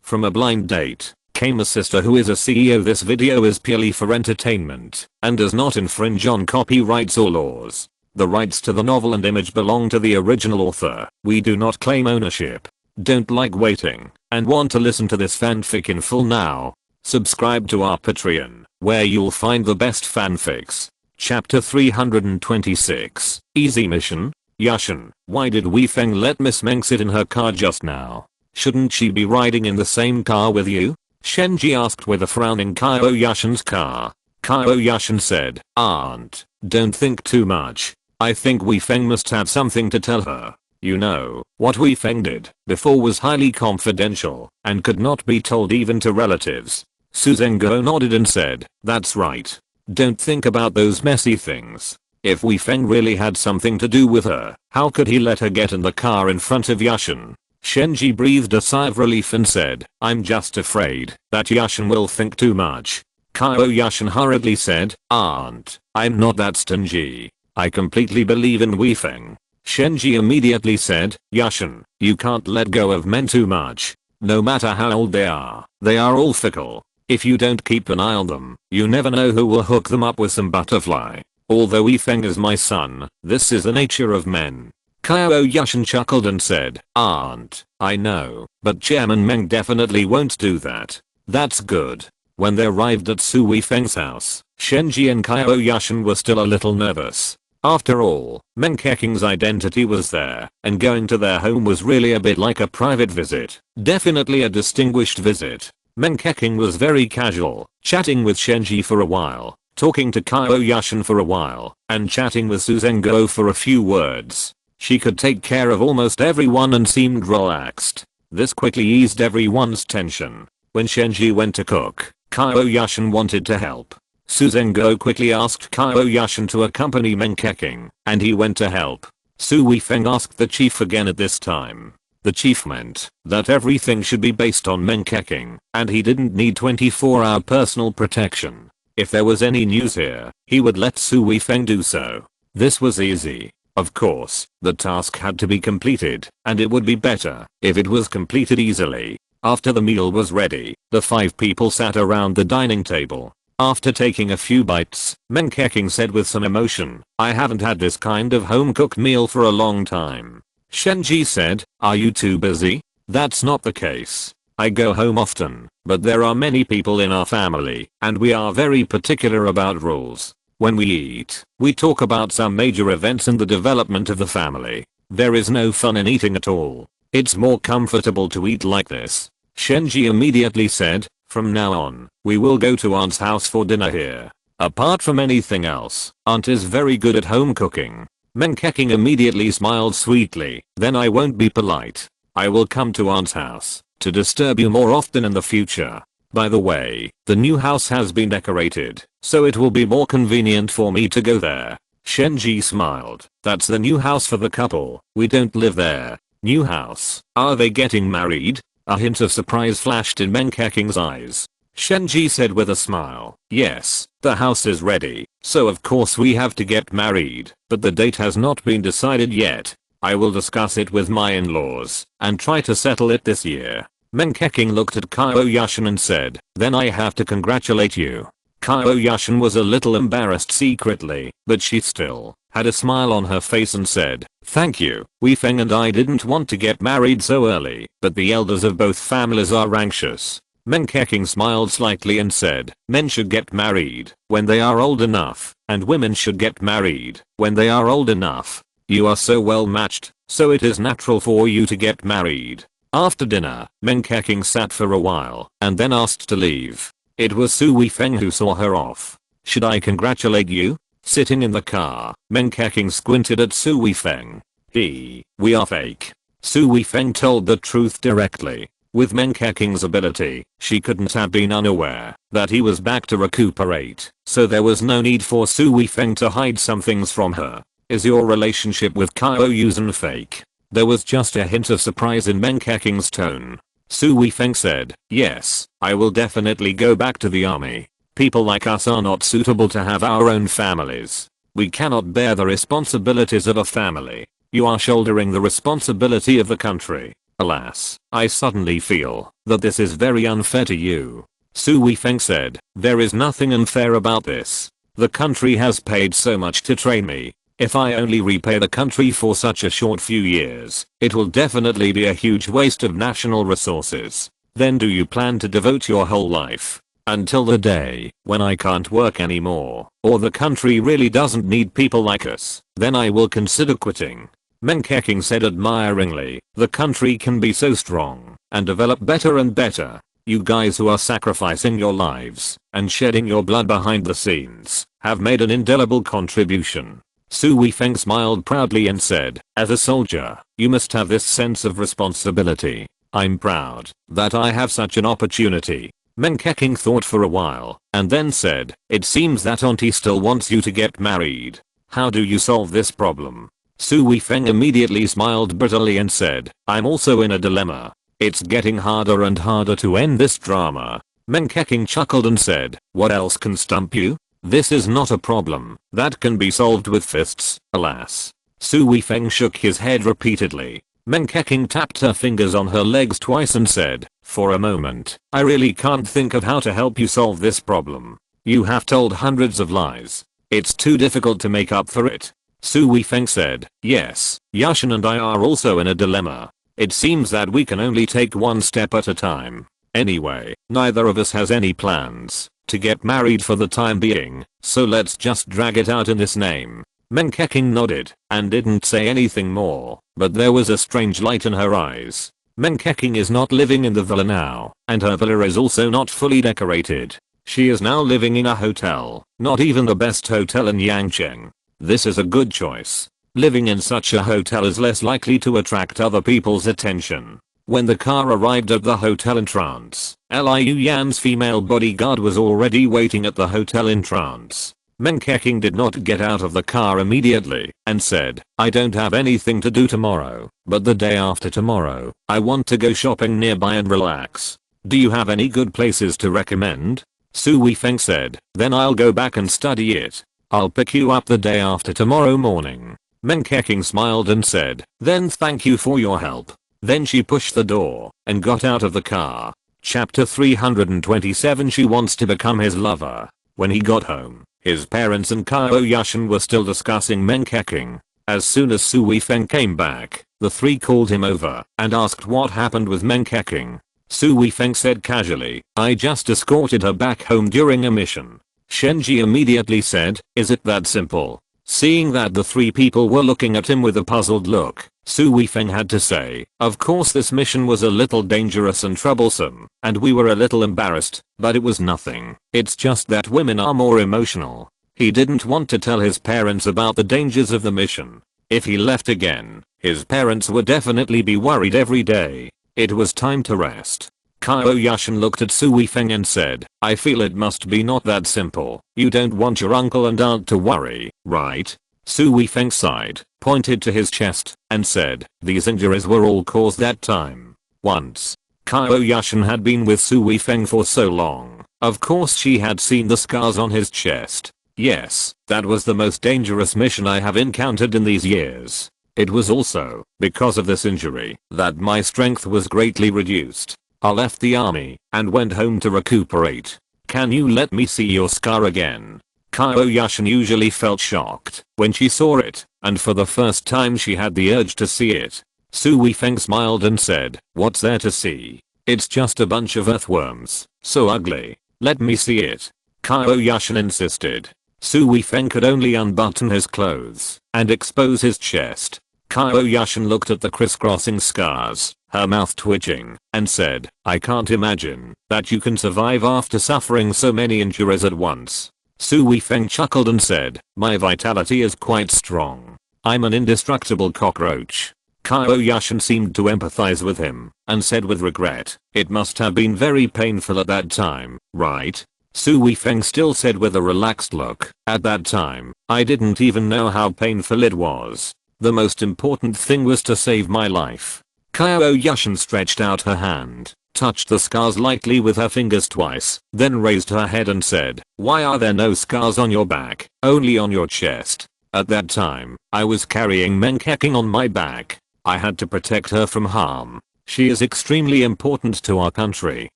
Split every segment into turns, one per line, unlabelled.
From a blind date came a sister who is a CEO. This video is purely for entertainment and does not infringe on copyrights or laws. The rights to the novel and image belong to the original author. We do not claim ownership. Don't like waiting and want to listen to this fanfic in full now? Subscribe to our Patreon, where you'll find the best fanfics. Chapter 326. Easy mission. Yushan, why did Wei Feng let Miss Meng sit in her car just now? Shouldn't she be riding in the same car with you? Shenji asked with a frown in Qiao Yushan's car. Qiao Yushan said, Aunt, don't think too much. I think Wei Feng must have something to tell her. You know, what Wei Feng did before was highly confidential and could not be told even to relatives. Su Zhenguo nodded and said, that's right. Don't think about those messy things. If Wei Feng really had something to do with her, how could he let her get in the car in front of Yushan? Shenji breathed a sigh of relief and said, I'm just afraid that Yushan will think too much. Qiao Yushan hurriedly said, Aunt, I'm not that stingy. I completely believe in Wei Feng. Shenji immediately said, Yushan, you can't let go of men too much. No matter how old they are all fickle. If you don't keep an eye on them, you never know who will hook them up with some butterfly. Although Wei Feng is my son, this is the nature of men. Qiao Yushan chuckled and said, Aunt, I know, but Chairman Meng definitely won't do that. That's good. When they arrived at Su Wei Feng's house, Shenji and Qiao Yushan were still a little nervous. After all, Meng Keking's identity was there, and going to their home was really a bit like a private visit. Definitely a distinguished visit. Meng Keking was very casual, chatting with Shenji for a while, talking to Qiao Yushan for a while, and chatting with Su Zhenguo for a few words. She could take care of almost everyone and seemed relaxed. This quickly eased everyone's tension. When Shenji went to cook, Qiao Yushan wanted to help. Su Zhenguo quickly asked Qiao Yushan to accompany Meng Keking, and he went to help. Su Wei Feng asked the chief again at this time. The chief meant that everything should be based on Meng Keking, and he didn't need 24-hour personal protection. If there was any news here, he would let Su Wei Feng do so. This was easy. Of course, the task had to be completed, and it would be better if it was completed easily. After the meal was ready, the 5 people sat around the dining table. After taking a few bites, Meng Keking said with some emotion, I haven't had this kind of home-cooked meal for a long time. Shenji said, are you too busy? That's not the case. I go home often, but there are many people in our family, and we are very particular about rules. When we eat, we talk about some major events in the development of the family. There is no fun in eating at all. It's more comfortable to eat like this. Shenji immediately said, from now on, we will go to Aunt's house for dinner here. Apart from anything else, Aunt is very good at home cooking. Meng Keking immediately smiled sweetly, then I won't be polite. I will come to Aunt's house to disturb you more often in the future. By the way, the new house has been decorated, so it will be more convenient for me to go there. Shenji smiled. That's the new house for the couple. We don't live there. New house. Are they getting married? A hint of surprise flashed in Meng Keking's eyes. Shenji said with a smile, yes, the house is ready, so of course we have to get married, but the date has not been decided yet. I will discuss it with my in-laws and try to settle it this year. Meng Keking looked at Qiao Yushan and said, then I have to congratulate you. Qiao Yushan was a little embarrassed secretly, but she still had a smile on her face and said, thank you. Wei Feng and I didn't want to get married so early, but the elders of both families are anxious. Meng Keking smiled slightly and said, men should get married when they are old enough, and women should get married when they are old enough. You are so well matched, so it is natural for you to get married. After dinner, Meng Keking sat for a while and then asked to leave. It was Su Wei Feng who saw her off. Should I congratulate you? Sitting in the car, Meng Keking squinted at Su Wei Feng. We are fake. Su Wei Feng told the truth directly. With Meng Keking's ability, she couldn't have been unaware that he was back to recuperate, so there was no need for Su Wei Feng to hide some things from her. Is your relationship with Qiao Yushan fake? There was just a hint of surprise in Meng Keking's tone. Su Wei Feng said, yes, I will definitely go back to the army. People like us are not suitable to have our own families. We cannot bear the responsibilities of a family. You are shouldering the responsibility of the country. Alas, I suddenly feel that this is very unfair to you. Su Weifeng said, there is nothing unfair about this. The country has paid so much to train me. If I only repay the country for such a short few years, it will definitely be a huge waste of national resources. Then do you plan to devote your whole life until the day when I can't work anymore, or the country really doesn't need people like us? Then I will consider quitting. Meng Keqing said admiringly, the country can be so strong and develop better and better. You guys who are sacrificing your lives and shedding your blood behind the scenes have made an indelible contribution. Su Weifeng smiled proudly and said, as a soldier, you must have this sense of responsibility. I'm proud that I have such an opportunity. Meng Keqing thought for a while and then said, it seems that auntie still wants you to get married. How do you solve this problem? Su Weifeng immediately smiled bitterly and said, I'm also in a dilemma. It's getting harder and harder to end this drama. Meng Keqing chuckled and said, what else can stump you? This is not a problem that can be solved with fists, alas. Su Weifeng shook his head repeatedly. Meng Keqing tapped her fingers on her legs twice and said, for a moment, I really can't think of how to help you solve this problem. You have told hundreds of lies. It's too difficult to make up for it. Su Weifeng said, yes, Yushan and I are also in a dilemma. It seems that we can only take one step at a time. Anyway, neither of us has any plans to get married for the time being, so let's just drag it out in this name. Meng Keqing nodded and didn't say anything more, but there was a strange light in her eyes. Meng Keqing is not living in the villa now, and her villa is also not fully decorated. She is now living in a hotel, not even the best hotel in Yangcheng. This is a good choice. Living in such a hotel is less likely to attract other people's attention. When the car arrived at the hotel entrance, Liu Yan's female bodyguard was already waiting at the hotel entrance. Meng Keqing did not get out of the car immediately and said, I don't have anything to do tomorrow, but the day after tomorrow, I want to go shopping nearby and relax. Do you have any good places to recommend? Su Weifeng said, then I'll go back and study it. I'll pick you up the day after tomorrow morning. Meng Keqing smiled and said, then thank you for your help. Then she pushed the door and got out of the car. Chapter 327. She wants to become his lover. When he got home, his parents and Qiao Yushan were still discussing Meng Keqing. As soon as Su Weifeng came back, the three called him over and asked what happened with Meng Keqing. Su Weifeng said casually, I just escorted her back home during a mission. Shenji immediately said, is it that simple? Seeing that the three people were looking at him with a puzzled look, Su Weifeng had to say, of course this mission was a little dangerous and troublesome, and we were a little embarrassed, but it was nothing. It's just that women are more emotional. He didn't want to tell his parents about the dangers of the mission. If he left again, his parents would definitely be worried every day. It was time to rest. Qiao Yushan looked at Su Weifeng and said, I feel it must be not that simple. You don't want your uncle and aunt to worry, right? Su Weifeng sighed, pointed to his chest, and said, these injuries were all caused that time. Once. Qiao Yushan had been with Su Weifeng for so long. Of course she had seen the scars on his chest. Yes, that was the most dangerous mission I have encountered in these years. It was also because of this injury that my strength was greatly reduced. I left the army and went home to recuperate. Can you let me see your scar again? Qiao Yushan usually felt shocked when she saw it, and for the first time she had the urge to see it. Su Weifeng smiled and said, what's there to see? It's just a bunch of earthworms, so ugly. Let me see it. Qiao Yushan insisted. Su Weifeng could only unbutton his clothes and expose his chest. Qiao Yushan looked at the crisscrossing scars, her mouth twitching, and said, I can't imagine that you can survive after suffering so many injuries at once. Su Weifeng chuckled and said, my vitality is quite strong. I'm an indestructible cockroach. Qiao Yushan seemed to empathize with him and said with regret, it must have been very painful at that time, right? Su Weifeng still said with a relaxed look, at that time, I didn't even know how painful it was. The most important thing was to save my life. Qiao Yushan stretched out her hand, touched the scars lightly with her fingers twice, then raised her head and said, why are there no scars on your back, only on your chest? At that time, I was carrying Meng Keqing on my back. I had to protect her from harm. She is extremely important to our country.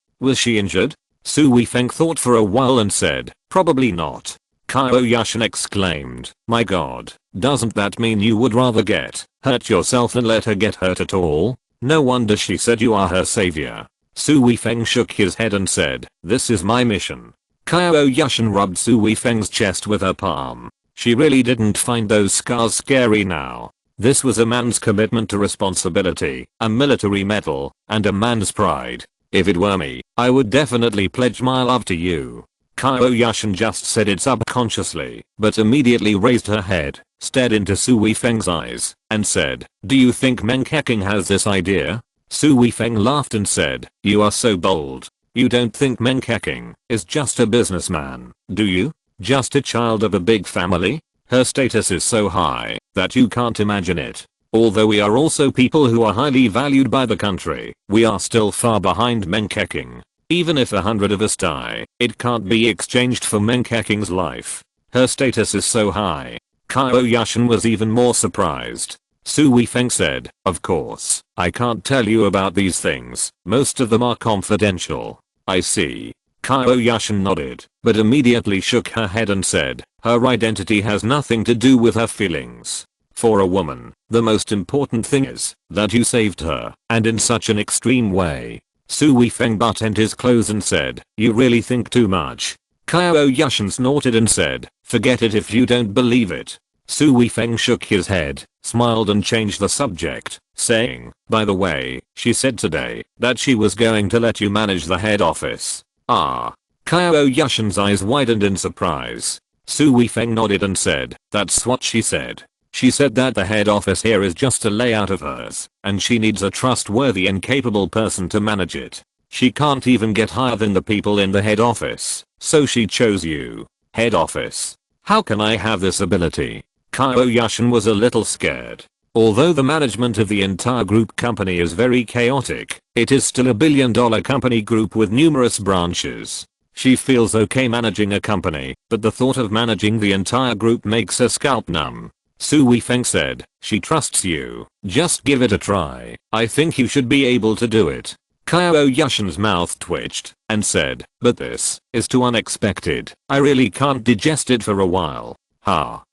Was she injured? Su Weifeng thought for a while and said, probably not. Qiao Yushan exclaimed, my god, doesn't that mean you would rather get hurt yourself than let her get hurt at all? No wonder she said you are her savior. Su Weifeng shook his head and said, this is my mission. Qiao Yushan rubbed Su Weifeng's chest with her palm. She really didn't find those scars scary now. This was a man's commitment to responsibility, a military medal, and a man's pride. If it were me, I would definitely pledge my love to you. Qiao Yushan just said it subconsciously, but immediately raised her head, stared into Su Weifeng's eyes, and said, do you think Meng Keqing has this idea? Su Weifeng laughed and said, you are so bold. You don't think Meng Keqing is just a businessman, do you? Just a child of a big family? Her status is so high that you can't imagine it. Although we are also people who are highly valued by the country, we are still far behind Meng Keqing. Even if 100 of us die, it can't be exchanged for Meng Keqing's life. Her status is so high. Qiao Yushan was even more surprised. Su Weifeng said, of course, I can't tell you about these things, most of them are confidential. I see. Qiao Yushan nodded, but immediately shook her head and said, her identity has nothing to do with her feelings. For a woman, the most important thing is that you saved her, and in such an extreme way. Su Weifeng buttoned his clothes and said, you really think too much. Qiao Yushan snorted and said, forget it if you don't believe it. Su Weifeng shook his head, smiled and changed the subject, saying, by the way, she said today that she was going to let you manage the head office. Ah. Qiao Yushan's eyes widened in surprise. Su Weifeng nodded and said, that's what she said. She said that the head office here is just a layout of hers, and she needs a trustworthy and capable person to manage it. She can't even get higher than the people in the head office, so she chose you. Head office. How can I have this ability? Qiao Yushan was a little scared. Although the management of the entire group company is very chaotic, it is still a billion-dollar company group with numerous branches. She feels okay managing a company, but the thought of managing the entire group makes her scalp numb. Su Weifeng said, she trusts you. Just give it a try. I think you should be able to do it. Qiao Yushan's mouth twitched and said, but this is too unexpected. I really can't digest it for a while.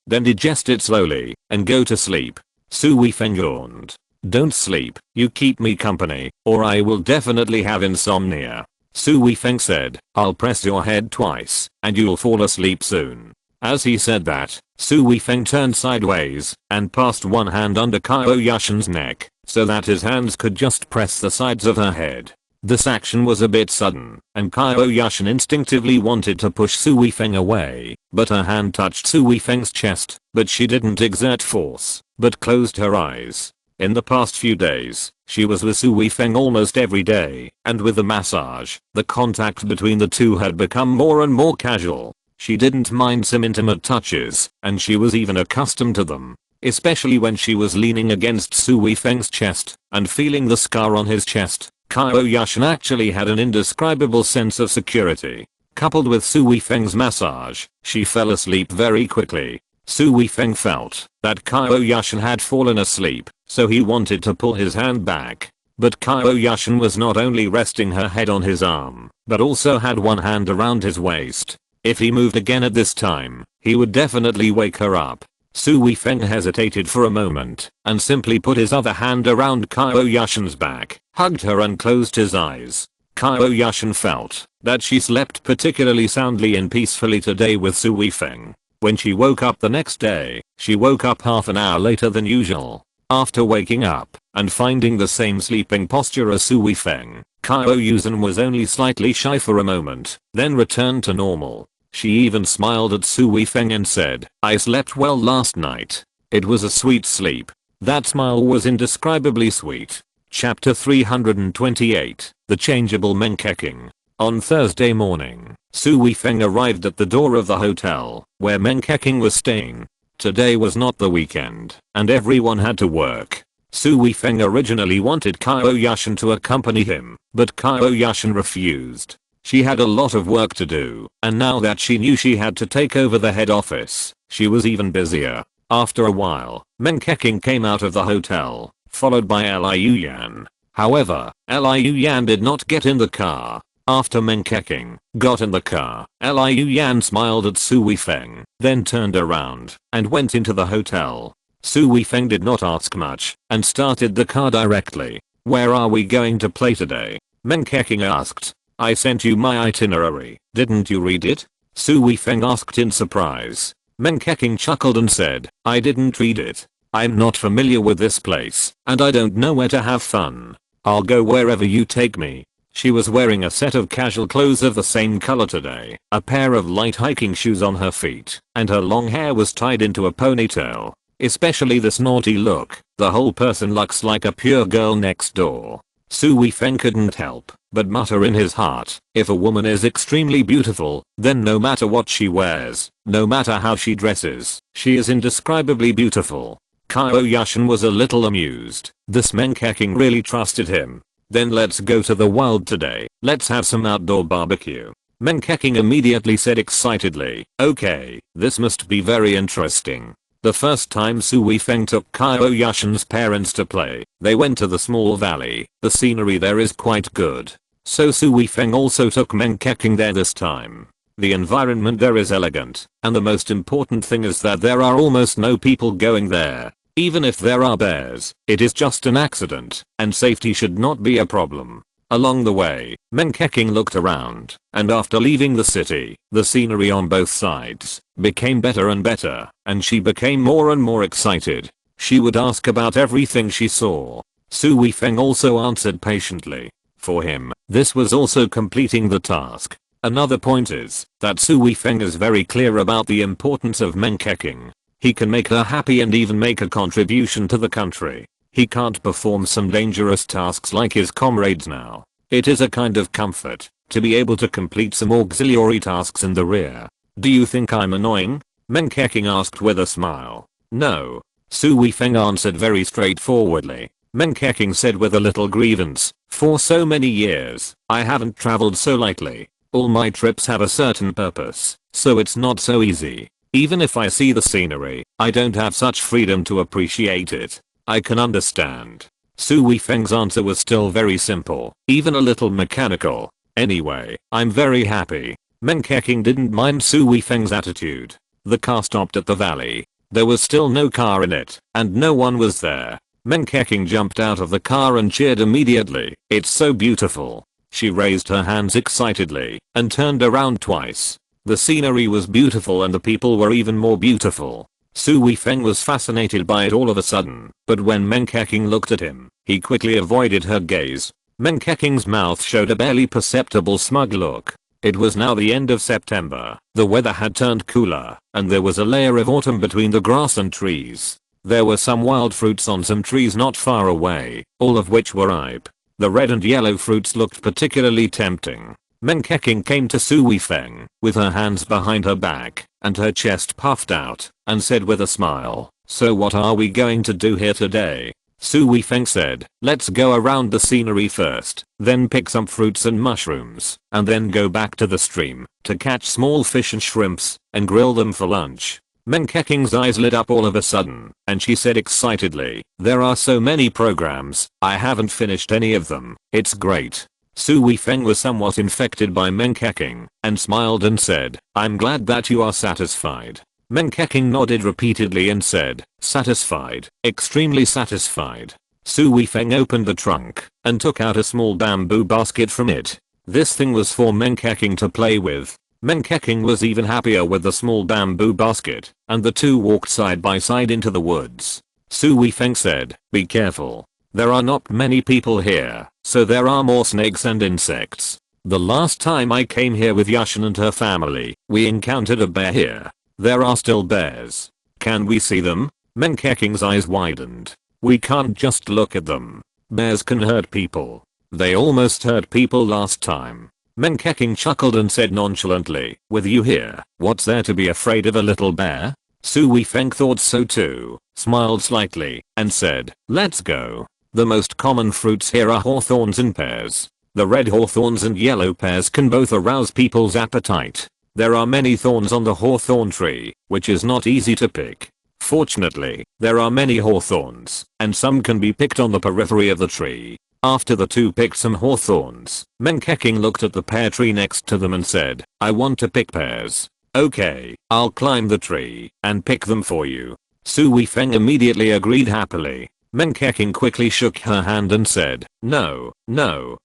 Then digest it slowly and go to sleep. Su Weifeng yawned. Don't sleep, you keep me company, or I will definitely have insomnia. Su Weifeng said, I'll press your head twice, and you'll fall asleep soon. As he said that, Su Weifeng turned sideways, and passed one hand under Qiao Yushan's neck, so that his hands could just press the sides of her head. This action was a bit sudden, and Qiao Yushan instinctively wanted to push Su Weifeng away, but her hand touched Su Weifeng's chest, but she didn't exert force, but closed her eyes. In the past few days, she was with Su Weifeng almost every day, and with the massage, the contact between the two had become more and more casual. She didn't mind some intimate touches, and she was even accustomed to them. Especially when she was leaning against Su Weifeng's chest, and feeling the scar on his chest. Qiao Yushan actually had an indescribable sense of security. Coupled with Su Weifeng's massage, she fell asleep very quickly. Su Weifeng felt that Qiao Yushan had fallen asleep, so he wanted to pull his hand back. But Qiao Yushan was not only resting her head on his arm, but also had one hand around his waist. If he moved again at this time, he would definitely wake her up. Su Weifeng hesitated for a moment, and simply put his other hand around Qiao Yushan's back, hugged her and closed his eyes. Qiao Yushan felt that she slept particularly soundly and peacefully today with Su Weifeng. When she woke up the next day, she woke up half an hour later than usual. After waking up, and finding the same sleeping posture as Su Weifeng, Qiao Yushan was only slightly shy for a moment, then returned to normal. She even smiled at Su Weifeng and said, I slept well last night. It was a sweet sleep. That smile was indescribably sweet. Chapter 328, The Changeable Meng Keqing. On Thursday morning, Su Weifeng arrived at the door of the hotel, where Meng Keqing was staying. Today was not the weekend, and everyone had to work. Su Weifeng originally wanted Qiao Yushan to accompany him, but Qiao Yushan refused. She had a lot of work to do, and now that she knew she had to take over the head office, she was even busier. After a while, Meng Keqing came out of the hotel, followed by Liu Yan. However, Liu Yan did not get in the car. After Meng Keqing got in the car, Liu Yan smiled at Su Weifeng, then turned around and went into the hotel. Su Weifeng did not ask much and started the car directly. "Where are we going to play today?" Meng Keqing asked. "I sent you my itinerary, didn't you read it?" Su Weifeng asked in surprise. Meng Keqing chuckled and said, "I didn't read it. I'm not familiar with this place, and I don't know where to have fun. I'll go wherever you take me." She was wearing a set of casual clothes of the same color today, a pair of light hiking shoes on her feet, and her long hair was tied into a ponytail. Especially this naughty look, the whole person looks like a pure girl next door. Su Weifeng couldn't help but mutter in his heart, if a woman is extremely beautiful, then no matter what she wears, no matter how she dresses, she is indescribably beautiful. Qiao Yushan was a little amused. This Meng Keqing really trusted him. "Then let's go to the wild today. Let's have some outdoor barbecue." Meng Keqing immediately said excitedly, "Okay, this must be very interesting." The first time Su Weifeng took Qiao Yushan's parents to play, they went to the small valley. The scenery there is quite good. So Su Weifeng also took Meng Keqing there this time. The environment there is elegant, and the most important thing is that there are almost no people going there. Even if there are bears, it is just an accident, and safety should not be a problem. Along the way, Meng Keqing looked around, and after leaving the city, the scenery on both sides became better and better, and she became more and more excited. She would ask about everything she saw. Su Weifeng also answered patiently. For him, this was also completing the task. Another point is that Su Weifeng is very clear about the importance of Meng Keqing. He can make her happy and even make a contribution to the country. He can't perform some dangerous tasks like his comrades now. It is a kind of comfort to be able to complete some auxiliary tasks in the rear. "Do you think I'm annoying?" Meng Keqing asked with a smile. "No." Su Weifeng answered very straightforwardly. Meng Keqing said with a little grievance, "For so many years, I haven't traveled so lightly. All my trips have a certain purpose, so it's not so easy. Even if I see the scenery, I don't have such freedom to appreciate it." "I can understand." Su Weifeng's answer was still very simple, even a little mechanical. "Anyway, I'm very happy." Meng Keqing didn't mind Su Weifeng's attitude. The car stopped at the valley. There was still no car in it, and no one was there. Meng Keqing jumped out of the car and cheered immediately. "It's so beautiful." She raised her hands excitedly and turned around twice. The scenery was beautiful and the people were even more beautiful. Su Weifeng was fascinated by it all of a sudden, but when Meng Keqing looked at him, he quickly avoided her gaze. Meng Keqing's mouth showed a barely perceptible smug look. It was now the end of September. The weather had turned cooler, and there was a layer of autumn between the grass and trees. There were some wild fruits on some trees not far away, all of which were ripe. The red and yellow fruits looked particularly tempting. Meng Keqing came to Su Weifeng, with her hands behind her back, and her chest puffed out, and said with a smile, "So what are we going to do here today?" Su Weifeng said, "Let's go around the scenery first, then pick some fruits and mushrooms, and then go back to the stream, to catch small fish and shrimps, and grill them for lunch." Meng Keqing's eyes lit up all of a sudden, and she said excitedly, "There are so many programs, I haven't finished any of them. It's great." Su Weifeng was somewhat infected by Meng Keqing, and smiled and said, "I'm glad that you are satisfied." Meng Keqing nodded repeatedly and said, "Satisfied, extremely satisfied." Su Weifeng opened the trunk, and took out a small bamboo basket from it. This thing was for Meng Keqing to play with. Meng Keqing was even happier with the small bamboo basket, and the two walked side by side into the woods. Su Weifeng said, "Be careful. There are not many people here, so there are more snakes and insects. The last time I came here with Yushan and her family, we encountered a bear here. There are still bears. Can we see them?" Meng Keqing's eyes widened. "We can't just look at them. Bears can hurt people. They almost hurt people last time." Meng Keqing chuckled and said nonchalantly, "With you here, what's there to be afraid of a little bear?" Su Weifeng thought so too, smiled slightly, and said, "Let's go." The most common fruits here are hawthorns and pears. The red hawthorns and yellow pears can both arouse people's appetite. There are many thorns on the hawthorn tree, which is not easy to pick. Fortunately, there are many hawthorns, and some can be picked on the periphery of the tree. After the two picked some hawthorns, Menkeking looked at the pear tree next to them and said, I want to pick pears. Okay, I'll climb the tree and pick them for you. Su Weifeng immediately agreed happily. Menkeking quickly shook her hand and said, no,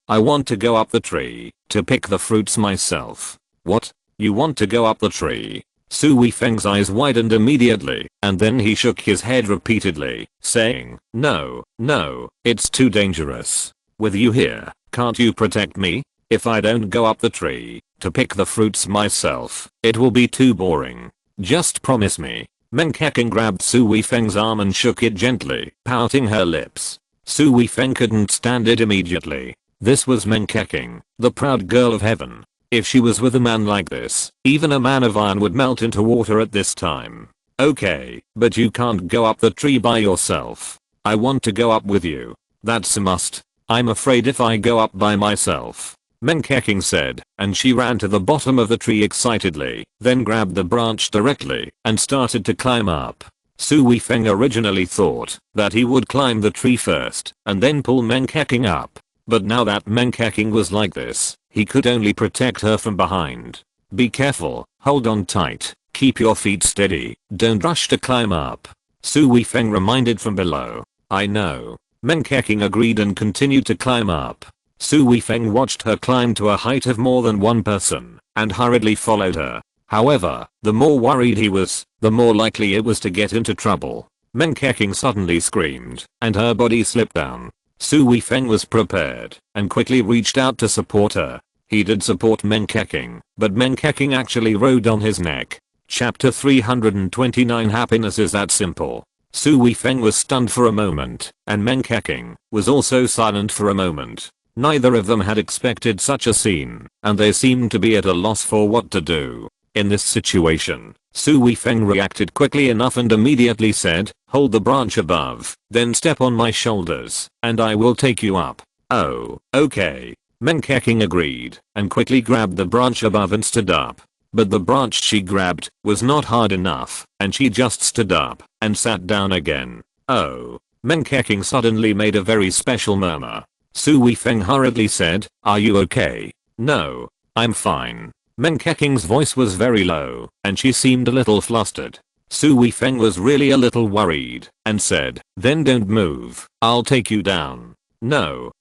I want to go up the tree to pick the fruits myself. What? You want to go up the tree? Su Weifeng's eyes widened immediately, and then he shook his head repeatedly, saying, no, it's too dangerous. With you here, can't you protect me? If I don't go up the tree to pick the fruits myself, it will be too boring. Just promise me. Menkeking grabbed Su Weifeng's arm and shook it gently, pouting her lips. Su Weifeng couldn't stand it immediately. This was Menkeking, the proud girl of heaven. If she was with a man like this, even a man of iron would melt into water at this time. Okay, but you can't go up the tree by yourself. I want to go up with you. That's a must. I'm afraid if I go up by myself, Menkeking said, and she ran to the bottom of the tree excitedly, then grabbed the branch directly and started to climb up. Su Weifeng originally thought that he would climb the tree first and then pull Menkeking up. But now that Menkeking was like this, he could only protect her from behind. Be careful, hold on tight, keep your feet steady, don't rush to climb up. Su Weifeng reminded from below. I know. Menkeking agreed and continued to climb up. Su Weifeng watched her climb to a height of more than one person, and hurriedly followed her. However, the more worried he was, the more likely it was to get into trouble. Menkeking suddenly screamed, and her body slipped down. Su Weifeng was prepared, and quickly reached out to support her. He did support Menkeking, but Menkeking actually rode on his neck. Chapter 329 Happiness is that simple. Su Weifeng was stunned for a moment, and Menkeking was also silent for a moment. Neither of them had expected such a scene, and they seemed to be at a loss for what to do. In this situation, Su Weifeng reacted quickly enough and immediately said, hold the branch above, then step on my shoulders, and I will take you up. Oh, okay. Menkeking agreed, and quickly grabbed the branch above and stood up. But the branch she grabbed was not hard enough, and she just stood up and sat down again. Oh. Menkeking suddenly made a very special murmur. Su Weifeng hurriedly said, are you okay? No, I'm fine. Menkeking's voice was very low, and she seemed a little flustered. Su Weifeng was really a little worried, and said, then don't move, I'll take you down. No,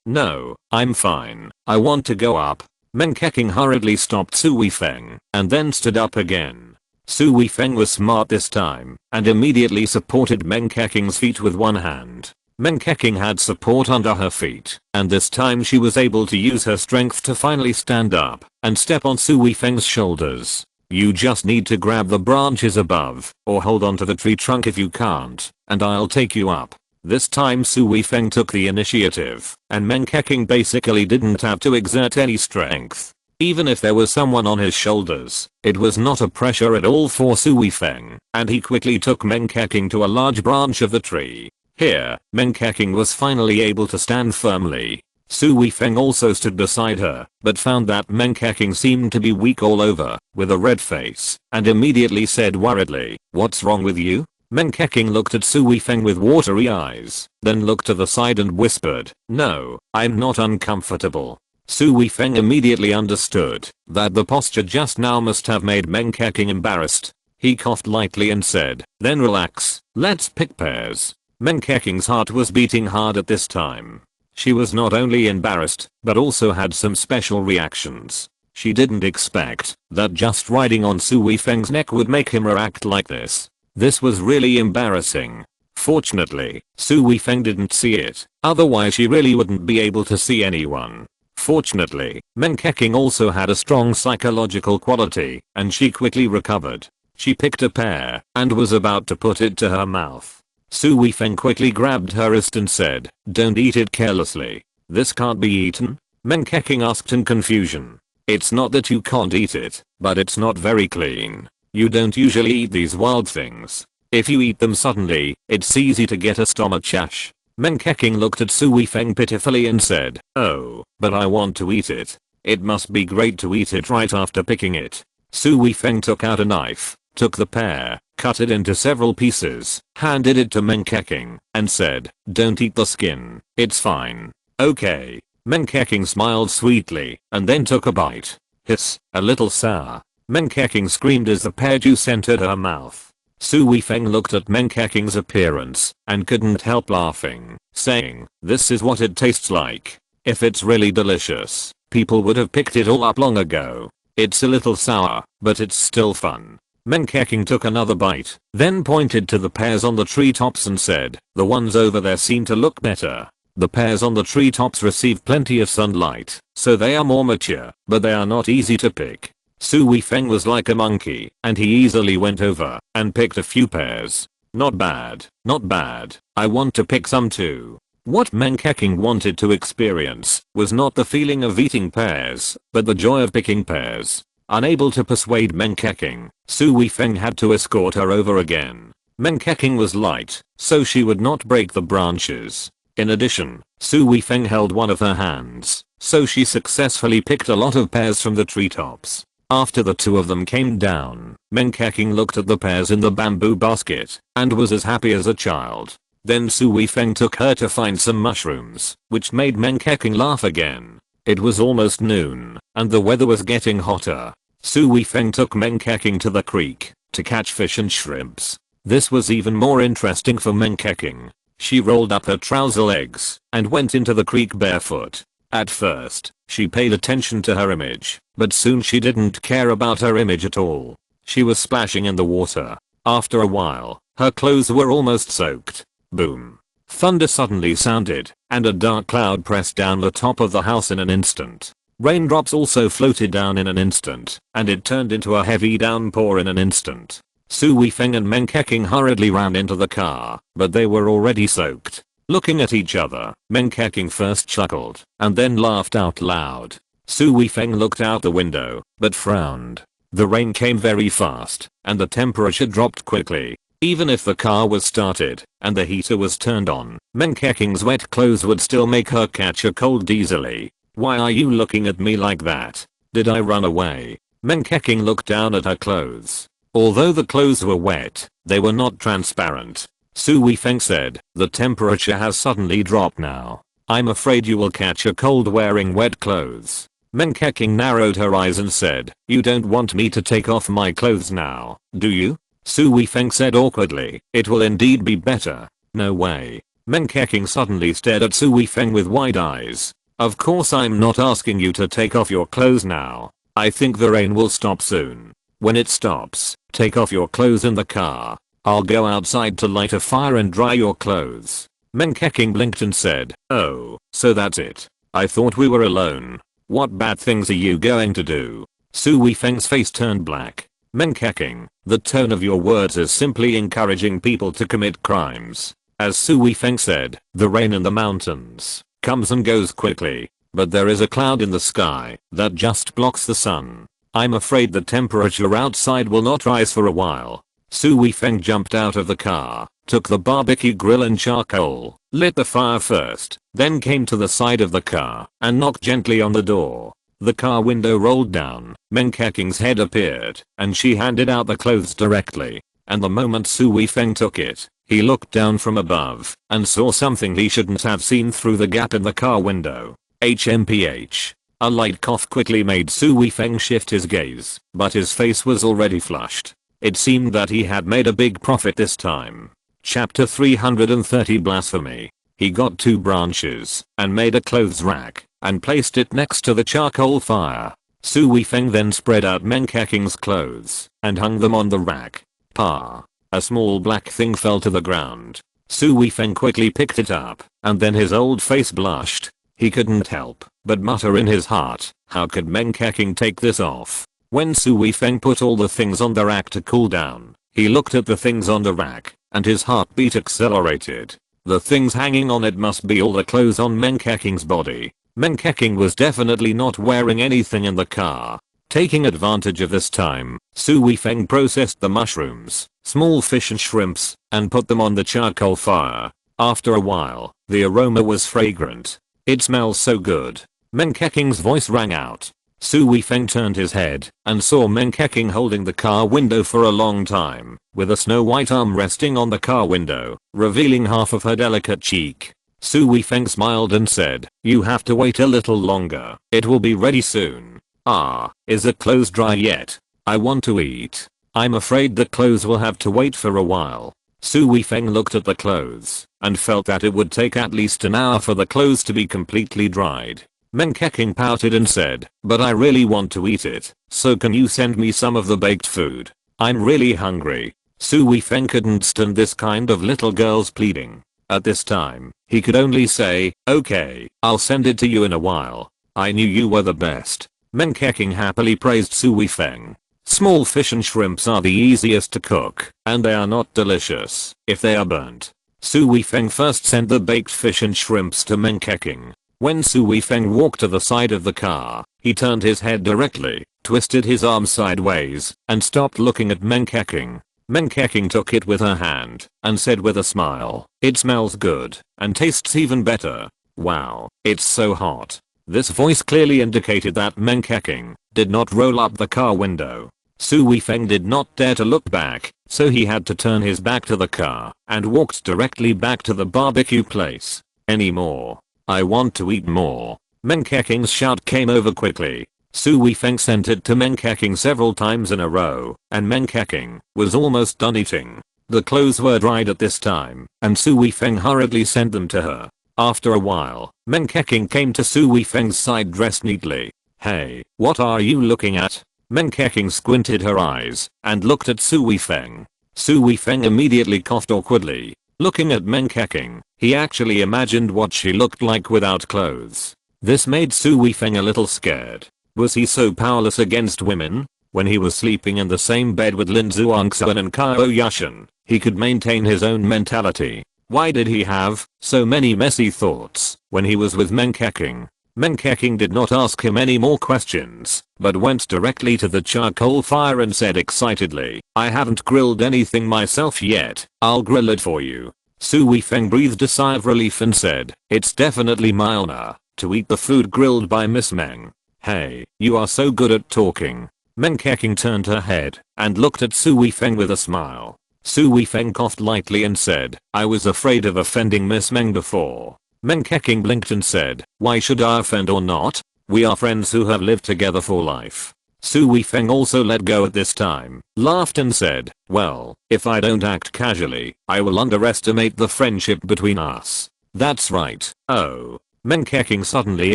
I'm fine, I want to go up. Menkeking hurriedly stopped Su Weifeng, and then stood up again. Su Weifeng was smart this time, and immediately supported Menkeking's feet with one hand. Menkeking had support under her feet, and this time she was able to use her strength to finally stand up and step on Su Weifeng's shoulders. You just need to grab the branches above, or hold onto the tree trunk if you can't, and I'll take you up. This time Su Weifeng took the initiative, and Menkeking basically didn't have to exert any strength. Even if there was someone on his shoulders, it was not a pressure at all for Su Weifeng, and he quickly took Menkeking to a large branch of the tree. Here, Menkeking was finally able to stand firmly. Su Weifeng also stood beside her, but found that Menkeking seemed to be weak all over, with a red face, and immediately said worriedly, what's wrong with you? Menkeking looked at Su Weifeng with watery eyes, then looked to the side and whispered, no, I'm not uncomfortable. Su Weifeng immediately understood that the posture just now must have made Menkeking embarrassed. He coughed lightly and said, then relax, let's pick pears. Menkeking's heart was beating hard at this time. She was not only embarrassed, but also had some special reactions. She didn't expect that just riding on Su Weifeng's neck would make him react like this. This was really embarrassing. Fortunately, Su Weifeng didn't see it, otherwise she really wouldn't be able to see anyone. Fortunately, Menkeking also had a strong psychological quality, and she quickly recovered. She picked a pear, and was about to put it to her mouth. Su Weifeng quickly grabbed her wrist and said, don't eat it carelessly. This can't be eaten? Menkeking asked in confusion. It's not that you can't eat it, but it's not very clean. You don't usually eat these wild things. If you eat them suddenly, it's easy to get a stomachache. Menkeking looked at Su Weifeng pitifully and said, oh, but I want to eat it. It must be great to eat it right after picking it. Su Weifeng took out a knife, took the pear, cut it into several pieces, handed it to Menkeking, and said, don't eat the skin, it's fine. Okay. Menkaking smiled sweetly and then took a bite. Hiss, a little sour. Menkaking screamed as the pear juice entered her mouth. Su Weifeng looked at Menkaking's appearance and couldn't help laughing, saying, "This is what it tastes like. If it's really delicious, people would have picked it all up long ago. It's a little sour, but it's still fun." Menkaking took another bite, then pointed to the pears on the treetops and said, "The ones over there seem to look better. The pears on the treetops receive plenty of sunlight, so they are more mature, but they are not easy to pick." Su Weifeng was like a monkey, and he easily went over and picked a few pears. "Not bad, not bad. I want to pick some too." What Menkaking wanted to experience was not the feeling of eating pears, but the joy of picking pears. Unable to persuade Menkaking, Su Weifeng had to escort her over again. Menkaking was light, so she would not break the branches. In addition, Su Weifeng held one of her hands, so she successfully picked a lot of pears from the treetops. After the two of them came down, Menkaking looked at the pears in the bamboo basket and was as happy as a child. Then Su Weifeng took her to find some mushrooms, which made Menkaking laugh again. It was almost noon, and the weather was getting hotter. Su Weifeng took Menkaking to the creek to catch fish and shrimps. This was even more interesting for Menkaking. She rolled up her trouser legs and went into the creek barefoot. At first, she paid attention to her image, but soon she didn't care about her image at all. She was splashing in the water. After a while, her clothes were almost soaked. Boom. Thunder suddenly sounded, and a dark cloud pressed down the top of the house in an instant. Raindrops also floated down in an instant, and it turned into a heavy downpour in an instant. Su Weifeng and Menkaking hurriedly ran into the car, but they were already soaked. Looking at each other, Menkaking first chuckled, and then laughed out loud. Su Weifeng looked out the window, but frowned. The rain came very fast, and the temperature dropped quickly. Even if the car was started and the heater was turned on, Menkaking's wet clothes would still make her catch a cold easily. "Why are you looking at me like that? Did I run away?" Menkaking looked down at her clothes. Although the clothes were wet, they were not transparent. Su Weifeng said, "The temperature has suddenly dropped now. I'm afraid you will catch a cold wearing wet clothes." Menkaking narrowed her eyes and said, "You don't want me to take off my clothes now, do you?" Su Weifeng said awkwardly, "It will indeed be better." "No way." Menkaking suddenly stared at Su Weifeng with wide eyes. "Of course I'm not asking you to take off your clothes now. I think the rain will stop soon. When it stops, take off your clothes in the car. I'll go outside to light a fire and dry your clothes." Menkaking blinked and said, "Oh, so that's it. I thought we were alone. What bad things are you going to do?" Su Weifeng's face turned black. "Menkaking, the tone of your words is simply encouraging people to commit crimes." As Su Weifeng said, "The rain in the mountains comes and goes quickly, but there is a cloud in the sky that just blocks the sun. I'm afraid the temperature outside will not rise for a while." Su Weifeng jumped out of the car, took the barbecue grill and charcoal, lit the fire first, then came to the side of the car and knocked gently on the door. The car window rolled down, Menkaking's head appeared, and she handed out the clothes directly. And the moment Su Weifeng took it, he looked down from above and saw something he shouldn't have seen through the gap in the car window. HMPH. A light cough quickly made Su Weifeng shift his gaze, but his face was already flushed. It seemed that he had made a big profit this time. Chapter 330 Blasphemy. He got 2 branches and made a clothes rack and placed it next to the charcoal fire. Su Weifeng then spread out Menkaking's clothes and hung them on the rack. Pa! A small black thing fell to the ground. Su Weifeng quickly picked it up, and then his old face blushed. He couldn't help but mutter in his heart, how could Menkaking take this off? When Su Weifeng put all the things on the rack to cool down, he looked at the things on the rack, and his heartbeat accelerated. The things hanging on it must be all the clothes on Menkaking's body. Menkaking was definitely not wearing anything in the car. Taking advantage of this time, Su Weifeng processed the mushrooms, small fish and shrimps, and put them on the charcoal fire. After a while, the aroma was fragrant. "It smells so good." Menkaking's voice rang out. Su Weifeng turned his head and saw Menkaking holding the car window for a long time, with a snow white arm resting on the car window, revealing half of her delicate cheek. Su Weifeng smiled and said, you have to wait a little longer. It will be ready soon. Ah, is the clothes dry yet? I want to eat. I'm afraid the clothes will have to wait for a while. Su Weifeng looked at the clothes and felt that it would take at least an hour for the clothes to be completely dried. Meng Keqing pouted and said, but I really want to eat it, so can you send me some of the baked food? I'm really hungry. Su Weifeng couldn't stand this kind of little girl's pleading. At this time, he could only say, okay, I'll send it to you in a while. I knew you were the best. Meng Keqing happily praised Su Weifeng. Small fish and shrimps are the easiest to cook, and they are not delicious if they are burnt. Su Weifeng first sent the baked fish and shrimps to Meng Keqing. When Su Weifeng walked to the side of the car, he turned his head directly, twisted his arm sideways, and stopped looking at Meng Keqing. Meng Keqing took it with her hand and said with a smile, it smells good and tastes even better. Wow, it's so hot. This voice clearly indicated that Meng Keqing did not roll up the car window. Su Weifeng did not dare to look back, so he had to turn his back to the car and walked directly back to the barbecue place. Any more? I want to eat more. Meng Keqing's shout came over quickly. Su Weifeng sent it to Meng Keqing several times in a row, and Meng Keqing was almost done eating. The clothes were dried at this time, and Su Weifeng hurriedly sent them to her. After a while, Meng Keqing came to Su Weifeng's side dressed neatly. Hey, what are you looking at? Meng Keqing squinted her eyes and looked at Su Weifeng. Su Weifeng immediately coughed awkwardly. Looking at Meng Keqing, he actually imagined what she looked like without clothes. This made Su Weifeng a little scared. Was he so powerless against women? When he was sleeping in the same bed with Lin Zhuangxuan and Qiao Yushan, he could maintain his own mentality. Why did he have so many messy thoughts when he was with Meng Keqing? Meng Keqing did not ask him any more questions, but went directly to the charcoal fire and said excitedly, I haven't grilled anything myself yet, I'll grill it for you. Su Weifeng breathed a sigh of relief and said, it's definitely my honor to eat the food grilled by Miss Meng. Hey, you are so good at talking. Meng Keqing turned her head and looked at Su Weifeng with a smile. Su Weifeng coughed lightly and said, I was afraid of offending Miss Meng before. Meng Keqing blinked and said, why should I offend or not? We are friends who have lived together for life. Su Weifeng also let go at this time, laughed and said, well, if I don't act casually, I will underestimate the friendship between us. That's right. Oh. Meng Keqing suddenly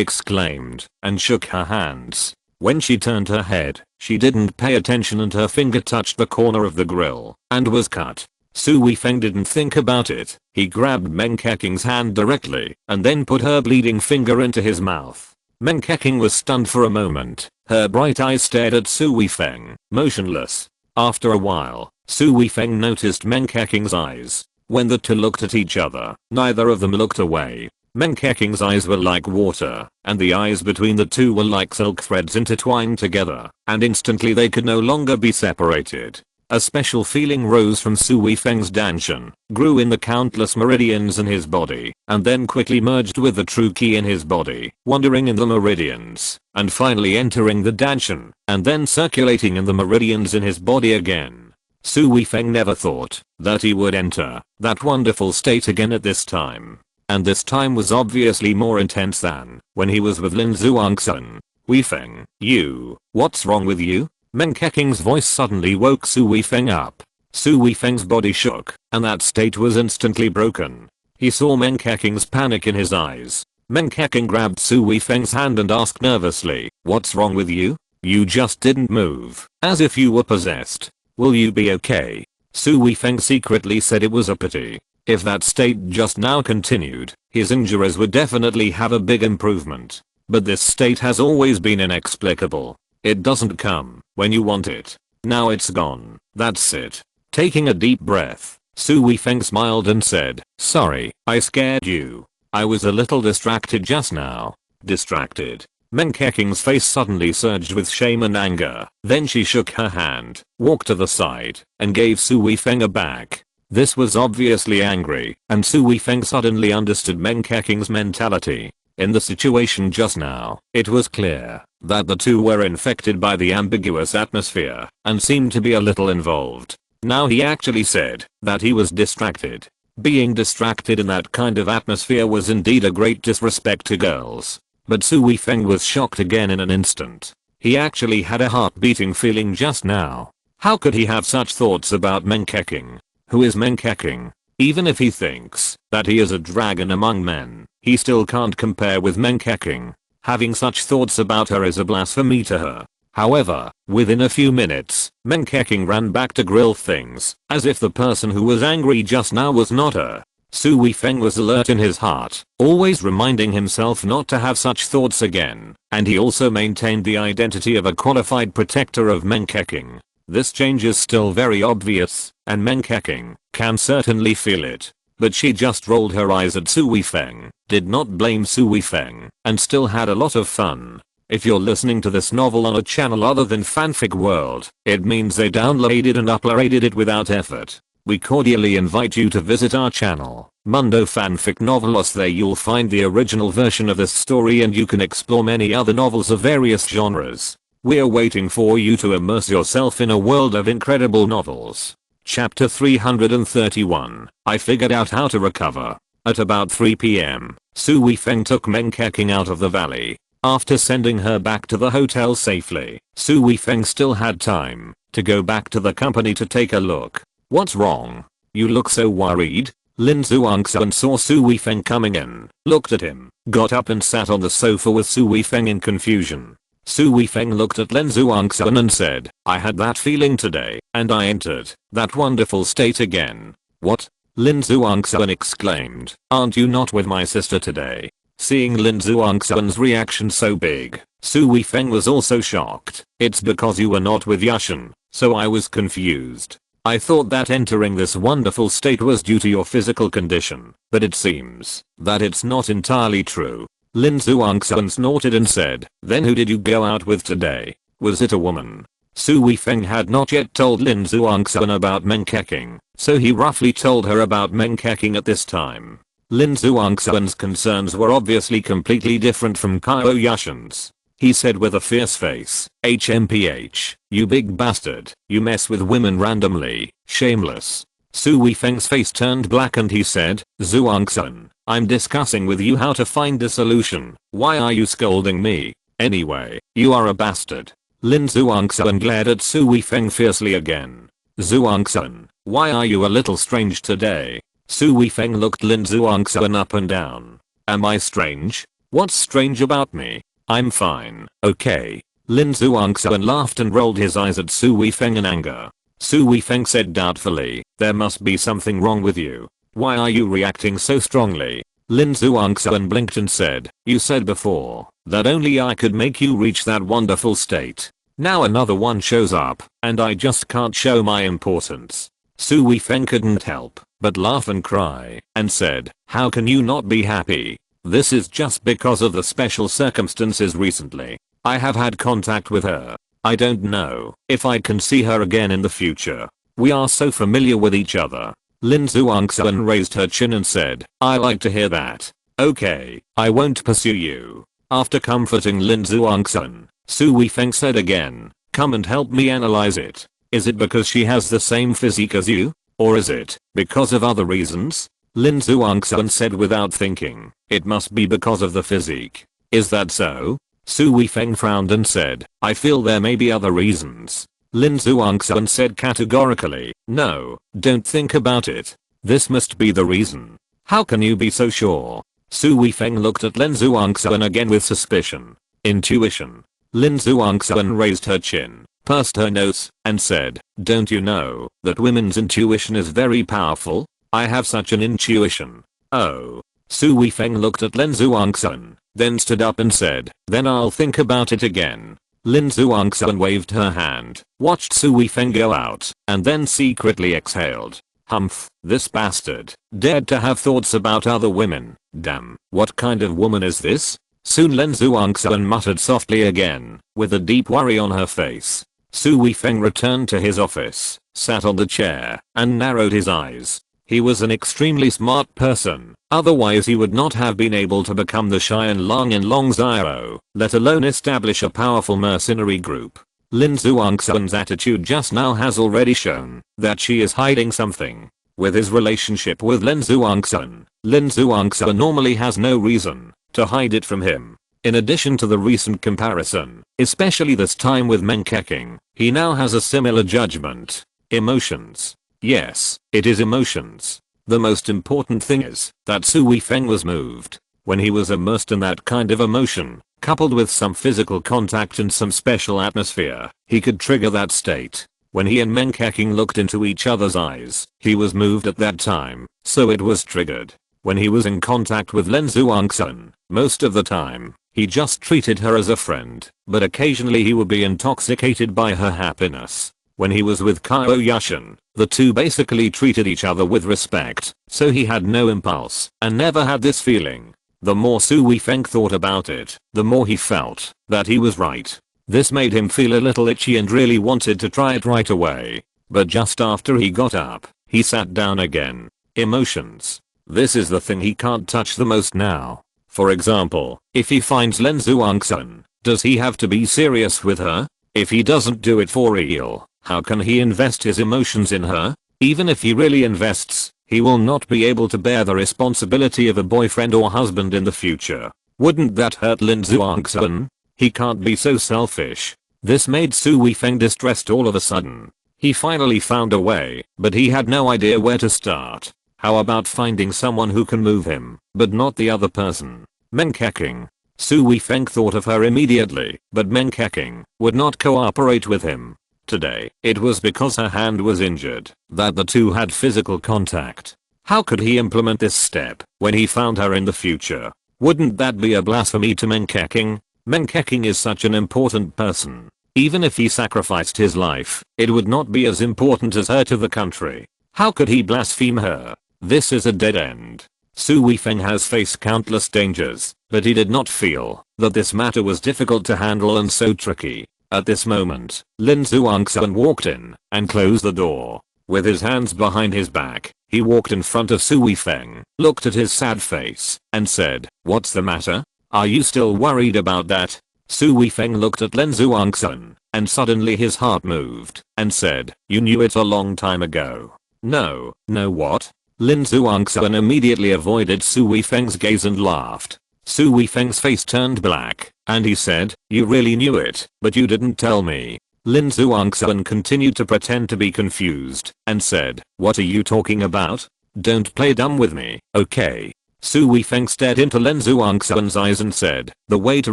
exclaimed and shook her hands. When she turned her head, she didn't pay attention and her finger touched the corner of the grill and was cut. Su Weifeng didn't think about it. He grabbed Meng Keqing's hand directly and then put her bleeding finger into his mouth. Meng Keqing was stunned for a moment. Her bright eyes stared at Su Weifeng, motionless. After a while, Su Weifeng noticed Meng Keqing's eyes. When the two looked at each other, neither of them looked away. Meng Keqing's eyes were like water, and the eyes between the two were like silk threads intertwined together, and instantly they could no longer be separated. A special feeling rose from Su Weifeng's danshan, grew in the countless meridians in his body, and then quickly merged with the true ki in his body, wandering in the meridians, and finally entering the danshan, and then circulating in the meridians in his body again. Su Weifeng never thought that he would enter that wonderful state again at this time. And this time was obviously more intense than when he was with Lin Zhuangxuan. Weifeng, what's wrong with you? Meng Keqing's voice suddenly woke Su Weifeng up. Su Weifeng's body shook, and that state was instantly broken. He saw Meng Keqing's panic in his eyes. Meng Keqing grabbed Su Weifeng's hand and asked nervously, what's wrong with you? You just didn't move, as if you were possessed. Will you be okay? Su Weifeng secretly said it was a pity. If that state just now continued, his injuries would definitely have a big improvement. But this state has always been inexplicable. It doesn't come when you want it. Now it's gone. That's it. Taking a deep breath, Su Weifeng smiled and said, sorry, I scared you. I was a little distracted just now. Distracted? Meng Keqing's face suddenly surged with shame and anger. Then she shook her hand, walked to the side, and gave Su Weifeng a back. This was obviously angry, and Su Weifeng suddenly understood Meng Keqing's mentality. In the situation just now, it was clear that the two were infected by the ambiguous atmosphere and seemed to be a little involved. Now he actually said that he was distracted. Being distracted in that kind of atmosphere was indeed a great disrespect to girls. But Su Weifeng was shocked again in an instant. He actually had a heart-beating feeling just now. How could he have such thoughts about Menkeking? Who is Menkeking? Even if he thinks that he is a dragon among men, he still can't compare with Menkeking. Having such thoughts about her is a blasphemy to her. However, within a few minutes, Menkeking ran back to grill things, as if the person who was angry just now was not her. Su Weifeng was alert in his heart, always reminding himself not to have such thoughts again, and he also maintained the identity of a qualified protector of Menkeking. This change is still very obvious, and Menkeking can certainly feel it. But she just rolled her eyes at Su Weifeng, did not blame Su Weifeng, and still had a lot of fun. If you're listening to this novel on a channel other than Fanfic World, it means they downloaded and uploaded it without effort. We cordially invite you to visit our channel, Mundo Fanfic Novelos. There you'll find the original version of this story and you can explore many other novels of various genres. We're waiting for you to immerse yourself in a world of incredible novels. Chapter 331. I figured out how to recover. At about 3 PM, Su Weifeng took Menkeking out of the valley. After sending her back to the hotel safely, Su Weifeng still had time to go back to the company to take a look. What's wrong? You look so worried. Lin Zhuangxuan saw Su Weifeng coming in, looked at him, got up and sat on the sofa with Su Weifeng in confusion. Su Weifeng looked at Lin Zhuangxuan and said, I had that feeling today, and I entered that wonderful state again. What? Lin Zhuangxuan exclaimed, aren't you not with my sister today? Seeing Lin Zhuangxuan's reaction so big, Su Weifeng was also shocked. It's because you were not with Yushan, so I was confused. I thought that entering this wonderful state was due to your physical condition, but it seems that it's not entirely true. Lin Zhuangxuan snorted and said, then who did you go out with today? Was it a woman? Su Weifeng had not yet told Lin Zhuangxuan about Menkeking, so he roughly told her about Menkeking at this time. Lin Zhuangxuan's concerns were obviously completely different from Qiao Yushan's. He said with a fierce face, HMPH, you big bastard, you mess with women randomly, shameless. Su Weifeng's face turned black and he said, Zhuangxuan, I'm discussing with you how to find a solution. Why are you scolding me? Anyway, you are a bastard. Lin Zhuangxuan glared at Su Weifeng fiercely again. Zhuangxuan, why are you a little strange today? Su Weifeng looked Lin Zhuangxuan up and down. Am I strange? What's strange about me? I'm fine, okay. Lin Zhuangxuan laughed and rolled his eyes at Su Weifeng in anger. Su Weifeng said doubtfully, there must be something wrong with you. Why are you reacting so strongly? Lin Zhuangxuan blinked and said, you said before that only I could make you reach that wonderful state. Now another one shows up, and I just can't show my importance. Su Weifeng couldn't help but laugh and cry, and said, how can you not be happy? This is just because of the special circumstances recently. I have had contact with her. I don't know if I can see her again in the future. We are so familiar with each other. Lin Zhuangxuan raised her chin and said, I like to hear that. Okay, I won't pursue you. After comforting Lin Zhuangxuan, Su Weifeng said again, come and help me analyze it. Is it because she has the same physique as you? Or is it because of other reasons? Lin Zhuangxuan said without thinking, it must be because of the physique. Is that so? Su Weifeng frowned and said, I feel there may be other reasons. Lin Zhuangxuan said categorically, no, don't think about it. This must be the reason. How can you be so sure? Su Weifeng looked at Lin Zhuangxuan again with suspicion. Intuition. Lin Zhuangxuan raised her chin, pursed her nose, and said, don't you know that women's intuition is very powerful? I have such an intuition. Oh. Su Weifeng looked at Lin Zhuangxuan, then stood up and said, then I'll think about it again. Lin Zhuangxuan waved her hand, watched Su Weifeng go out, and then secretly exhaled. Humph, this bastard dared to have thoughts about other women. Damn, what kind of woman is this? Soon Lin Zhuangxuan muttered softly again, with a deep worry on her face. Su Weifeng returned to his office, sat on the chair, and narrowed his eyes. He was an extremely smart person, otherwise he would not have been able to become the Xian Long in Longzhou, let alone establish a powerful mercenary group. Lin Zhuangxuan's attitude just now has already shown that she is hiding something. with his relationship with Lin Xuanxun. Lin Xuanxun normally has no reason to hide it from him. In addition to the recent comparison, especially this time with Meng Keqing, he now has a similar judgment. Emotions. Yes, it is emotions. The most important thing is that Su Weifeng was moved. When he was immersed in that kind of emotion, coupled with some physical contact and some special atmosphere, he could trigger that state. When he and Meng Keqing looked into each other's eyes, he was moved at that time, so it was triggered. When he was in contact with Lin Xuanxun, most of the time, he just treated her as a friend, but occasionally he would be intoxicated by her happiness. When he was with Qiao Yushan, the two basically treated each other with respect, so he had no impulse and never had this feeling. The more Su Weifeng thought about it, the more he felt that he was right. This made him feel a little itchy and really wanted to try it right away. But just after he got up, he sat down again. Emotions. This is the thing he can't touch the most now. For example, if he finds Lin Xuanxun, does he have to be serious with her? If he doesn't do it for real, how can he invest his emotions in her? Even if he really invests, he will not be able to bear the responsibility of a boyfriend or husband in the future. Wouldn't that hurt Lin Xuanxun? He can't be so selfish. This made Su Weifeng distressed all of a sudden. He finally found a way, but he had no idea where to start. How about finding someone who can move him, but not the other person? Meng Keqing. Su Weifeng thought of her immediately, but Meng Keqing would not cooperate with him. Today, it was because her hand was injured that the two had physical contact. How could he implement this step when he found her in the future? Wouldn't that be a blasphemy to Meng Keqing? Meng Keqing is such an important person. Even if he sacrificed his life, it would not be as important as her to the country. How could he blaspheme her? This is a dead end. Su Weifeng has faced countless dangers, but he did not feel that this matter was difficult to handle and so tricky. At this moment, Lin Xuanxun walked in and closed the door. With his hands behind his back, he walked in front of Su Weifeng, looked at his sad face, and said, "What's the matter? Are you still worried about that?" Su Weifeng looked at Lin Xuanxun, and suddenly his heart moved, and said, "You knew it a long time ago." No what? Lin Xuanxun immediately avoided Su Weifeng's gaze and laughed. Su Weifeng's face turned black, and he said, "You really knew it, but you didn't tell me." Lin Xuanxun continued to pretend to be confused, and said, "What are you talking about? Don't play dumb with me, okay?" Su Weifeng stared into Lin Xuanxun's eyes and said, "The way to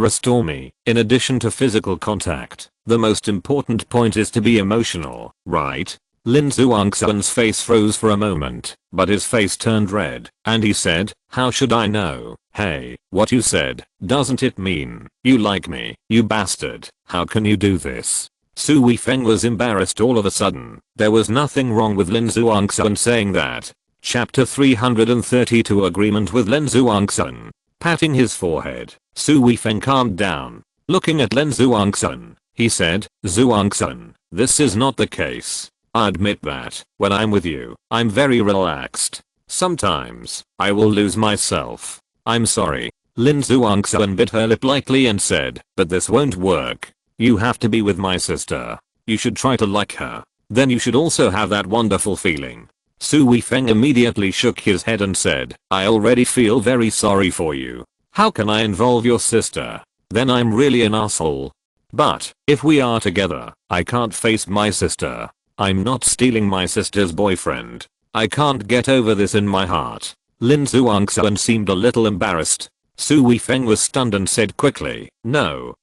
restore me, in addition to physical contact, the most important point is to be emotional, right?" Lin Xuanxun's face froze for a moment, but his face turned red, and he said, "How should I know? Hey, what you said, doesn't it mean you like me, you bastard? How can you do this?" Su Weifeng was embarrassed all of a sudden. There was nothing wrong with Lin Xuanxun saying that. Chapter 332 Agreement with Lin Xuanxun. Patting his forehead, Su Weifeng calmed down. Looking at Lin Xuanxun, he said, "Xuanxun, this is not the case. I admit that, when I'm with you, I'm very relaxed. Sometimes, I will lose myself. I'm sorry." Lin Xuanxun bit her lip lightly and said, "But this won't work. You have to be with my sister. You should try to like her. Then you should also have that wonderful feeling." Su Weifeng immediately shook his head and said, "I already feel very sorry for you. How can I involve your sister? Then I'm really an asshole. But, if we are together, I can't face my sister. I'm not stealing my sister's boyfriend. I can't get over this in my heart." Lin Xuanxun seemed a little embarrassed. Su Weifeng was stunned and said quickly, No,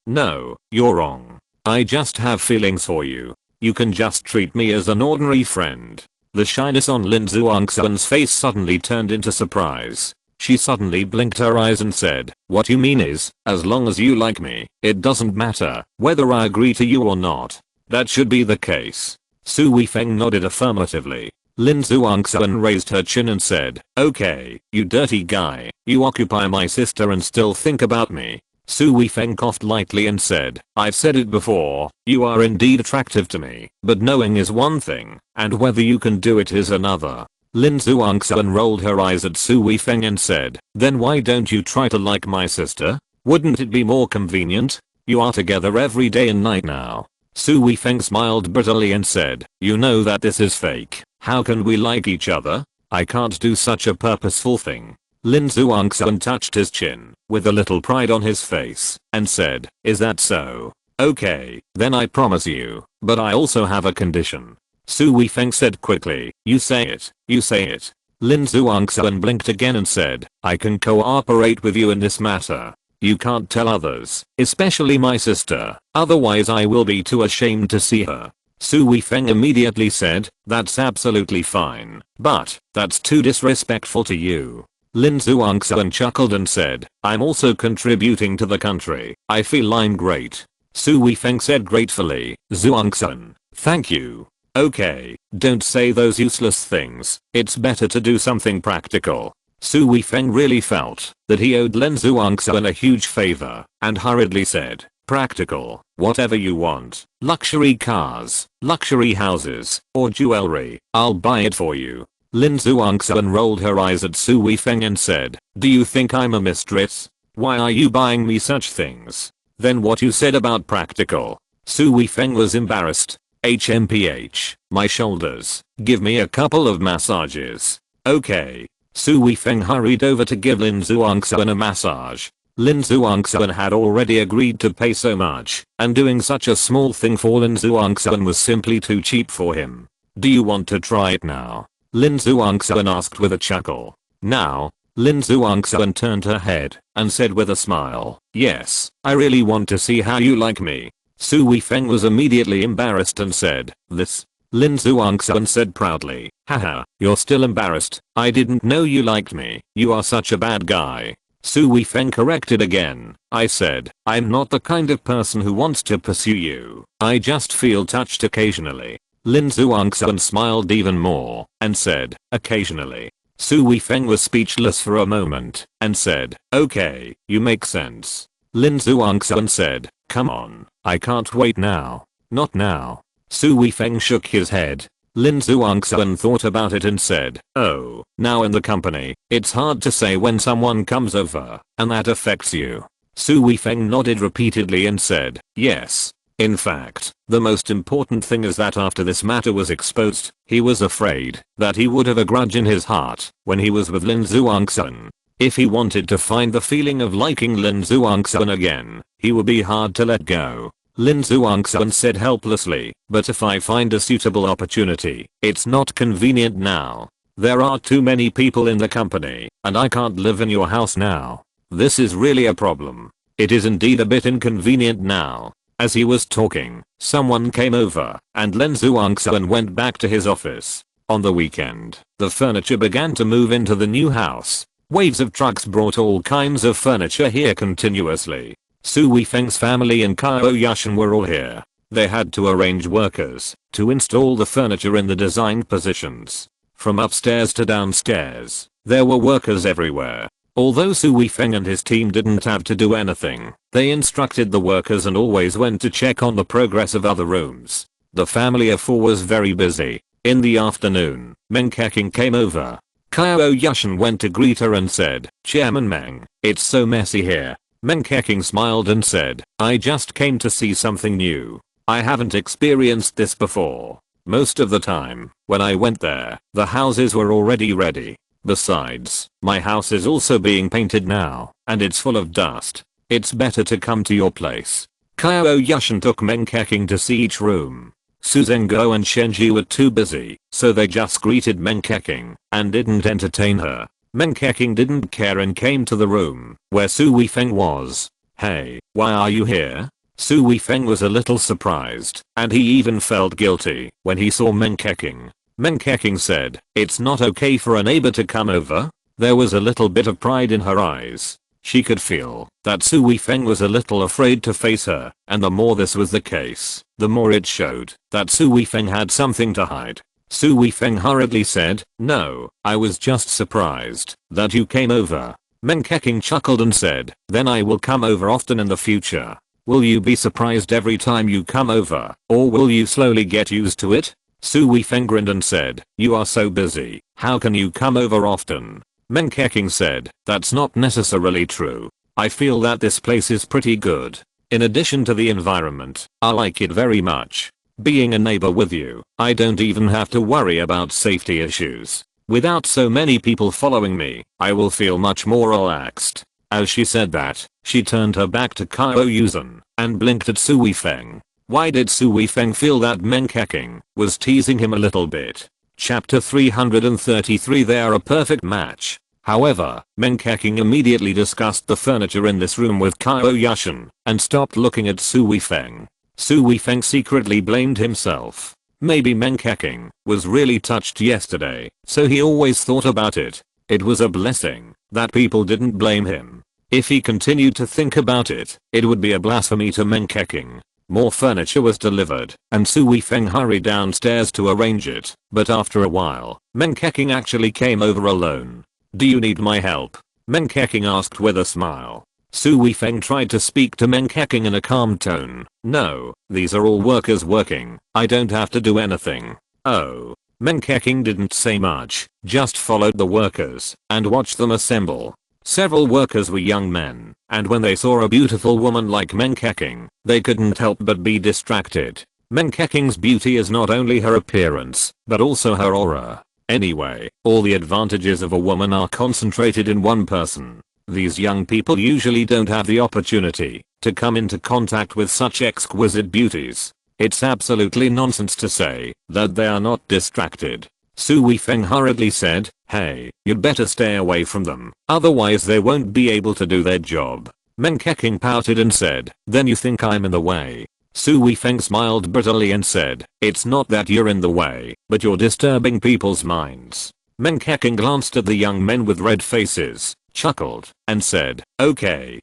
you're wrong. I just have feelings for you. You can just treat me as an ordinary friend." The shyness on Lin Xuanxun's face suddenly turned into surprise. She suddenly blinked her eyes and said, "What you mean is, as long as you like me, it doesn't matter whether I agree to you or not. That should be the case." Su Weifeng nodded affirmatively. Lin Xuanxun raised her chin and said, "Okay, you dirty guy, you occupy my sister and still think about me." Su Weifeng coughed lightly and said, "I've said it before, you are indeed attractive to me, but knowing is one thing, and whether you can do it is another." Lin Xuanxun rolled her eyes at Su Weifeng and said, "Then why don't you try to like my sister? Wouldn't it be more convenient? You are together every day and night now." Su Weifeng smiled bitterly and said, "You know that this is fake. How can we like each other?" I can't do such a purposeful thing. Lin Zhuangxuan touched his chin, with a little pride on his face, and said, is that so? Okay, then I promise you, but I also have a condition. Su Weifeng said quickly, you say it, you say it. Lin Zhuangxuan blinked again and said, I can cooperate with you in this matter. You can't tell others, especially my sister, otherwise I will be too ashamed to see her. Su Weifeng immediately said, that's absolutely fine, but that's too disrespectful to you. Lin Zhuangxuan chuckled and said, I'm also contributing to the country, I feel I'm great. Su Weifeng said gratefully, Zhuangxuan, thank you. Okay, don't say those useless things, it's better to do something practical. Su Weifeng really felt that he owed Lin Zhuangxuan a huge favor, and hurriedly said, practical, whatever you want, luxury cars, luxury houses, or jewelry, I'll buy it for you. Lin Zhuangxuan rolled her eyes at Su Weifeng and said, do you think I'm a mistress? Why are you buying me such things? Then what you said about practical? Su Weifeng was embarrassed. HMPH, my shoulders, give me a couple of massages. Okay. Su Weifeng hurried over to give Lin Zhuangxuan a massage. Lin Zhuangxuan had already agreed to pay so much, and doing such a small thing for Lin Zhuangxuan was simply too cheap for him. Do you want to try it now? Lin Zhuangxuan asked with a chuckle. Now? Lin Zhuangxuan turned her head and said with a smile, yes, I really want to see how you like me. Su Weifeng was immediately embarrassed and said, this? Lin Zhuangxuan said proudly, haha, you're still embarrassed, I didn't know you liked me, you are such a bad guy. Su Weifeng corrected again, I said, I'm not the kind of person who wants to pursue you, I just feel touched occasionally. Lin Zhuangxuan smiled even more, and said, occasionally. Su Weifeng was speechless for a moment, and said, okay, you make sense. Lin Zhuangxuan said, come on, I can't wait now. Not now. Su Weifeng shook his head. Lin Zhuangxuan thought about it and said, oh, now in the company, it's hard to say when someone comes over, and that affects you. Su Weifeng nodded repeatedly and said, yes. In fact, the most important thing is that after this matter was exposed, he was afraid that he would have a grudge in his heart when he was with Lin Zhuangxuan. If he wanted to find the feeling of liking Lin Zhuangxuan again, he would be hard to let go. Lin Zhuangxuan said helplessly, but if I find a suitable opportunity, it's not convenient now. There are too many people in the company, and I can't live in your house now. This is really a problem. It is indeed a bit inconvenient now. As he was talking, someone came over, and Lin Zhuangxuan went back to his office. On the weekend, the furniture began to move into the new house. Waves of trucks brought all kinds of furniture here continuously. Su Weifeng's family and Qiao Yushan were all here. They had to arrange workers to install the furniture in the designed positions. From upstairs to downstairs, there were workers everywhere. Although Su Weifeng and his team didn't have to do anything, they instructed the workers and always went to check on the progress of other rooms. The family of four was very busy. In the afternoon, Meng Keqing came over. Qiao Yushan went to greet her and said, Chairman Meng, it's so messy here. Meng Keqing smiled and said, I just came to see something new. I haven't experienced this before. Most of the time, when I went there, the houses were already ready. Besides, my house is also being painted now, and it's full of dust. It's better to come to your place. Qiao Yushan took Meng Keqing to see each room. Su Zhengguo and Shenji were too busy, so they just greeted Meng Keqing and didn't entertain her. Meng Keqing didn't care and came to the room where Su Weifeng was. Hey, why are you here? Su Weifeng was a little surprised, and he even felt guilty when he saw Meng Keqing. Meng Keqing said, it's not okay for a neighbor to come over. There was a little bit of pride in her eyes. She could feel that Su Weifeng was a little afraid to face her, and the more this was the case, the more it showed that Su Weifeng had something to hide. Su Weifeng hurriedly said, no, I was just surprised that you came over. Meng Keqing chuckled and said, then I will come over often in the future. Will you be surprised every time you come over, or will you slowly get used to it? Su Weifeng grinned and said, you are so busy, how can you come over often? Meng Keqing said, that's not necessarily true. I feel that this place is pretty good. In addition to the environment, I like it very much. Being a neighbor with you, I don't even have to worry about safety issues. Without so many people following me, I will feel much more relaxed. As she said that, she turned her back to Qiao Yushan and blinked at Su Weifeng. Why did Su Weifeng feel that Menkaking was teasing him a little bit? Chapter 333. They are a perfect match. However, Menkaking immediately discussed the furniture in this room with Qiao Yushan and stopped looking at Su Weifeng. Su Weifeng secretly blamed himself. Maybe Menkaking was really touched yesterday, so he always thought about it. It was a blessing that people didn't blame him. If he continued to think about it, it would be a blasphemy to Menkaking. More furniture was delivered, and Su Weifeng hurried downstairs to arrange it, but after a while, Menkaking actually came over alone. Do you need my help? Menkaking asked with a smile. Su Weifeng tried to speak to Menkaking in a calm tone. No, these are all workers working. I don't have to do anything. Oh. Menkaking didn't say much, just followed the workers and watched them assemble. Several workers were young men, and when they saw a beautiful woman like Menkaking, they couldn't help but be distracted. Menkaking's beauty is not only her appearance, but also her aura. Anyway, all the advantages of a woman are concentrated in one person. These young people usually don't have the opportunity to come into contact with such exquisite beauties. It's absolutely nonsense to say that they are not distracted. Su Weifeng hurriedly said, hey, you'd better stay away from them, otherwise they won't be able to do their job. Menkaking pouted and said, then you think I'm in the way? Su Weifeng smiled bitterly and said, it's not that you're in the way, but you're disturbing people's minds. Menkaking glanced at the young men with red faces, chuckled, and said, okay,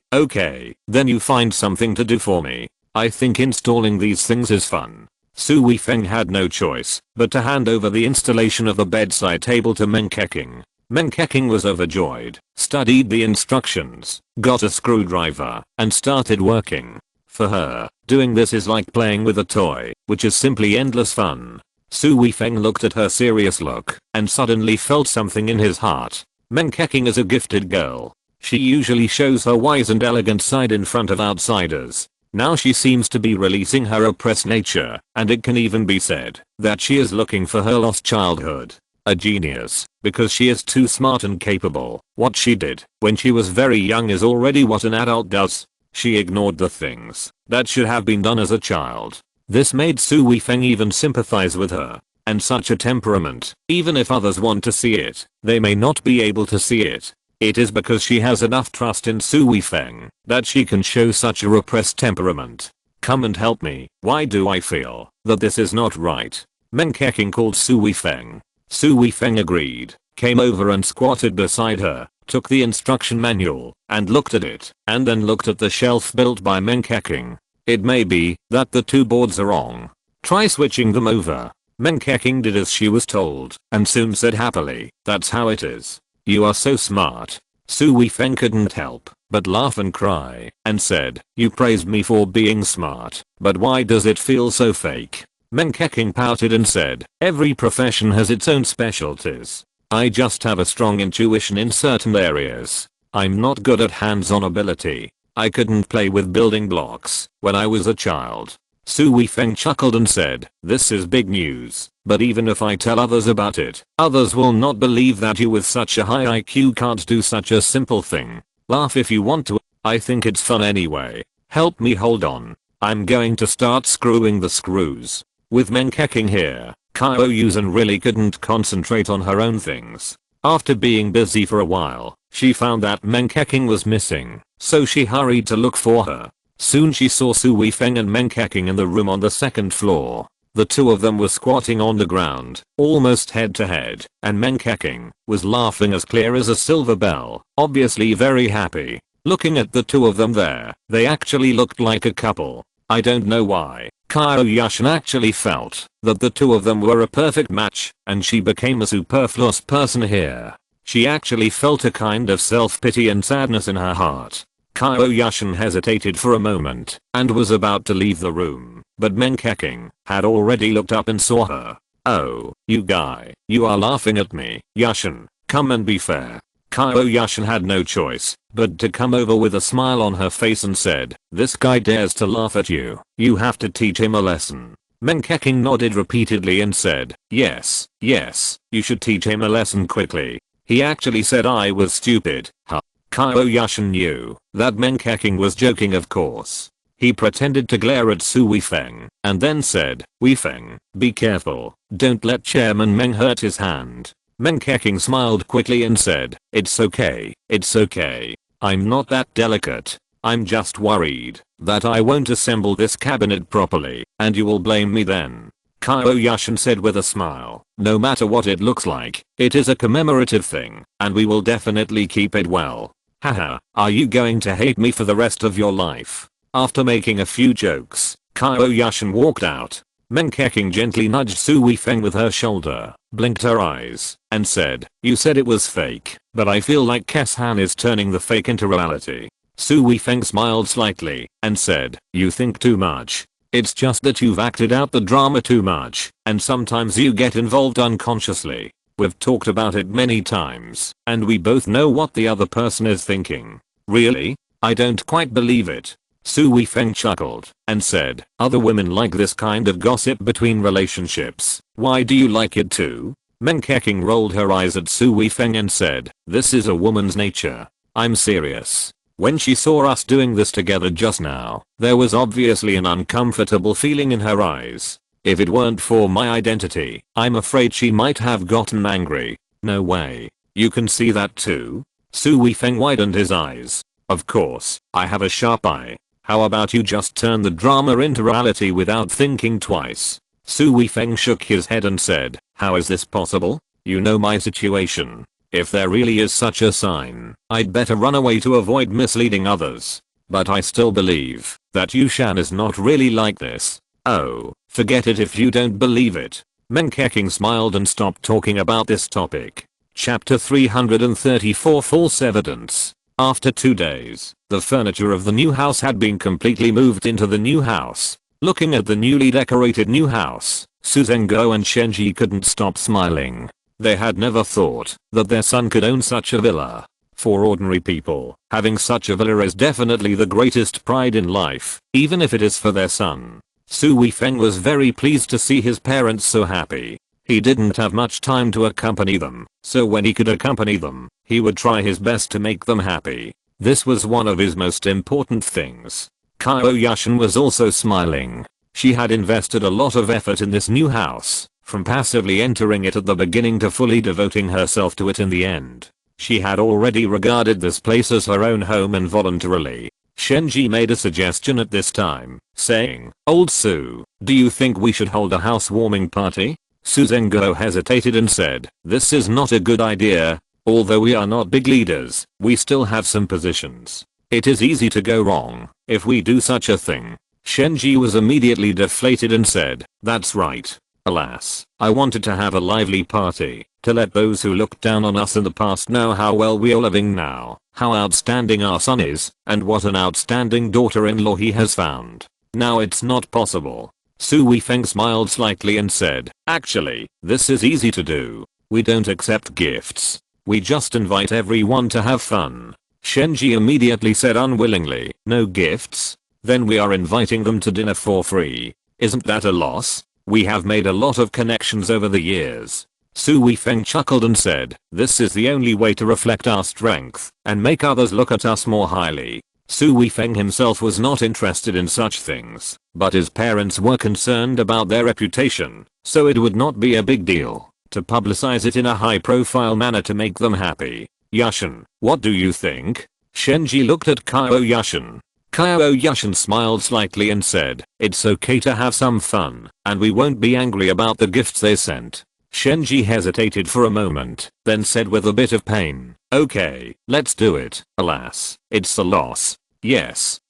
then you find something to do for me. I think installing these things is fun. Su Weifeng had no choice but to hand over the installation of the bedside table to Menkaking. Menkaking was overjoyed, studied the instructions, got a screwdriver, and started working. For her, doing this is like playing with a toy, which is simply endless fun. Su Weifeng looked at her serious look and suddenly felt something in his heart. Menkaking is a gifted girl. She usually shows her wise and elegant side in front of outsiders. Now she seems to be releasing her oppressed nature, and it can even be said that she is looking for her lost childhood. A genius, because she is too smart and capable. What she did when she was very young is already what an adult does. She ignored the things that should have been done as a child. This made Su Weifeng even sympathize with her. And such a temperament, even if others want to see it, they may not be able to see it. It is because she has enough trust in Su Weifeng that she can show such a repressed temperament. Come and help me. Why do I feel that this is not right? Menkaking called Su Weifeng. Su Weifeng agreed, came over and squatted beside her, took the instruction manual, and looked at it, and then looked at the shelf built by Menkaking. It may be that the two boards are wrong. Try switching them over. Menkaking did as she was told, and soon said happily, that's how it is. You are so smart. Su Weifeng couldn't help but laugh and cry, and said, you praised me for being smart, but why does it feel so fake? Menkaking pouted and said, every profession has its own specialties. I just have a strong intuition in certain areas. I'm not good at hands-on ability. I couldn't play with building blocks when I was a child. Su Weifeng chuckled and said, this is big news, but even if I tell others about it, others will not believe that you with such a high IQ can't do such a simple thing. Laugh if you want to, I think it's fun anyway. Help me hold on. I'm going to start screwing the screws. With Menkaking here, Qiao Yushan really couldn't concentrate on her own things. After being busy for a while, she found that Menkaking was missing, so she hurried to look for her. Soon she saw Su Weifeng and Menkaking in the room on the second floor. The two of them were squatting on the ground, almost head to head, and Menkaking was laughing as clear as a silver bell, obviously very happy. Looking at the two of them there, they actually looked like a couple. I don't know why. Qiao Yushan actually felt that the two of them were a perfect match, and she became a superfluous person here. She actually felt a kind of self-pity and sadness in her heart. Qiao Yushan hesitated for a moment and was about to leave the room, but Menkaking had already looked up and saw her. Oh, you guy, you are laughing at me. Yushan, come and be fair. Qiao Yushan had no choice but to come over with a smile on her face and said, this guy dares to laugh at you. You have to teach him a lesson. Meng Keqing nodded repeatedly and said, yes, yes, you should teach him a lesson quickly. He actually said I was stupid, huh? Qiao Yushan knew that Meng Keqing was joking, of course. He pretended to glare at Su Weifeng and then said, Weifeng, be careful, don't let Chairman Meng hurt his hand. Meng Keqing smiled quickly and said, it's okay, it's okay. I'm not that delicate. I'm just worried that I won't assemble this cabinet properly and you will blame me then. Qiao Yushan said with a smile, no matter what it looks like, it is a commemorative thing and we will definitely keep it well. Haha, are you going to hate me for the rest of your life? After making a few jokes, Qiao Yushan walked out. Meng Keqing gently nudged Su Weifeng with her shoulder, blinked her eyes, and said, you said it was fake, but I feel like Kes-han is turning the fake into reality. Su Weifeng smiled slightly and said, you think too much. It's just that you've acted out the drama too much, and sometimes you get involved unconsciously. We've talked about it many times, and we both know what the other person is thinking. Really? I don't quite believe it. Su Weifeng chuckled and said, other women like this kind of gossip between relationships. Why do you like it too? Meng Keqing rolled her eyes at Su Weifeng and said, this is a woman's nature. I'm serious. When she saw us doing this together just now, there was obviously an uncomfortable feeling in her eyes. If it weren't for my identity, I'm afraid she might have gotten angry. No way. You can see that too? Su Weifeng widened his eyes. Of course, I have a sharp eye. How about you just turn the drama into reality without thinking twice? Su Weifeng shook his head and said, how is this possible? You know my situation. If there really is such a sign, I'd better run away to avoid misleading others. But I still believe that Yushan is not really like this. Oh, forget it if you don't believe it. Meng Keqing smiled and stopped talking about this topic. Chapter 334 False Evidence. After 2 days, the furniture of the new house had been completely moved into the new house. Looking at the newly decorated new house, Su Zhenghao and Shenji couldn't stop smiling. They had never thought that their son could own such a villa. For ordinary people, having such a villa is definitely the greatest pride in life, even if it is for their son. Su Weifeng was very pleased to see his parents so happy. He didn't have much time to accompany them, so when he could accompany them, he would try his best to make them happy. This was one of his most important things. Qiao Yushan was also smiling. She had invested a lot of effort in this new house, from passively entering it at the beginning to fully devoting herself to it in the end. She had already regarded this place as her own home and voluntarily. Shenji made a suggestion at this time, saying, old Su, do you think we should hold a housewarming party? Su Zhenghao hesitated and said, this is not a good idea. Although we are not big leaders, we still have some positions. It is easy to go wrong if we do such a thing. Shenji was immediately deflated and said, that's right. Alas, I wanted to have a lively party, to let those who looked down on us in the past know how well we are living now, how outstanding our son is, and what an outstanding daughter-in-law he has found. Now it's not possible. Su Weifeng smiled slightly and said, actually, this is easy to do. We don't accept gifts. We just invite everyone to have fun. Shenji immediately said unwillingly, no gifts? Then we are inviting them to dinner for free. Isn't that a loss? We have made a lot of connections over the years. Su Weifeng chuckled and said, this is the only way to reflect our strength and make others look at us more highly. Su Weifeng himself was not interested in such things, but his parents were concerned about their reputation, so it would not be a big deal to publicize it in a high-profile manner to make them happy. Yushan, what do you think? Shenji looked at Qiao Yushan. Qiao Yushan smiled slightly and said, it's okay to have some fun, and we won't be angry about the gifts they sent. Shenji hesitated for a moment, then said with a bit of pain, okay, let's do it. Alas, it's a loss. Yes,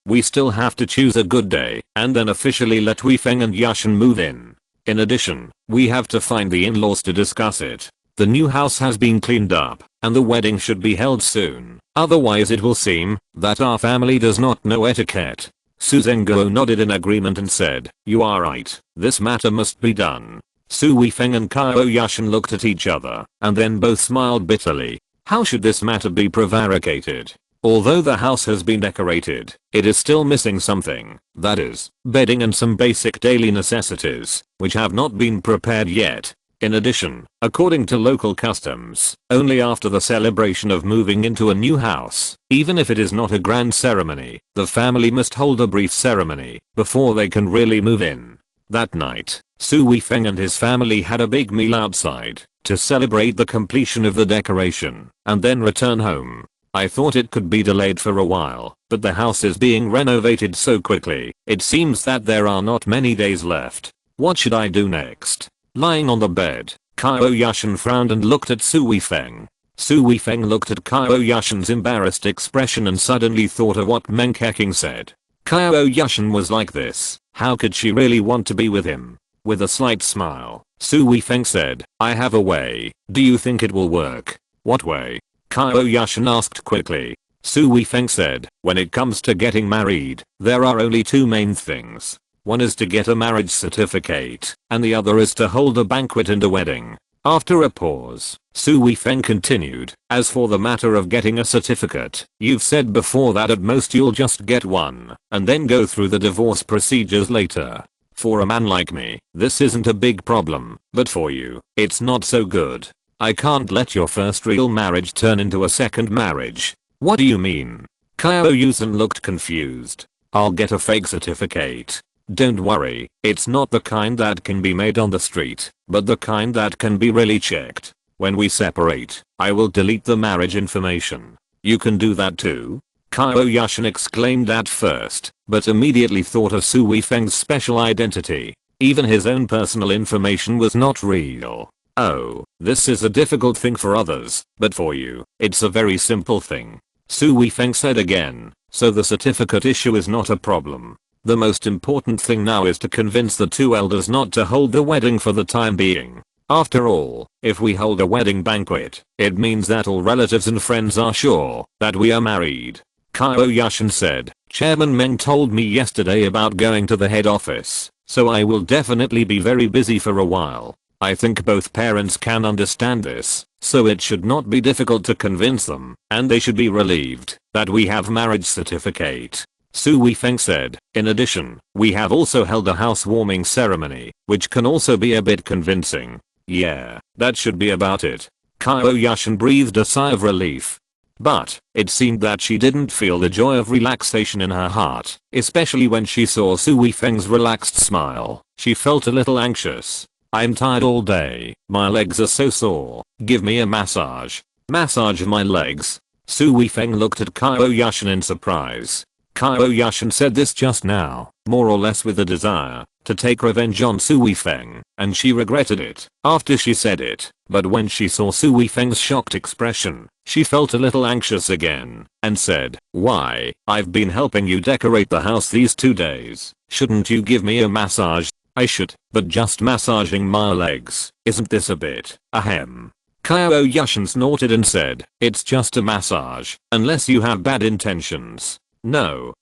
we still have to choose a good day, and then officially let Weifeng and Yushan move in. In addition, we have to find the in-laws to discuss it. The new house has been cleaned up, and the wedding should be held soon. Otherwise it will seem that our family does not know etiquette. Su Zhenghao nodded in agreement and said, you are right, this matter must be done. Su Weifeng and Qiao Yushan looked at each other, and then both smiled bitterly. How should this matter be prevaricated? Although the house has been decorated, it is still missing something, that is, bedding and some basic daily necessities, which have not been prepared yet. In addition, according to local customs, only after the celebration of moving into a new house, even if it is not a grand ceremony, the family must hold a brief ceremony before they can really move in. That night, Su Weifeng and his family had a big meal outside to celebrate the completion of the decoration and then return home. I thought it could be delayed for a while, but the house is being renovated so quickly, it seems that there are not many days left. What should I do next? Lying on the bed, Qiao Yushan frowned and looked at Su Weifeng. Su Weifeng looked at Qiao Yushan's embarrassed expression and suddenly thought of what Meng Keqing said. Qiao Yushan was like this, how could she really want to be with him? With a slight smile, Su Weifeng said, I have a way, do you think it will work? What way? Qiao Yushan asked quickly. Su Weifeng said, when it comes to getting married, there are only two main things. One is to get a marriage certificate, and the other is to hold a banquet and a wedding. After a pause, Su Weifeng continued, as for the matter of getting a certificate, you've said before that at most you'll just get one, and then go through the divorce procedures later. For a man like me, this isn't a big problem, but for you, it's not so good. I can't let your first real marriage turn into a second marriage. What do you mean? Qiao Yushan looked confused. I'll get a fake certificate. Don't worry, it's not the kind that can be made on the street, but the kind that can be really checked. When we separate, I will delete the marriage information. You can do that too? Qiao Yushan exclaimed at first, but immediately thought of Su Weifeng's special identity. Even his own personal information was not real. Oh, this is a difficult thing for others, but for you, it's a very simple thing. Su Weifeng said again, so the certificate issue is not a problem. The most important thing now is to convince the two elders not to hold the wedding for the time being. After all, if we hold a wedding banquet, it means that all relatives and friends are sure that we are married. Qiao Yushan said, Chairman Meng told me yesterday about going to the head office, so I will definitely be very busy for a while. I think both parents can understand this, so it should not be difficult to convince them, and they should be relieved that we have marriage certificate. Su Weifeng said, in addition, we have also held a housewarming ceremony, which can also be a bit convincing. Yeah, that should be about it. Qiao Yushan breathed a sigh of relief. But, it seemed that she didn't feel the joy of relaxation in her heart, especially when she saw Su Weifeng's relaxed smile. She felt a little anxious. I'm tired all day, my legs are so sore, give me a massage. Massage my legs? Su Weifeng looked at Qiao Yushan in surprise. Qiao Yushan said this just now, more or less with a desire to take revenge on Su Weifeng, and she regretted it after she said it, but when she saw Su Weifeng's shocked expression, she felt a little anxious again, and said, why, I've been helping you decorate the house these 2 days, shouldn't you give me a massage? I should, but just massaging my legs, isn't this a bit, ahem. Qiao Yushan snorted and said, it's just a massage, unless you have bad intentions. No,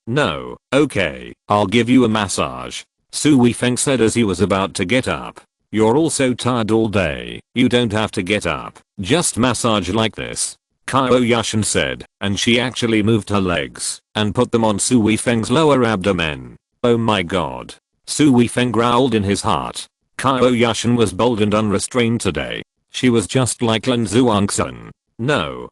okay, I'll give you a massage. Su Weifeng said as he was about to get up. You're all so tired all day, you don't have to get up, just massage like this. Qiao Yushan said, and she actually moved her legs, and put them on Su Weifeng's lower abdomen. Oh my god. Su Weifeng growled in his heart. Qiao Yushan was bold and unrestrained today. She was just like Lin Zhuangsun. No,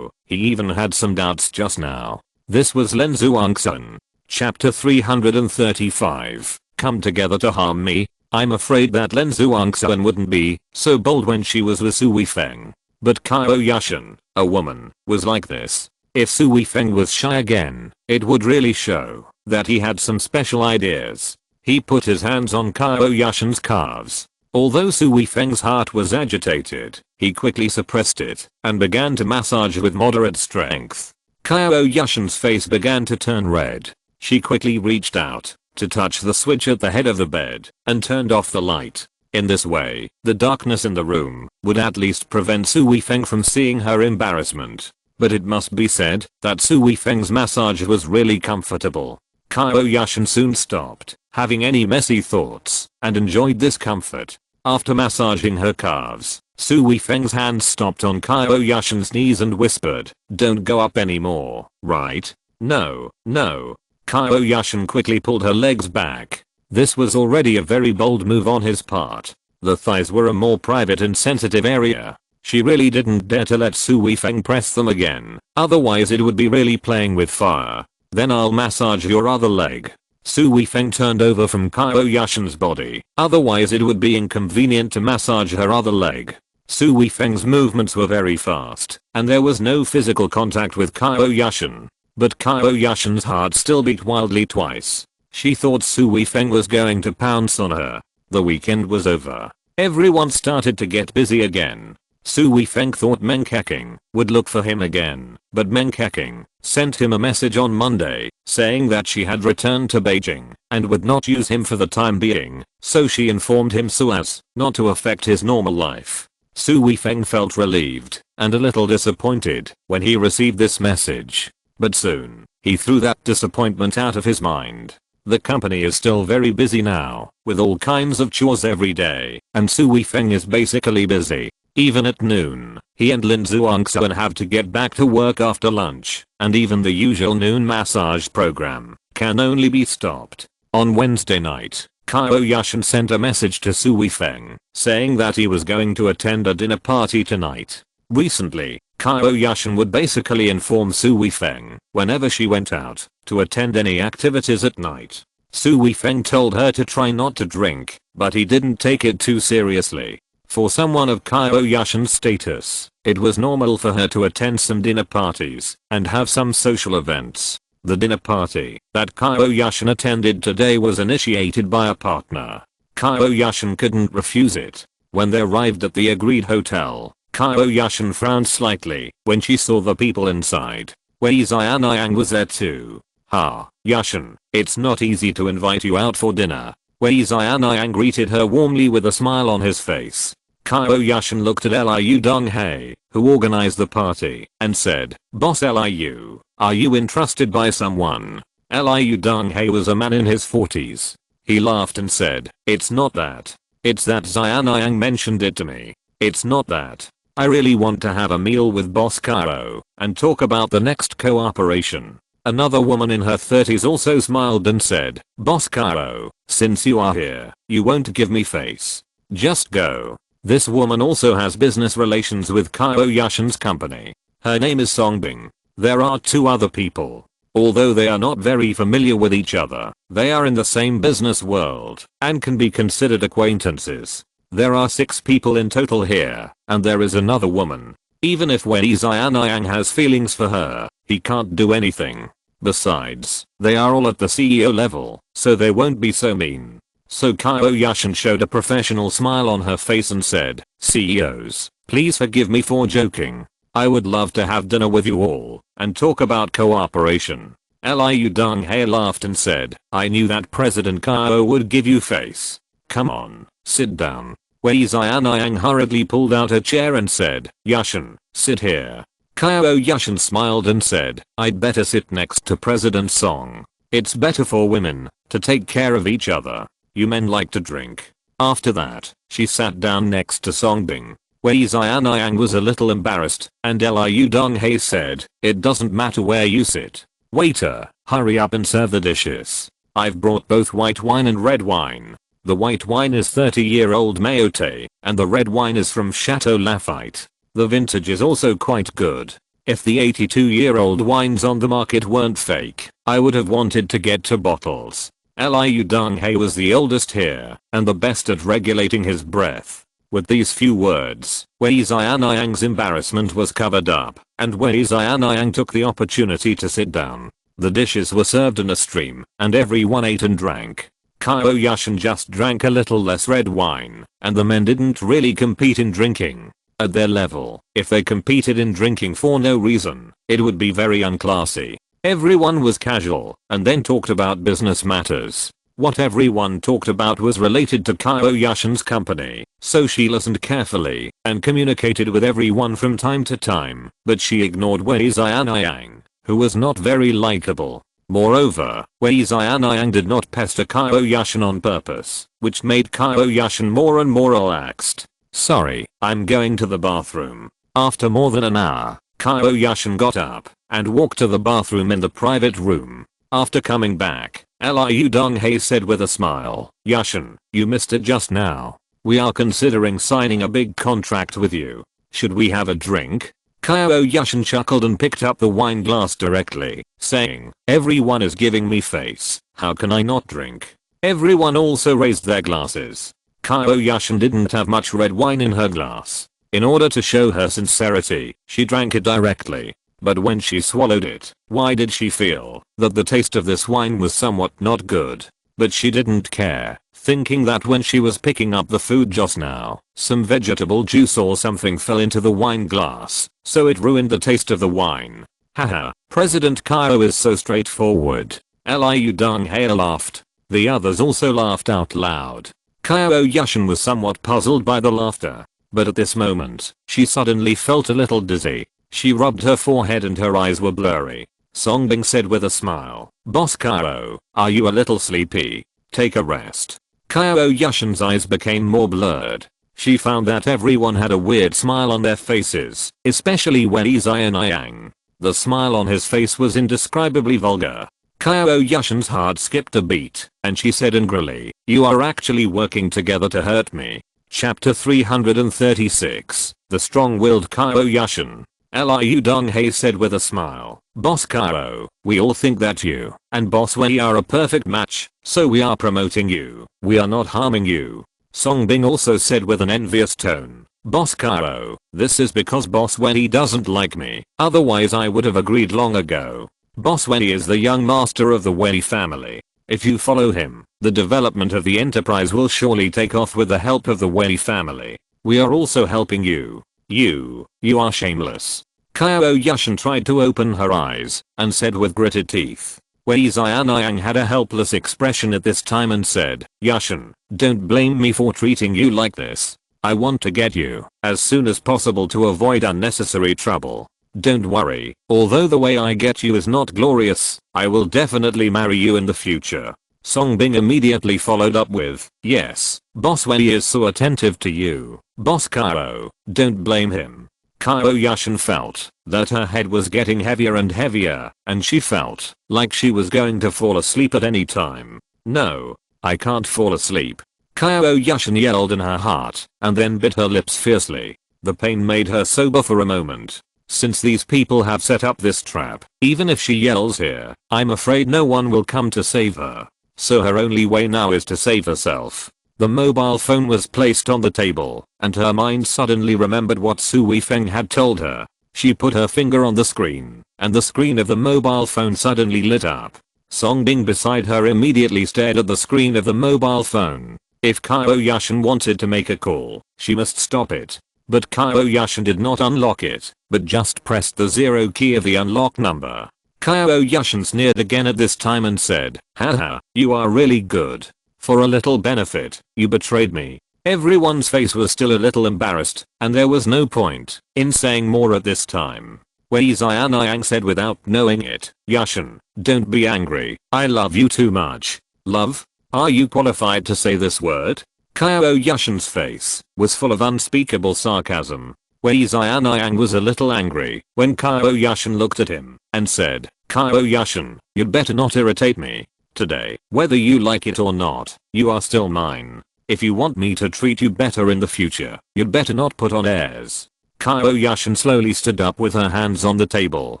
he even had some doubts just now. This was Lin Zhuangsun. Chapter 335. Come together to harm me? I'm afraid that Lin Zhuangsun wouldn't be so bold when she was with Su Weifeng. But Qiao Yushan, a woman, was like this. If Su Weifeng was shy again, it would really show that he had some special ideas. He put his hands on Qiao Yushan's calves. Although Su Weifeng's heart was agitated, he quickly suppressed it and began to massage with moderate strength. Qiao Yushan's face began to turn red. She quickly reached out to touch the switch at the head of the bed and turned off the light. In this way, the darkness in the room would at least prevent Su Weifeng from seeing her embarrassment. But it must be said that Su Weifeng's massage was really comfortable. Qiao Yushan soon stopped having any messy thoughts and enjoyed this comfort. After massaging her calves, Su Weifeng's hand stopped on Qiao Yushan's knees and whispered, "Don't go up anymore, right?" "No, no." Qiao Yushan quickly pulled her legs back. This was already a very bold move on his part. The thighs were a more private and sensitive area. She really didn't dare to let Su Weifeng press them again, otherwise it would be really playing with fire. "Then I'll massage your other leg." Su Weifeng turned over from Qiao Yushan's body, otherwise it would be inconvenient to massage her other leg. Su Weifeng's movements were very fast, and there was no physical contact with Qiao Yushan. But Qiao Yushan's heart still beat wildly twice. She thought Su Weifeng was going to pounce on her. The weekend was over. Everyone started to get busy again. Su Weifeng thought Meng Keqing would look for him again, but Meng Keqing sent him a message on Monday saying that she had returned to Beijing and would not use him for the time being, so she informed him so as not to affect his normal life. Su Weifeng felt relieved and a little disappointed when he received this message. But soon, he threw that disappointment out of his mind. The company is still very busy now, with all kinds of chores every day, and Su Weifeng is basically busy. Even at noon, he and Lin Zhuangxuan have to get back to work after lunch, and even the usual noon massage program can only be stopped. On Wednesday night, Qiao Yushan sent a message to Su Weifeng, saying that he was going to attend a dinner party tonight. Recently, Qiao Yushan would basically inform Su Weifeng whenever she went out to attend any activities at night. Su Weifeng told her to try not to drink, but he didn't take it too seriously. For someone of Qiao Yushan's status, it was normal for her to attend some dinner parties and have some social events. The dinner party that Qiao Yushan attended today was initiated by a partner. Qiao Yushan couldn't refuse it. When they arrived at the agreed hotel, Qiao Yushan frowned slightly when she saw the people inside. Wei Xianyang was there too. "Ha, Yushan, it's not easy to invite you out for dinner." Wei Xianyang greeted her warmly with a smile on his face. Qiao Yushan looked at Liu Donghae, who organized the party, and said, "Boss Liu, are you entrusted by someone?" Liu Donghae was a man in his 40s. He laughed and said, "It's not that. It's that Xianyang mentioned it to me. It's not that. I really want to have a meal with Boss Qiao and talk about the next cooperation." Another woman in her 30s also smiled and said, "Boss Qiao, since you are here, you won't give me face. Just go." This woman also has business relations with Qiao Yushan's company. Her name is Songbing. There are two other people. Although they are not very familiar with each other, they are in the same business world and can be considered acquaintances. There are 6 people in total here, and there is another woman. Even if Wei Xianyang has feelings for her, he can't do anything. Besides, they are all at the CEO level, so they won't be so mean. So Qiao Yushan showed a professional smile on her face and said, "CEOs, please forgive me for joking. I would love to have dinner with you all and talk about cooperation." Liu Donghae laughed and said, "I knew that President Qiao would give you face. Come on, sit down." Wei Xianyang hurriedly pulled out a chair and said, "Yushan, sit here." Qiao Yushan smiled and said, "I'd better sit next to President Song. It's better for women to take care of each other. You men like to drink." After that, she sat down next to Songbing. Wei Xianyang was a little embarrassed, and Liu Donghae said, "It doesn't matter where you sit. Waiter, hurry up and serve the dishes. I've brought both white wine and red wine. The white wine is 30-year-old Mayotte, and the red wine is from Chateau Lafite. The vintage is also quite good. If the 82-year-old wines on the market weren't fake, I would have wanted to get 2 bottles." Liu Donghae was the oldest here and the best at regulating his breath. With these few words, Wei Xianyang's embarrassment was covered up, and Wei Xianyang took the opportunity to sit down. The dishes were served in a stream, and everyone ate and drank. Qiao Yushan just drank a little less red wine, and the men didn't really compete in drinking. At their level, if they competed in drinking for no reason, it would be very unclassy. Everyone was casual, and then talked about business matters. What everyone talked about was related to Qiao Yushan's company, so she listened carefully and communicated with everyone from time to time, but she ignored Wei Xianyang, who was not very likable. Moreover, Wei Xianyang did not pester Qiao Yushan on purpose, which made Qiao Yushan more and more relaxed. Sorry, I'm going to the bathroom. After more than an hour, Qiao Yushan got up and walked to the bathroom in the private room. After coming back, Liu Donghei said with a smile, Yushan, you missed it just now. We are considering signing a big contract with you. Should we have a drink? Qiao Yushan chuckled and picked up the wine glass directly, saying, everyone is giving me face, how can I not drink? Everyone also raised their glasses. Qiao Yushan didn't have much red wine in her glass. In order to show her sincerity, she drank it directly. But when she swallowed it, why did she feel that the taste of this wine was somewhat not good? But she didn't care, thinking that when she was picking up the food just now, some vegetable juice or something fell into the wine glass, so it ruined the taste of the wine. Haha, President Qiao is so straightforward. Liu Donghei laughed. The others also laughed out loud. Qiao Yushan was somewhat puzzled by the laughter. But at this moment, she suddenly felt a little dizzy. She rubbed her forehead and her eyes were blurry. Songbing said with a smile, Boss Qiao, are you a little sleepy? Take a rest. Qiao Yushan's eyes became more blurred. She found that everyone had a weird smile on their faces, especially when Yang. The smile on his face was indescribably vulgar. Qiao Yushan's heart skipped a beat, and she said angrily, you are actually working together to hurt me. Chapter 336, The Strong-Willed Qiao Yushan. Liu Donghei said with a smile, Boss Qiao, we all think that you and Boss Wei are a perfect match, so we are promoting you. We are not harming you. Songbing also said with an envious tone, Boss Qiao, this is because Boss Wei doesn't like me, otherwise I would have agreed long ago. Boss Wei is the young master of the Wei family. If you follow him, the development of the enterprise will surely take off with the help of the Wei family. We are also helping you. You are shameless. Qiao Yushan tried to open her eyes and said with gritted teeth. Wei Xianyang had a helpless expression at this time and said, Yushan, don't blame me for treating you like this. I want to get you as soon as possible to avoid unnecessary trouble. Don't worry, although the way I get you is not glorious, I will definitely marry you in the future. Songbing immediately followed up with, yes, Boss Wei is so attentive to you. Boss Qiao, don't blame him. Qiao Yushan felt that her head was getting heavier and heavier, and she felt like she was going to fall asleep at any time. No, I can't fall asleep. Qiao Yushan yelled in her heart, and then bit her lips fiercely. The pain made her sober for a moment. Since these people have set up this trap, even if she yells here, I'm afraid no one will come to save her. So her only way now is to save herself. The mobile phone was placed on the table, and her mind suddenly remembered what Su Weifeng had told her. She put her finger on the screen, and the screen of the mobile phone suddenly lit up. Songbing beside her immediately stared at the screen of the mobile phone. If Qiao Yushan wanted to make a call, she must stop it. But Qiao Yushan did not unlock it, but just pressed the 0 key of the unlock number. Qiao Yushan sneered again at this time and said, haha, you are really good. For a little benefit, you betrayed me. Everyone's face was still a little embarrassed, and there was no point in saying more at this time. Wei Xianyang said without knowing it, Yushan, don't be angry, I love you too much. Love? Are you qualified to say this word? Qiao Yushan's face was full of unspeakable sarcasm. Wei Xianyang was a little angry when Qiao Yushan looked at him and said, Qiao Yushan, you'd better not irritate me. Today, whether you like it or not, you are still mine. If you want me to treat you better in the future, you'd better not put on airs. Qiao Yushan slowly stood up with her hands on the table,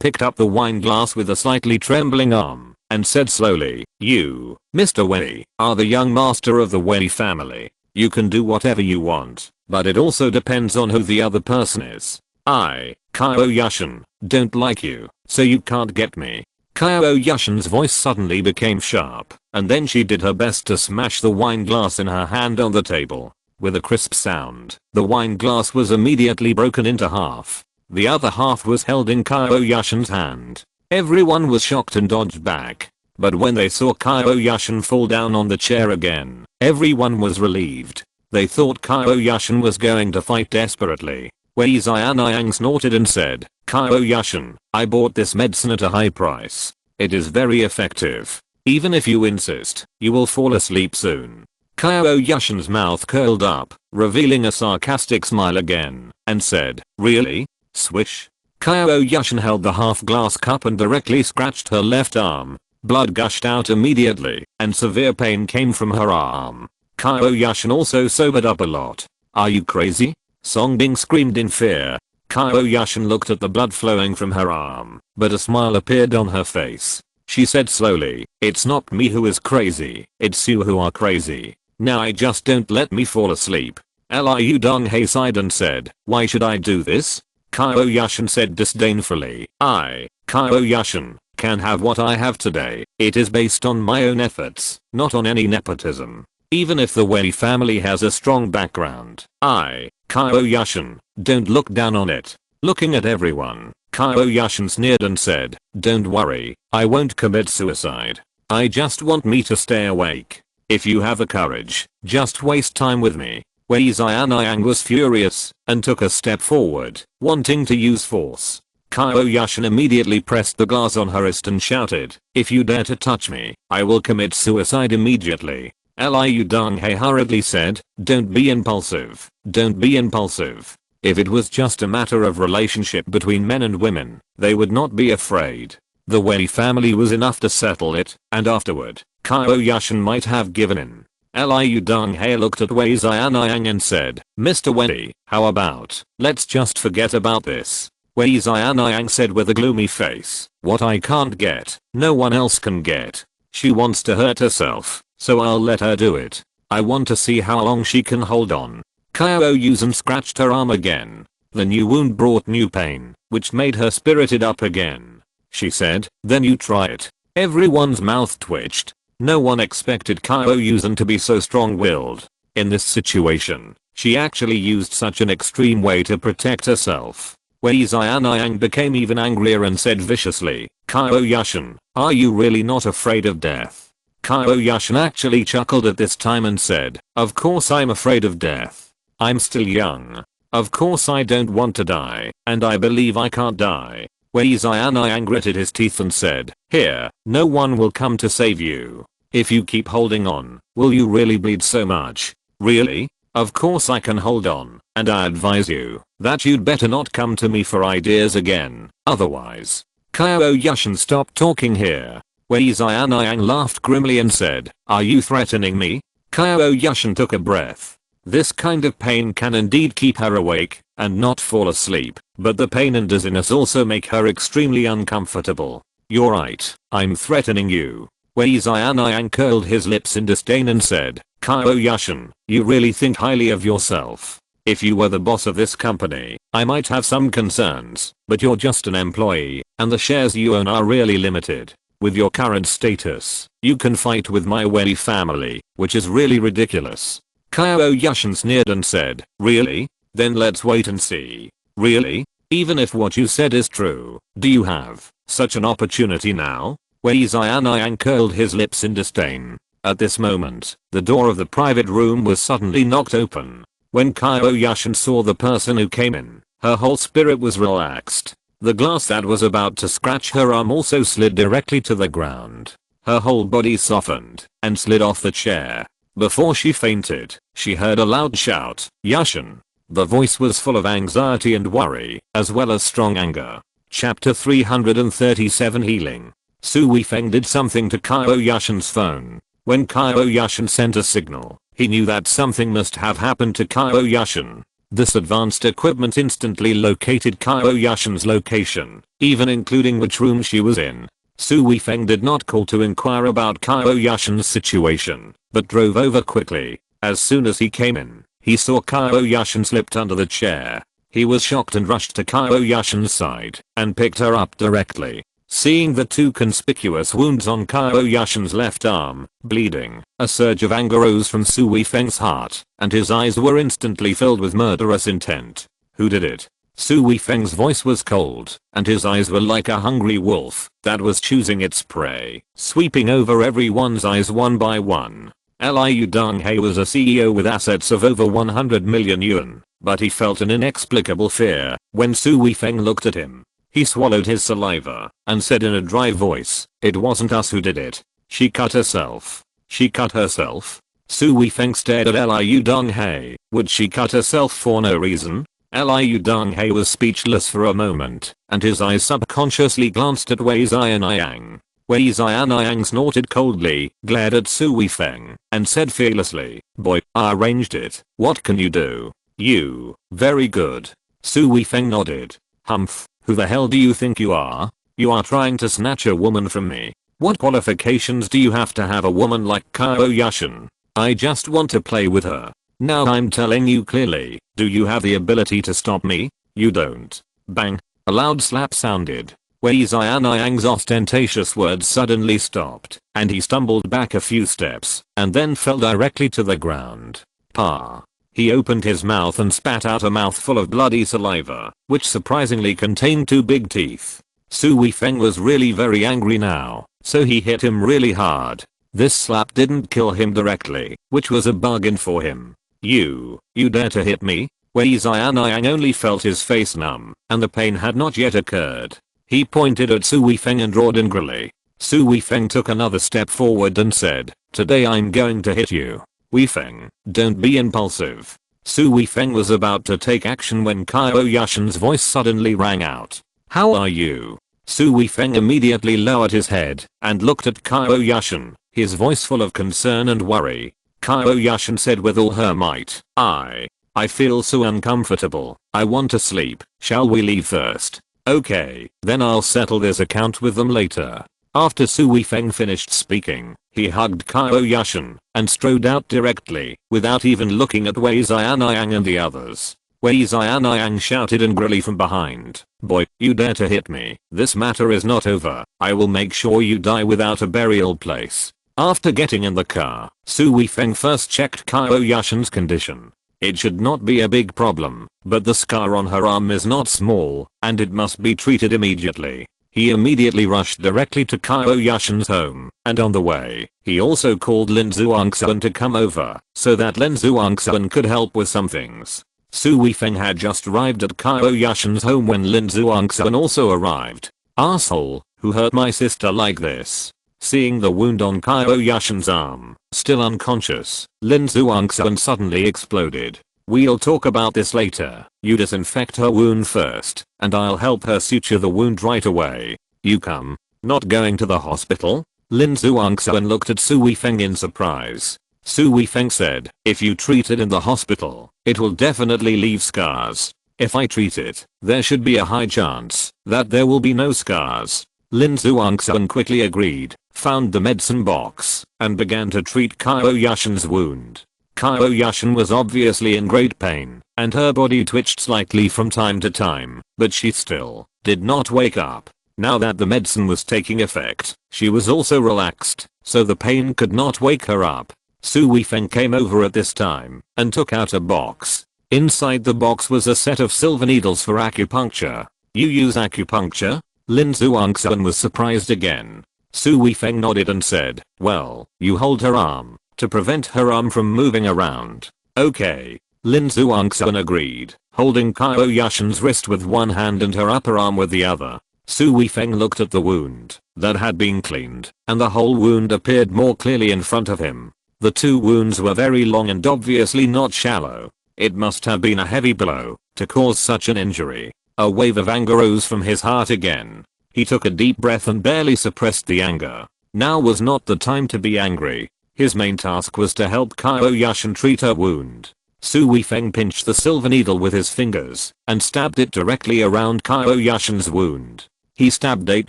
picked up the wine glass with a slightly trembling arm, and said slowly, you, Mr. Wei, are the young master of the Wei family. You can do whatever you want, but it also depends on who the other person is. I, Qiao Yushan, don't like you, so you can't get me. Qiao Yushan's voice suddenly became sharp, and then she did her best to smash the wine glass in her hand on the table. With a crisp sound, the wine glass was immediately broken into half. The other half was held in Qiao Yushan's hand. Everyone was shocked and dodged back. But when they saw Qiao Yushan fall down on the chair again, everyone was relieved. They thought Qiao Yushan was going to fight desperately. Wei Xianyang snorted and said, Qiao Yushan, I bought this medicine at a high price. It is very effective. Even if you insist, you will fall asleep soon. Qiao Yushan's mouth curled up, revealing a sarcastic smile again, and said, "Really? Swish." Qiao Yushan held the half-glass cup and directly scratched her left arm. Blood gushed out immediately, and severe pain came from her arm. Qiao Yushan also sobered up a lot. "Are you crazy?" Songbing screamed in fear. Qiao Yushan looked at the blood flowing from her arm, but a smile appeared on her face. She said slowly, "It's not me who is crazy, it's you who are crazy. Now I just don't let me fall asleep." Liu Donghai sighed and said, "Why should I do this?" Qiao Yushan said disdainfully, Qiao Yushan, can have what I have today. It is based on my own efforts, not on any nepotism. Even if the Wei family has a strong background, Qiao Yushan, don't look down on it." Looking at everyone, Qiao Yushan sneered and said, "Don't worry, I won't commit suicide. I just want me to stay awake. If you have the courage, just waste time with me." Wei Xianyang was furious and took a step forward, wanting to use force. Qiao Yushan immediately pressed the glass on her wrist and shouted, "If you dare to touch me, I will commit suicide immediately." Liu Donghai hurriedly said, "Don't be impulsive. Don't be impulsive. If it was just a matter of relationship between men and women, they would not be afraid. The Wei family was enough to settle it, and afterward, Qiao Yushan might have given in." Liu Donghai looked at Wei Xianyang and said, "Mr. Wei, how about, let's just forget about this." Wei Xianyang said with a gloomy face, "What I can't get, no one else can get. She wants to hurt herself, so I'll let her do it. I want to see how long she can hold on." Qiao Yushan scratched her arm again. The new wound brought new pain, which made her spirited up again. She said, "Then you try it." Everyone's mouth twitched. No one expected Qiao Yushan to be so strong-willed. In this situation, she actually used such an extreme way to protect herself. Wei Xianyang became even angrier and said viciously, "Qiao Yushan, are you really not afraid of death?" Qiao Yushan actually chuckled at this time and said, "Of course I'm afraid of death. I'm still young. Of course I don't want to die, and I believe I can't die." Wei Xianyang gritted his teeth and said, "Here, no one will come to save you. If you keep holding on, will you really bleed so much?" "Really? Of course I can hold on, and I advise you that you'd better not come to me for ideas again, otherwise." Qiao Yushan stopped talking here. Wei Xianyang laughed grimly and said, "Are you threatening me?" Qiao Yushan took a breath. This kind of pain can indeed keep her awake and not fall asleep, but the pain and dizziness also make her extremely uncomfortable. "You're right, I'm threatening you." Wei Xianyang curled his lips in disdain and said, "Qiao Yushan, you really think highly of yourself. If you were the boss of this company, I might have some concerns, but you're just an employee, and the shares you own are really limited. With your current status, you can fight with my Wei family, which is really ridiculous." Qiao Yushan sneered and said, "Really? Then let's wait and see." "Really? Even if what you said is true, do you have such an opportunity now?" Wei Xianyang curled his lips in disdain. At this moment, the door of the private room was suddenly knocked open. When Qiao Yushan saw the person who came in, her whole spirit was relaxed. The glass that was about to scratch her arm also slid directly to the ground. Her whole body softened and slid off the chair. Before she fainted, she heard a loud shout, "Yushan!" The voice was full of anxiety and worry, as well as strong anger. Chapter 337 Healing. Su Weifeng did something to Qiao Yushan's phone. When Qiao Yushan sent a signal, he knew that something must have happened to Qiao Yushan. This advanced equipment instantly located Qiao Yushan's location, even including which room she was in. Su Weifeng did not call to inquire about Qiao Yushan's situation, but drove over quickly. As soon as he came in, he saw Qiao Yushan slipped under the chair. He was shocked and rushed to Qiao Yushan's side and picked her up directly. Seeing the two conspicuous wounds on Qiao Yushan's left arm, bleeding, a surge of anger rose from Su Weifeng's heart, and his eyes were instantly filled with murderous intent. "Who did it?" Su Weifeng's voice was cold, and his eyes were like a hungry wolf that was choosing its prey, sweeping over everyone's eyes one by one. Liu Donghai was a CEO with assets of over 100 million yuan, but he felt an inexplicable fear when Su Weifeng looked at him. He swallowed his saliva and said in a dry voice, "It wasn't us who did it. She cut herself." "She cut herself?" Su Weifeng stared at Liu Donghei. Would she cut herself for no reason? Liu Donghei was speechless for a moment, and his eyes subconsciously glanced at Wei Xianyang. Wei Xianyang snorted coldly, glared at Su Weifeng, and said fearlessly, "Boy, I arranged it. What can you do?" "You. Very good." Su Weifeng nodded. "Humph, who the hell do you think you are? You are trying to snatch a woman from me. What qualifications do you have to have a woman like Qiao Yushan? I just want to play with her. Now I'm telling you clearly, do you have the ability to stop me? You don't." Bang. A loud slap sounded. Wei Xianyang's ostentatious words suddenly stopped, and he stumbled back a few steps, and then fell directly to the ground. Pa. He opened his mouth and spat out a mouthful of bloody saliva, which surprisingly contained 2 big teeth. Su Weifeng was really very angry now, so he hit him really hard. This slap didn't kill him directly, which was a bargain for him. You dare to hit me?" Wei Xianyang only felt his face numb, and the pain had not yet occurred. He pointed at Su Weifeng and roared angrily. Su Weifeng took another step forward and said, "Today I'm going to hit you. Weifeng, don't be impulsive." Su Weifeng was about to take action when Qiao Yushan's voice suddenly rang out. "How are you?" Su Weifeng immediately lowered his head and looked at Qiao Yushan, his voice full of concern and worry. Qiao Yushan said with all her might, I feel so uncomfortable. I want to sleep. Shall we leave first?" "Okay, then I'll settle this account with them later." After Su Weifeng finished speaking, he hugged Qiao Yushan and strode out directly, without even looking at Wei Xianyang and the others. Wei Xianyang shouted angrily from behind, "Boy, you dare to hit me. This matter is not over. I will make sure you die without a burial place." After getting in the car, Su Weifeng first checked Qiao Yushan's condition. It should not be a big problem, but the scar on her arm is not small, and it must be treated immediately. He immediately rushed directly to Qiao Yushan's home, and on the way, he also called Lin Zhuangxuan to come over, so that Lin Zhuangxuan could help with some things. Su Weifeng had just arrived at Qiao Yushan's home when Lin Zhuangxuan also arrived. "Asshole, who hurt my sister like this?" Seeing the wound on Qiao Yushan's arm, still unconscious, Lin Zhuangxuan suddenly exploded. "We'll talk about this later. You disinfect her wound first, and I'll help her suture the wound right away. You come." "Not going to the hospital?" Lin Zhuangxuan looked at Su Weifeng in surprise. Su Weifeng said, "If you treat it in the hospital, it will definitely leave scars. If I treat it, there should be a high chance that there will be no scars." Lin Zhuangxuan quickly agreed, found the medicine box, and began to treat Qiao Yushan's wound. Qiao Yushan was obviously in great pain, and her body twitched slightly from time to time, but she still did not wake up. Now that the medicine was taking effect, she was also relaxed, so the pain could not wake her up. Su Weifeng came over at this time, and took out a box. Inside the box was a set of silver needles for acupuncture. "You use acupuncture?" Lin Zhuangxuan was surprised again. Su Weifeng nodded and said, "Well, you hold her arm, to prevent her arm from moving around." "Okay." Lin Zhuangxuan agreed, holding Qiao Yushan's wrist with one hand and her upper arm with the other. Su Weifeng looked at the wound, that had been cleaned, and the whole wound appeared more clearly in front of him. The 2 wounds were very long and obviously not shallow. It must have been a heavy blow to cause such an injury. A wave of anger rose from his heart again. He took a deep breath and barely suppressed the anger. Now was not the time to be angry. His main task was to help Qiao Yushan treat her wound. Su Weifeng pinched the silver needle with his fingers and stabbed it directly around Qiao Yushan's wound. He stabbed 8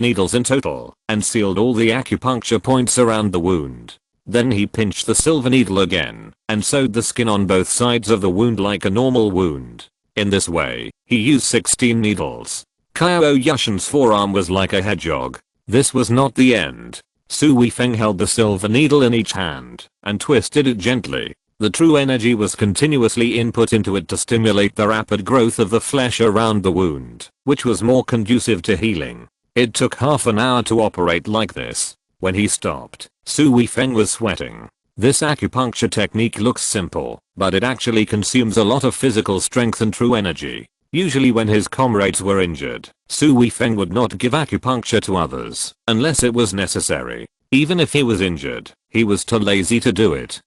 needles in total and sealed all the acupuncture points around the wound. Then he pinched the silver needle again and sewed the skin on both sides of the wound like a normal wound. In this way, he used 16 needles. Qiao Yushan's forearm was like a hedgehog. This was not the end. Su Weifeng held the silver needle in each hand and twisted it gently. The true energy was continuously input into it to stimulate the rapid growth of the flesh around the wound, which was more conducive to healing. It took half an hour to operate like this. When he stopped, Su Weifeng was sweating. This acupuncture technique looks simple, but it actually consumes a lot of physical strength and true energy. Usually when his comrades were injured, Su Weifeng would not give acupuncture to others, unless it was necessary. Even if he was injured, he was too lazy to do it.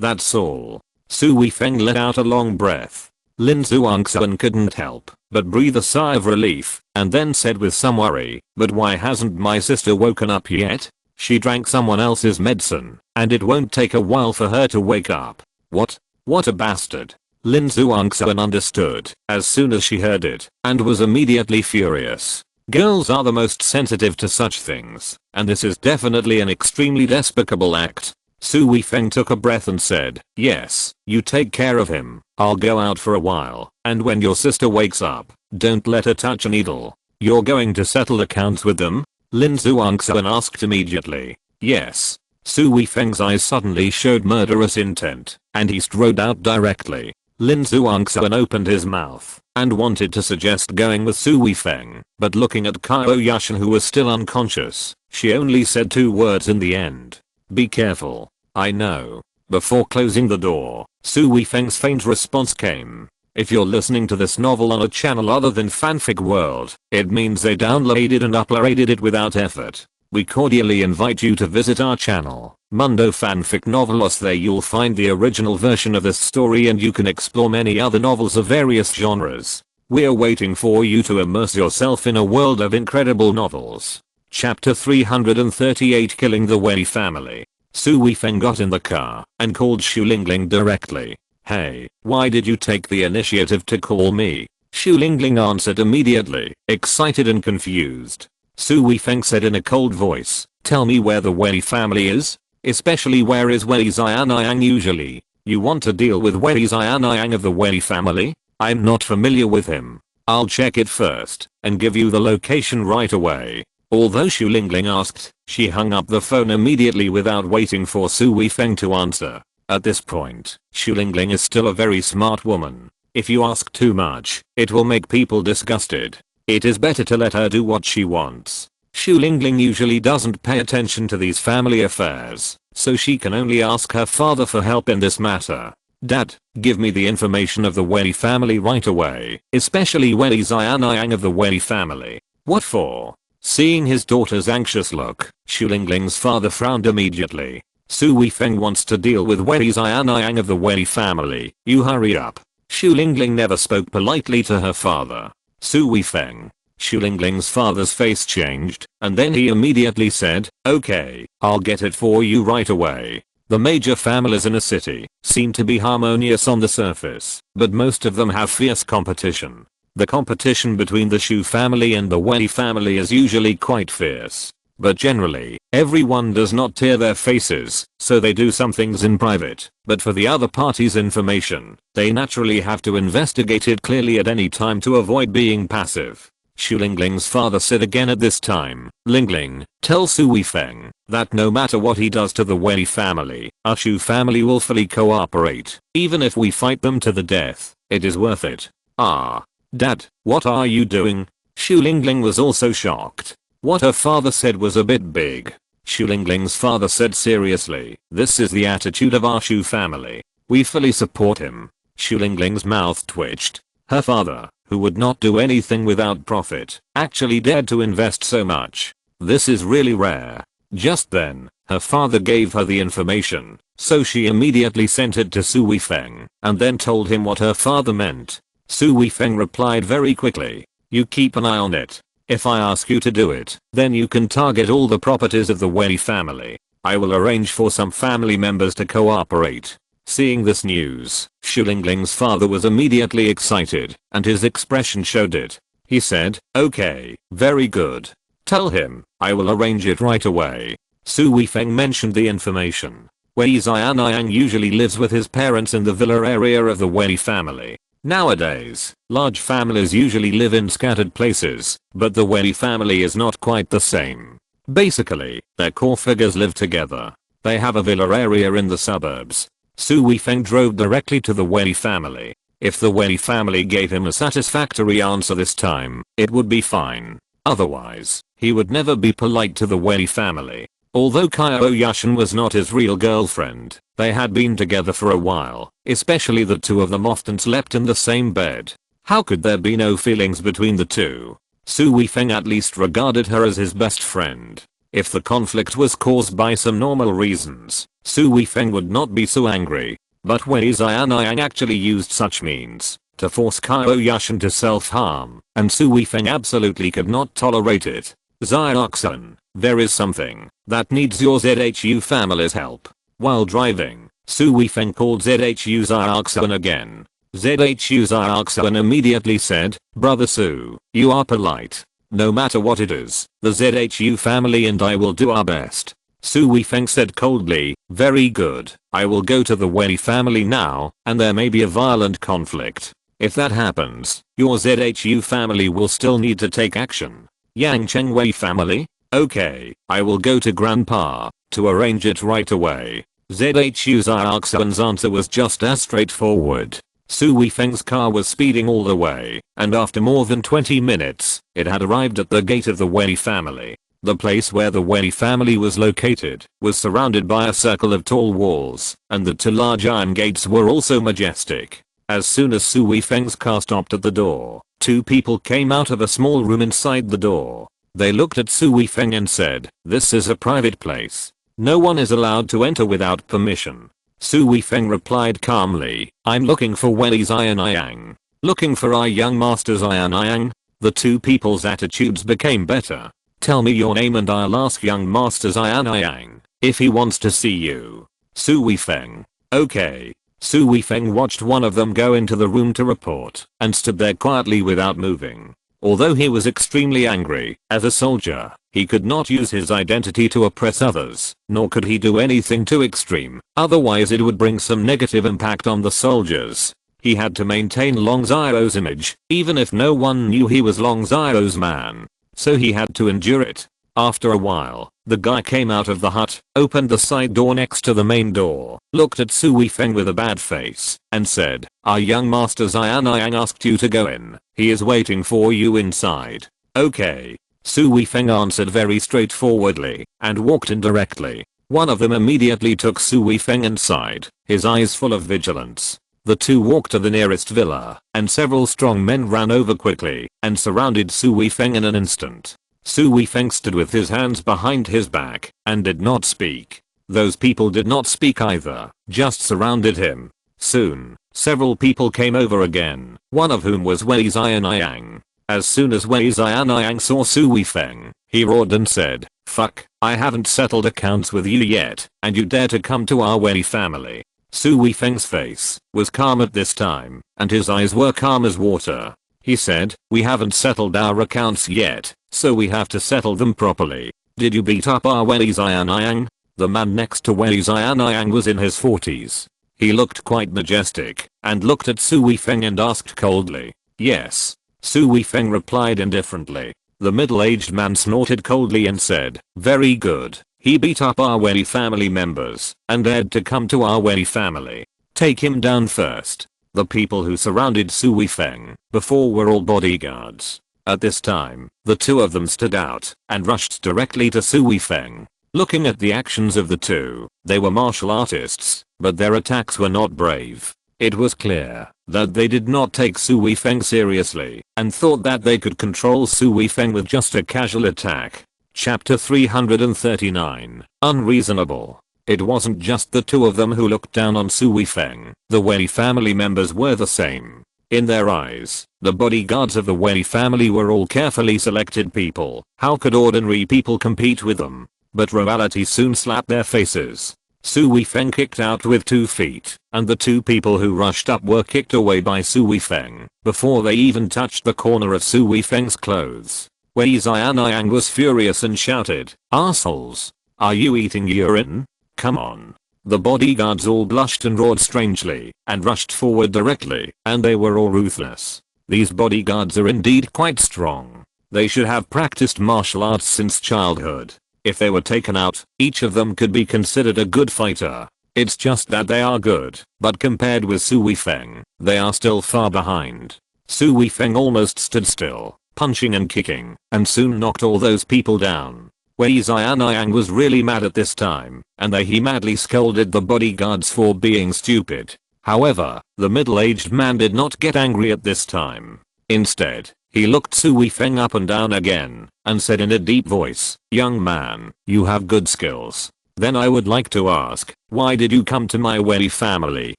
That's all. Su Weifeng let out a long breath. Lin Zhuangxuan couldn't help but breathe a sigh of relief and then said with some worry, but why hasn't my sister woken up yet? She drank someone else's medicine and it won't take a while for her to wake up. What? What a bastard. Lin Zhuangxuan understood as soon as she heard it and was immediately furious. Girls are the most sensitive to such things, and this is definitely an extremely despicable act. Su Weifeng took a breath and said, yes, you take care of him, I'll go out for a while, and when your sister wakes up, don't let her touch a needle. You're going to settle accounts with them? Lin Zhuangxuan asked immediately. Yes. Su Weifeng's eyes suddenly showed murderous intent, and he strode out directly. Lin Zhuangxuan opened his mouth and wanted to suggest going with Su Weifeng, but looking at Qiao Yushan who was still unconscious, she only said 2 words in the end. Be careful. I know. Before closing the door, Su Weifeng's faint response came. If you're listening to this novel on a channel other than Fanfic World, it means they downloaded and uploaded it without effort. We cordially invite you to visit our channel, Mundo Fanfic Novelos. There you'll find the original version of this story and you can explore many other novels of various genres. We're waiting for you to immerse yourself in a world of incredible novels. Chapter 338 Killing the Wei family. Su Weifeng got in the car and called Xu Lingling directly. Hey, why did you take the initiative to call me? Xu Lingling answered immediately, excited and confused. Su Weifeng said in a cold voice, tell me where the Wei family is? Especially where is Wei Xianyang usually? You want to deal with Wei Xianyang of the Wei family? I'm not familiar with him. I'll check it first and give you the location right away. Although Xu Lingling asked, she hung up the phone immediately without waiting for Su Weifeng to answer. At this point, Xu Lingling is still a very smart woman. If you ask too much, it will make people disgusted. It is better to let her do what she wants. Xu Lingling usually doesn't pay attention to these family affairs, so she can only ask her father for help in this matter. Dad, give me the information of the Wei family right away, especially Wei Xianyang of the Wei family. What for? Seeing his daughter's anxious look, Xu Lingling's father frowned immediately. Su Weifeng wants to deal with Wei Xianyang of the Wei family, you hurry up. Xu Lingling never spoke politely to her father. Su Weifeng. Xu Lingling's father's face changed, and then he immediately said, okay, I'll get it for you right away. The major families in a city seem to be harmonious on the surface, but most of them have fierce competition. The competition between the Xu family and the Wei family is usually quite fierce. But generally, everyone does not tear their faces, so they do some things in private, but for the other party's information, they naturally have to investigate it clearly at any time to avoid being passive. Xu Lingling's father said again at this time, Lingling, tell Su Weifeng that no matter what he does to the Wei family, our Xu family will fully cooperate. Even if we fight them to the death, it is worth it. Ah. Dad, what are you doing? Xu Lingling was also shocked. What her father said was a bit big. Xu Lingling's father said seriously, this is the attitude of our Xu family. We fully support him. Xu Lingling's mouth twitched. Her father, who would not do anything without profit, actually dared to invest so much. This is really rare. Just then, her father gave her the information, so she immediately sent it to Su Weifeng, and then told him what her father meant. Su Weifeng replied very quickly, you keep an eye on it. If I ask you to do it, then you can target all the properties of the Wei family. I will arrange for some family members to cooperate. Seeing this news, Xu Lingling's father was immediately excited, and his expression showed it. He said, okay, very good. Tell him, I will arrange it right away. Su Weifeng mentioned the information. Wei Xianyang usually lives with his parents in the villa area of the Wei family. Nowadays, large families usually live in scattered places, but the Wei family is not quite the same. Basically, their core figures live together. They have a villa area in the suburbs. Su Weifeng drove directly to the Wei family. If the Wei family gave him a satisfactory answer this time, it would be fine. Otherwise, he would never be polite to the Wei family. Although Qiao Yushan was not his real girlfriend, they had been together for a while, especially the two of them often slept in the same bed. How could there be no feelings between the two? Su Weifeng at least regarded her as his best friend. If the conflict was caused by some normal reasons, Su Weifeng would not be so angry. But Wei Xianyang actually used such means to force Qiao Yushan to self-harm, and Su Weifeng absolutely could not tolerate it. Xiaoxun, there is something that needs your ZHU family's help. While driving, Su Weifeng called ZHU Xiaoxun again. ZHU Xiaoxun immediately said, "Brother Su, you are polite. No matter what it is, the ZHU family and I will do our best." Su Weifeng said coldly, "Very good, I will go to the Wei family now, and there may be a violent conflict. If that happens, your ZHU family will still need to take action." Yang Cheng Wei family? Okay, I will go to Grandpa to arrange it right away. ZHU Xiaoxun's answer was just as straightforward. Su Weifeng's car was speeding all the way, and after more than 20 minutes, it had arrived at the gate of the Wei family. The place where the Wei family was located was surrounded by a circle of tall walls, and the two large iron gates were also majestic. As soon as Su Weifeng's car stopped at the door, two people came out of a small room inside the door. They looked at Su Weifeng and said, "This is a private place. No one is allowed to enter without permission." Su Weifeng replied calmly, "I'm looking for Wei Xianyang. Looking for our young master Xianyang?" The two people's attitudes became better. "Tell me your name and I'll ask young master Xianyang if he wants to see you." Su Weifeng. "Okay." Su Weifeng watched one of them go into the room to report and stood there quietly without moving. Although he was extremely angry, as a soldier, he could not use his identity to oppress others, nor could he do anything too extreme, otherwise it would bring some negative impact on the soldiers. He had to maintain Long Zio's image, even if no one knew he was Long Zio's man. So he had to endure it. After a while, the guy came out of the hut, opened the side door next to the main door, looked at Su Weifeng with a bad face, and said, "Our young master Xianyang asked you to go in. He is waiting for you inside." "Okay." Su Weifeng answered very straightforwardly, and walked in directly. One of them immediately took Su Weifeng inside, his eyes full of vigilance. The two walked to the nearest villa, and several strong men ran over quickly, and surrounded Su Weifeng in an instant. Su Weifeng stood with his hands behind his back, and did not speak. Those people did not speak either, just surrounded him. Soon, several people came over again, one of whom was Wei Xianyang. As soon as Wei Xianyang saw Su Weifeng, he roared and said, "Fuck, I haven't settled accounts with you yet, and you dare to come to our Wei family." Su Weifeng's face was calm at this time, and his eyes were calm as water. He said, "We haven't settled our accounts yet, so we have to settle them properly. Did you beat up our Wei Xianyang?" The man next to Wei Xianyang was in his 40s. He looked quite majestic, and looked at Su Weifeng and asked coldly, "Yes." Su Weifeng replied indifferently. The middle-aged man snorted coldly and said, "Very good. He beat up our Wei family members, and dared to come to our Wei family. Take him down first." The people who surrounded Su Weifeng before were all bodyguards. At this time, the two of them stood out and rushed directly to Su Weifeng. Looking at the actions of the two, they were martial artists, but their attacks were not brave. It was clear that they did not take Su Weifeng seriously and thought that they could control Su Weifeng with just a casual attack. Chapter 339, Unreasonable. It wasn't just the two of them who looked down on Su Weifeng. The Wei family members were the same. In their eyes, the bodyguards of the Wei family were all carefully selected people. How could ordinary people compete with them? But reality soon slapped their faces. Su Weifeng kicked out with 2 feet, and the two people who rushed up were kicked away by Su Weifeng before they even touched the corner of Su Weifeng's clothes. Wei Xianyang was furious and shouted, "Assholes! Are you eating urine? Come on." The bodyguards all blushed and roared strangely, and rushed forward directly, and they were all ruthless. These bodyguards are indeed quite strong. They should have practiced martial arts since childhood. If they were taken out, each of them could be considered a good fighter. It's just that they are good, but compared with Su Weifeng, they are still far behind. Su Weifeng almost stood still, punching and kicking, and soon knocked all those people down. Wei Xianyang was really mad at this time, and he madly scolded the bodyguards for being stupid. However, the middle-aged man did not get angry at this time. Instead, He looked Su Weifeng up and down again and said in a deep voice, "Young man, you have good skills. Then I would like to ask, why did you come to my Wei family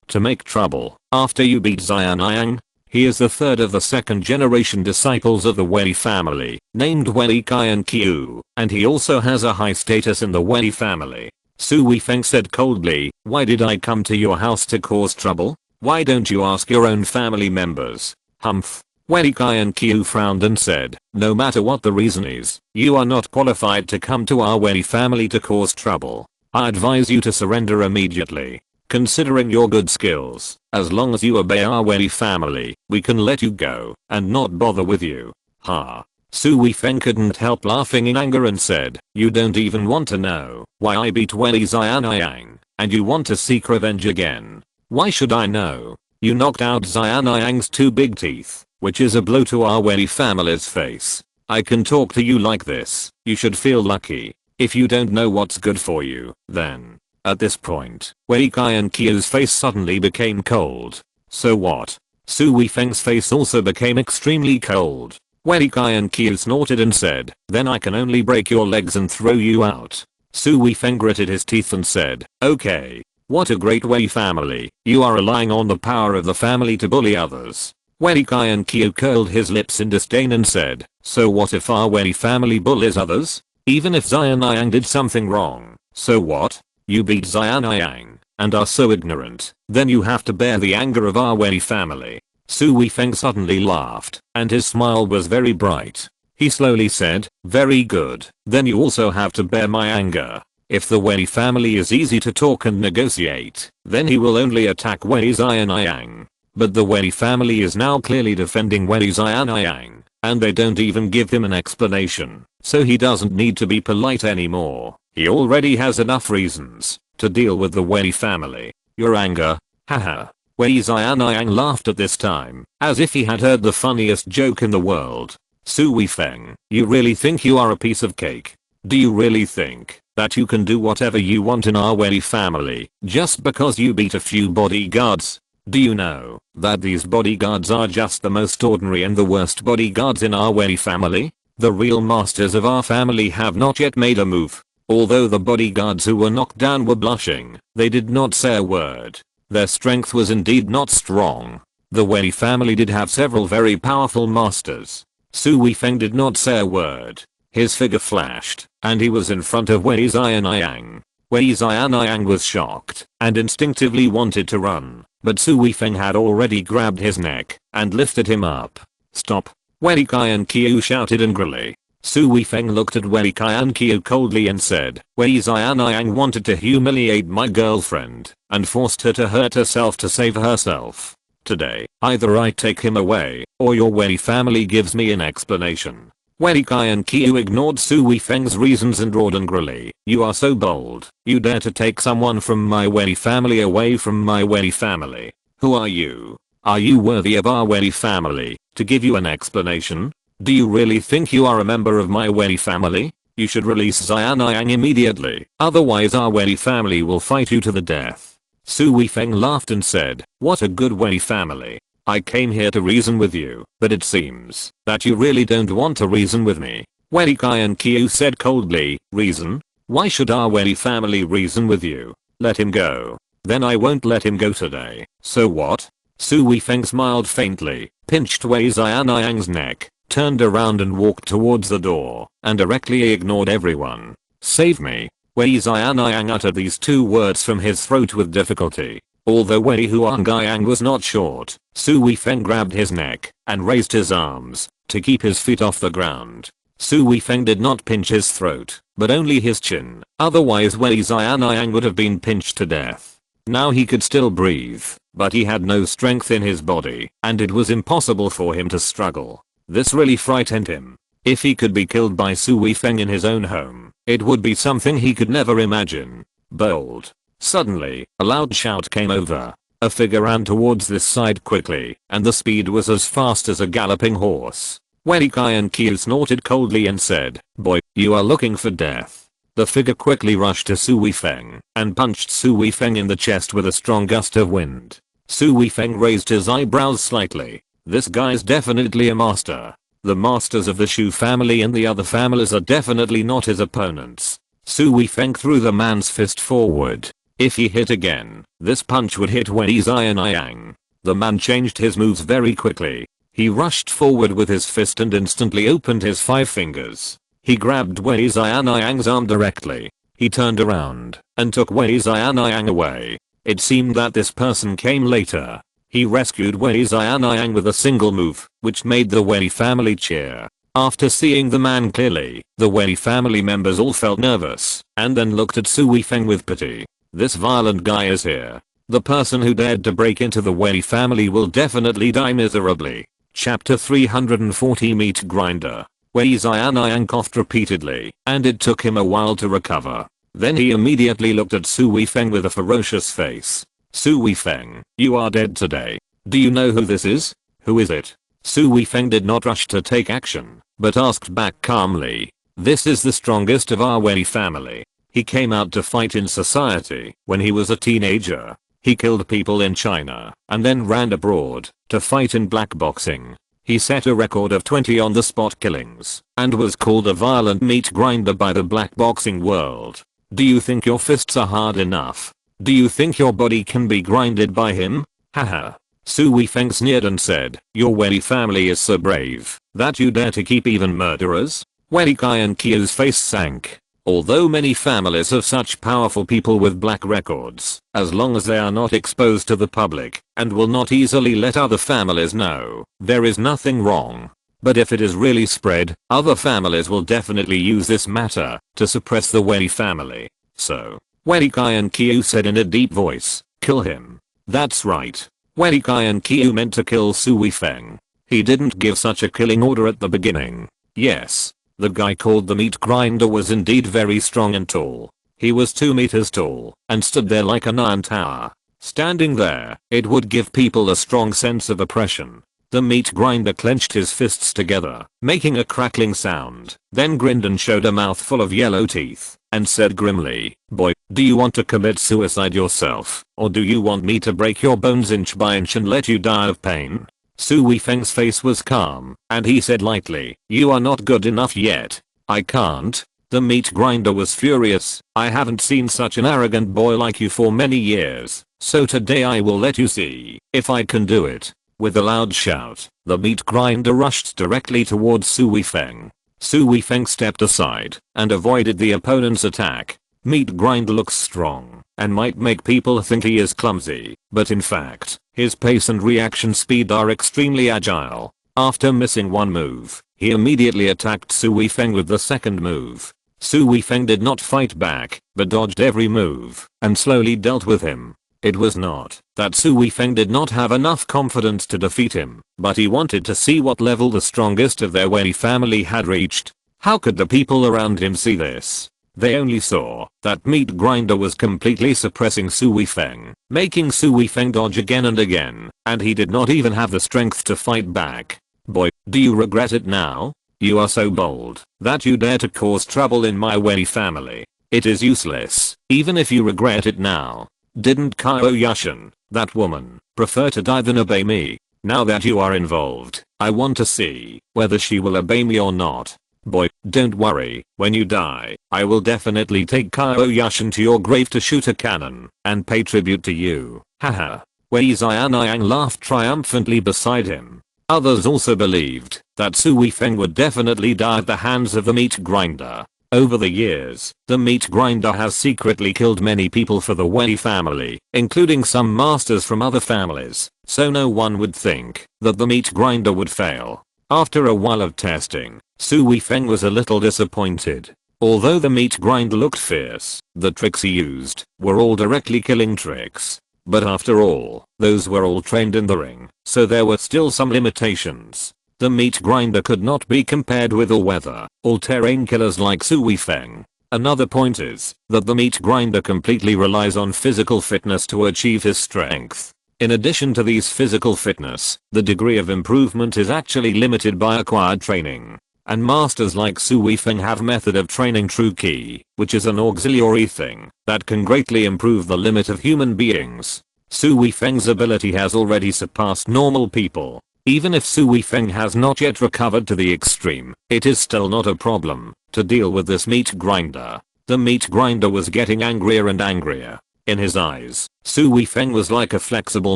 to make trouble after you beat Xianyang?" He is the third of the second generation disciples of the Wei family, named Wei Qian Qiu, and he also has a high status in the Wei family. Su Weifeng said coldly, "Why did I come to your house to cause trouble? Why don't you ask your own family members?" Humph. Wei Qian Qiu frowned and said, "No matter what the reason is, you are not qualified to come to our Wei family to cause trouble. I advise you to surrender immediately. Considering your good skills, as long as you obey our Wei family, we can let you go and not bother with you." Ha. Su Weifeng couldn't help laughing in anger and said, "You don't even want to know why I beat Wei Xianyang, and you want to seek revenge again. Why should I know? You knocked out Xianyang's 2 big teeth, which is a blow to our Wei family's face. I can talk to you like this, you should feel lucky. If you don't know what's good for you, then." At this point, Wei Qian Qiu's face suddenly became cold. "So what?" Su Weifeng's face also became extremely cold. Wei Qian Qiu snorted and said, "Then I can only break your legs and throw you out." Su Weifeng gritted his teeth and said, "Okay. What a great Wei family. You are relying on the power of the family to bully others." Wei Qian Qiu curled his lips in disdain and said, "So what if our Wei family bullies others? Even if Xianyang did something wrong, so what? You beat Xianyang and are so ignorant, then you have to bear the anger of our Wei family." Su Weifeng suddenly laughed, and his smile was very bright. He slowly said, "Very good, then you also have to bear my anger. If the Wei family is easy to talk and negotiate, then he will only attack Wei Xianyang. But the Wei family is now clearly defending Wei Xianyang, and they don't even give him an explanation, so he doesn't need to be polite anymore. He already has enough reasons to deal with the Wei family. Your anger? Haha." Wei Xianyang laughed at this time, as if he had heard the funniest joke in the world. "Su Weifeng, you really think you are a piece of cake? Do you really think that you can do whatever you want in our Wei family just because you beat a few bodyguards? Do you know that these bodyguards are just the most ordinary and the worst bodyguards in our Wei family? The real masters of our family have not yet made a move. Although the bodyguards who were knocked down were blushing, they did not say a word. Their strength was indeed not strong. The Wei family did have several very powerful masters. Su Weifeng did not say a word. His figure flashed, and he was in front of Wei Xianyang. Wei Xianyang was shocked and instinctively wanted to run, but Su Weifeng had already grabbed his neck and lifted him up. "Stop!" Wei Qian Qiu shouted angrily. Su Weifeng looked at Wei Qian Qiu coldly and said, "Wei Xianyang wanted to humiliate my girlfriend and forced her to hurt herself to save herself. Today, either I take him away, or your Wei family gives me an explanation." Wei Qian Qiu ignored Su Weifeng's reasons and roared angrily, "You are so bold. You dare to take someone from my Wei family away from my Wei family. Who are you? Are you worthy of our Wei family to give you an explanation? Do you really think you are a member of my Wei family? You should release Xianyang immediately, otherwise our Wei family will fight you to the death." Su Weifeng laughed and said, "What a good Wei family. I came here to reason with you, but it seems that you really don't want to reason with me." Wei Qian Qiu said coldly, "Reason? Why should our Wei family reason with you? Let him go." "Then I won't let him go today. So what?" Su Weifeng smiled faintly, pinched Wei Xianyang's neck, turned around and walked towards the door, and directly ignored everyone. "Save me." Wei Xianyang uttered these 2 words from his throat with difficulty. Although Wei Huangyang was not short, Su Weifeng grabbed his neck and raised his arms to keep his feet off the ground. Su Weifeng did not pinch his throat, but only his chin, otherwise Wei Xianyang would have been pinched to death. Now he could still breathe, but he had no strength in his body, and it was impossible for him to struggle. This really frightened him. If he could be killed by Su Weifeng in his own home, it would be something he could never imagine. Bold. Suddenly, a loud shout came over. A figure ran towards this side quickly, and the speed was as fast as a galloping horse. Wei Qian Qiu snorted coldly and said, "Boy, you are looking for death." The figure quickly rushed to Su Weifeng and punched Su Weifeng in the chest with a strong gust of wind. Su Weifeng raised his eyebrows slightly. This guy's definitely a master. The masters of the Shu family and the other families are definitely not his opponents. Su Weifeng threw the man's fist forward. If he hit again, this punch would hit Wei Xianyang. The man changed his moves very quickly. He rushed forward with his fist and instantly opened his 5 fingers. He grabbed Wei Xianyang's arm directly. He turned around and took Wei Xianyang away. It seemed that this person came later. He rescued Wei Xianyang with a single move, which made the Wei family cheer. After seeing the man clearly, the Wei family members all felt nervous and then looked at Su Weifeng with pity. This violent guy is here. The person who dared to break into the Wei family will definitely die miserably. Chapter 340 Meat Grinder. Wei Xianyang coughed repeatedly, and it took him a while to recover. Then he immediately looked at Su Weifeng with a ferocious face. Su Weifeng, you are dead today. Do you know who this is? Who is it? Su Weifeng did not rush to take action, but asked back calmly. This is the strongest of our Wei family. He came out to fight in society when he was a teenager. He killed people in China and then ran abroad to fight in black boxing. He set a record of 20 on-the-spot killings and was called a violent meat grinder by the black boxing world. Do you think your fists are hard enough? Do you think your body can be grinded by him? Haha. Su Weifeng sneered and said, your Wei family is so brave that you dare to keep even murderers? Wei Qiao's face sank. Although many families have such powerful people with black records, as long as they are not exposed to the public and will not easily let other families know, there is nothing wrong. But if it is really spread, other families will definitely use this matter to suppress the Wei family. So, Wei Qiao said in a deep voice, kill him. That's right. Wei Qiao meant to kill Su Weifeng. He didn't give such a killing order at the beginning. Yes. The guy called the meat grinder was indeed very strong and tall. He was 2 meters tall and stood there like an iron tower. Standing there, it would give people a strong sense of oppression. The meat grinder clenched his fists together, making a crackling sound, then grinned and showed a mouthful of yellow teeth, and said grimly, boy, do you want to commit suicide yourself, or do you want me to break your bones inch by inch and let you die of pain? Su Weifeng's face was calm, and he said lightly, you are not good enough yet. I can't. The meat grinder was furious. I haven't seen such an arrogant boy like you for many years, so today I will let you see if I can do it. With a loud shout, the meat grinder rushed directly towards Su Weifeng. Su Weifeng stepped aside and avoided the opponent's attack. Meat grinder looks strong and might make people think he is clumsy, but in fact, his pace and reaction speed are extremely agile. After missing one move, he immediately attacked Su Weifeng with the second move. Su Weifeng did not fight back, but dodged every move and slowly dealt with him. It was not that Su Weifeng did not have enough confidence to defeat him, but he wanted to see what level the strongest of their Wei family had reached. How could the people around him see this? They only saw that meat grinder was completely suppressing Su Weifeng, making Su Weifeng dodge again and again, and he did not even have the strength to fight back. Boy, do you regret it now? You are so bold that you dare to cause trouble in my Wei family. It is useless, even if you regret it now. Didn't Qiao Yushan, that woman, prefer to die than obey me? Now that you are involved, I want to see whether she will obey me or not. Boy, don't worry, when you die, I will definitely take Qiao Yushan to your grave to shoot a cannon and pay tribute to you. Haha. Wei Xianyang laughed triumphantly beside him. Others also believed that Su Weifeng would definitely die at the hands of the meat grinder. Over the years, the meat grinder has secretly killed many people for the Wei family, including some masters from other families, so no one would think that the meat grinder would fail. After a while of testing, Su Weifeng was a little disappointed. Although the meat grinder looked fierce, the tricks he used were all directly killing tricks. But after all, those were all trained in the ring, so there were still some limitations. The meat grinder could not be compared with all-terrain killers like Su Weifeng. Another point is that the meat grinder completely relies on physical fitness to achieve his strength. In addition to these physical fitness, the degree of improvement is actually limited by acquired training. And masters like Su Weifeng have method of training true ki, which is an auxiliary thing that can greatly improve the limit of human beings. Su Weifeng's ability has already surpassed normal people. Even if Su Weifeng has not yet recovered to the extreme, it is still not a problem to deal with this meat grinder. The meat grinder was getting angrier and angrier. In his eyes, Su Weifeng was like a flexible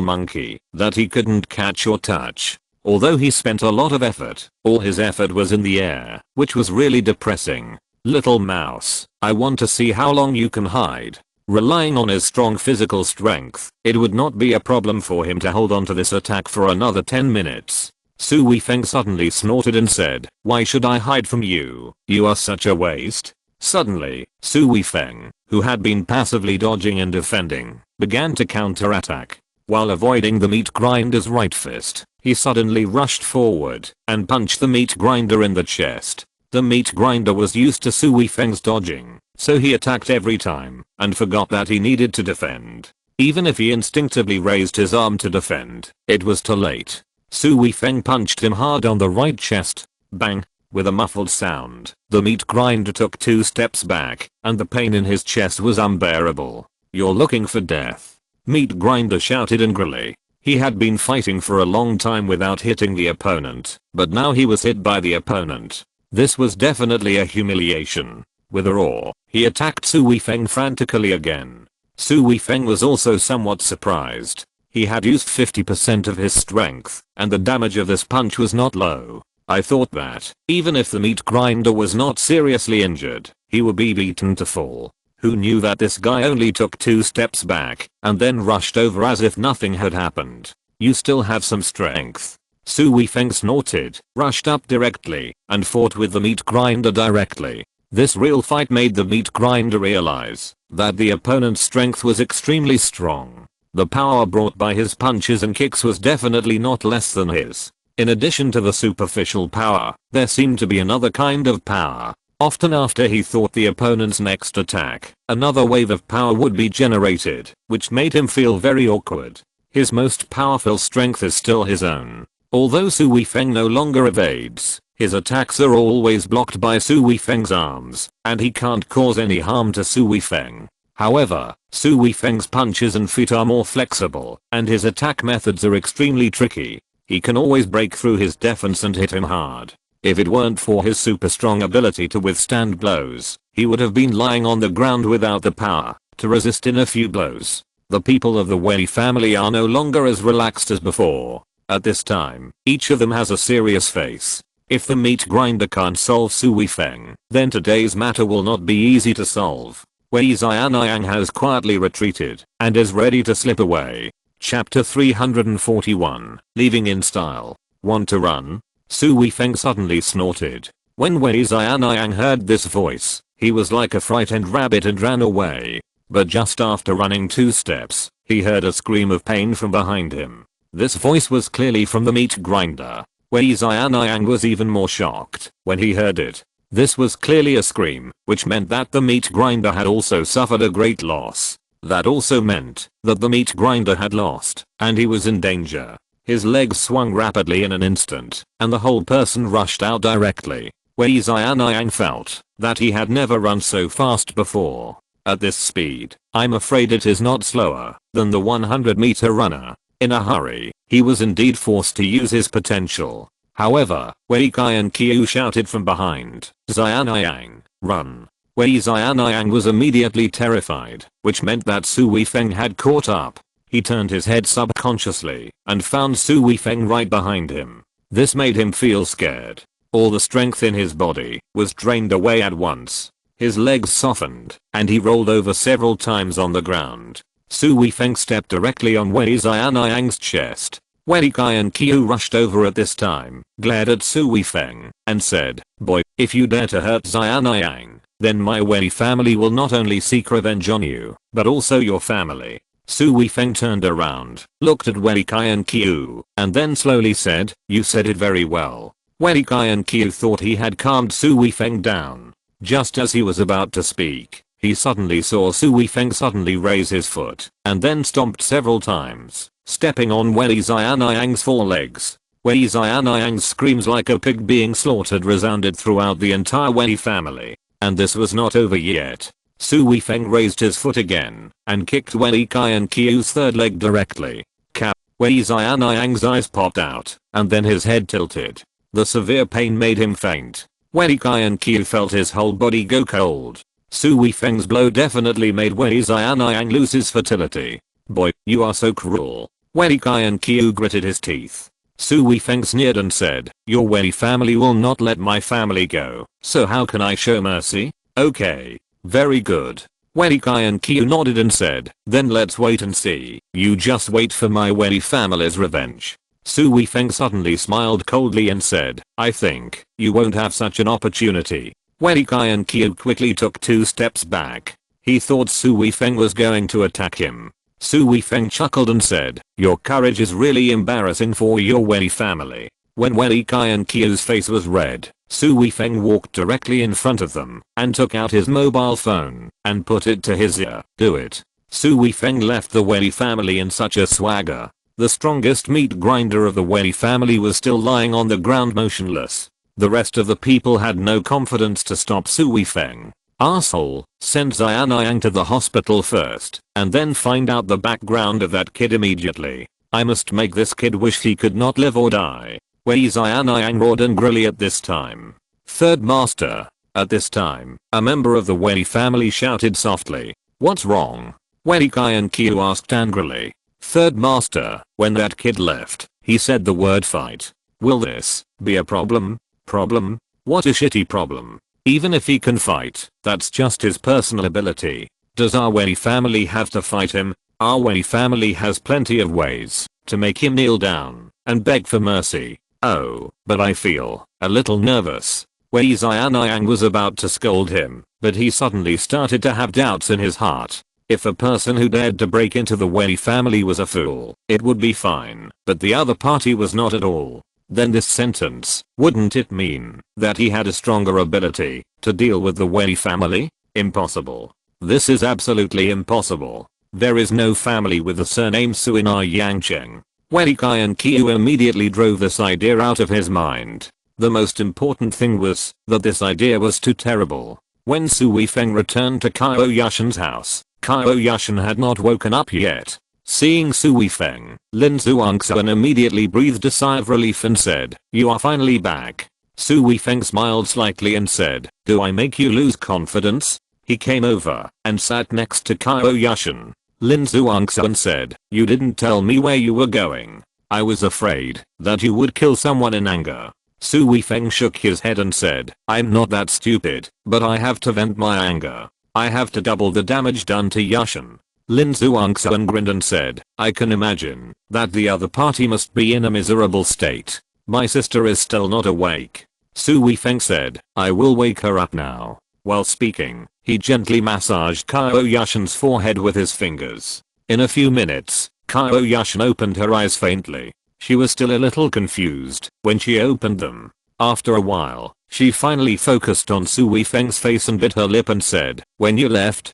monkey that he couldn't catch or touch. Although he spent a lot of effort, all his effort was in the air, which was really depressing. Little mouse, I want to see how long you can hide. Relying on his strong physical strength, it would not be a problem for him to hold on to this attack for another 10 minutes. Su Weifeng suddenly snorted and said, "Why should I hide from you? You are such a waste." Suddenly, Su Weifeng, who had been passively dodging and defending, began to counterattack. While avoiding the meat grinder's right fist, he suddenly rushed forward and punched the meat grinder in the chest. The meat grinder was used to Su Weifeng's dodging, so he attacked every time and forgot that he needed to defend. Even if he instinctively raised his arm to defend, it was too late. Su Weifeng punched him hard on the right chest. Bang! With a muffled sound, the meat grinder took 2 steps back, and the pain in his chest was unbearable. "You're looking for death," meat grinder shouted angrily. He had been fighting for a long time without hitting the opponent, but now he was hit by the opponent. This was definitely a humiliation. With a roar, he attacked Su Weifeng frantically again. Su Weifeng was also somewhat surprised. He had used 50% of his strength, and the damage of this punch was not low. I thought that, even if the meat grinder was not seriously injured, he would be beaten to fall. Who knew that this guy only took 2 steps back and then rushed over as if nothing had happened? "You still have some strength." Su Weifeng snorted, rushed up directly, and fought with the meat grinder directly. This real fight made the meat grinder realize that the opponent's strength was extremely strong. The power brought by his punches and kicks was definitely not less than his. In addition to the superficial power, there seemed to be another kind of power. Often after he thought the opponent's next attack, another wave of power would be generated, which made him feel very awkward. His most powerful strength is still his own. Although Su Weifeng no longer evades, his attacks are always blocked by Su Weifeng's arms, and he can't cause any harm to Su Weifeng. However, Su Weifeng's punches and feet are more flexible, and his attack methods are extremely tricky. He can always break through his defense and hit him hard. If it weren't for his super strong ability to withstand blows, he would have been lying on the ground without the power to resist in a few blows. The people of the Wei family are no longer as relaxed as before. At this time, each of them has a serious face. If the meat grinder can't solve Su Weifeng, then today's matter will not be easy to solve. Wei Xianyang has quietly retreated and is ready to slip away. Chapter 341, Leaving in Style. Want to run? Su Weifeng suddenly snorted. When Wei Xianyang heard this voice, he was like a frightened rabbit and ran away. But just after running 2 steps, he heard a scream of pain from behind him. This voice was clearly from the meat grinder. Wei Xianyang was even more shocked when he heard it. This was clearly a scream, which meant that the meat grinder had also suffered a great loss. That also meant that the meat grinder had lost, and he was in danger. His legs swung rapidly in an instant, and the whole person rushed out directly. Wei Xianyang felt that he had never run so fast before. At this speed, I'm afraid it is not slower than the 100-meter runner. In a hurry, he was indeed forced to use his potential. However, Wei Qiao shouted from behind, "Xianyang, run." Wei Xianyang was immediately terrified, which meant that Su Weifeng had caught up. He turned his head subconsciously and found Su Weifeng right behind him. This made him feel scared. All the strength in his body was drained away at once. His legs softened, and he rolled over several times on the ground. Su Weifeng stepped directly on Wei Xianyang's chest. Wei Qiao rushed over at this time, glared at Su Weifeng, and said, "Boy, if you dare to hurt Xianyang, then my Wei family will not only seek revenge on you, but also your family." Su Weifeng turned around, looked at Wei Qiao, and then slowly said, "You said it very well." Wei Qiao thought he had calmed Su Weifeng down. Just as he was about to speak, he suddenly saw Su Weifeng suddenly raise his foot, and then stomped several times, stepping on Wei Xianyang's forelegs. Wei Xianyang's screams like a pig being slaughtered resounded throughout the entire Wei family. And this was not over yet. Su Weifeng raised his foot again and kicked Wei Qiao's third leg directly. Cap. Wei Xianyang's eyes popped out, and then his head tilted. The severe pain made him faint. Wei Qiao felt his whole body go cold. Su Weifeng's blow definitely made Wei Xianyang lose his fertility. Boy, you are so cruel. Wei Qiao gritted his teeth. Su Weifeng sneered and said, your Wei family will not let my family go, so how can I show mercy? Okay. Very good. Wei Qiao nodded and said, then let's wait and see. You just wait for my Wei family's revenge. Su Weifeng suddenly smiled coldly and said, I think you won't have such an opportunity. Wei Qiao quickly took 2 steps back. He thought Su Weifeng was going to attack him. Su Weifeng chuckled and said, your courage is really embarrassing for your Wei family. When Wei Qiao's face was red, Su Weifeng walked directly in front of them and took out his mobile phone and put it to his ear. Do it. Su Weifeng left the Wei family in such a swagger. The strongest meat grinder of the Wei family was still lying on the ground motionless. The rest of the people had no confidence to stop Su Weifeng. Asshole, send Xianyang to the hospital first, and then find out the background of that kid immediately. I must make this kid wish he could not live or die. Wei Xianyang roared angrily at this time. Third Master. At this time, a member of the Wei family shouted softly. What's wrong? Wei Qiao asked angrily. Third Master, when that kid left, he said the word fight. Will this be a problem? Problem? What a shitty problem. Even if he can fight, that's just his personal ability. Does our Wei family have to fight him? Our Wei family has plenty of ways to make him kneel down and beg for mercy. Oh, but I feel a little nervous. Wei Xianyang was about to scold him, but he suddenly started to have doubts in his heart. If a person who dared to break into the Wei family was a fool, it would be fine, but the other party was not at all. Then this sentence, wouldn't it mean that he had a stronger ability to deal with the Wei family? Impossible. This is absolutely impossible. There is no family with the surname Su in our Yangcheng. Wei Qiao immediately drove this idea out of his mind. The most important thing was that this idea was too terrible. When Su Weifeng returned to Qiao Yushan's house, Qiao Yushan had not woken up yet. Seeing Su Weifeng, Lin Zhuangxuan immediately breathed a sigh of relief and said, you are finally back. Su Weifeng smiled slightly and said, do I make you lose confidence? He came over and sat next to Qiao Yushan. Lin Zhuangxuan said, you didn't tell me where you were going. I was afraid that you would kill someone in anger. Su Weifeng shook his head and said, I'm not that stupid, but I have to vent my anger. I have to double the damage done to Yushan. Lin Zhuangxuan grinned and said, I can imagine that the other party must be in a miserable state. My sister is still not awake. Su Weifeng said, I will wake her up now. While speaking, he gently massaged Qiao Yushan's forehead with his fingers. In a few minutes, Qiao Yushan opened her eyes faintly. She was still a little confused when she opened them. After a while, she finally focused on Su Weifeng's face and bit her lip and said, when you left,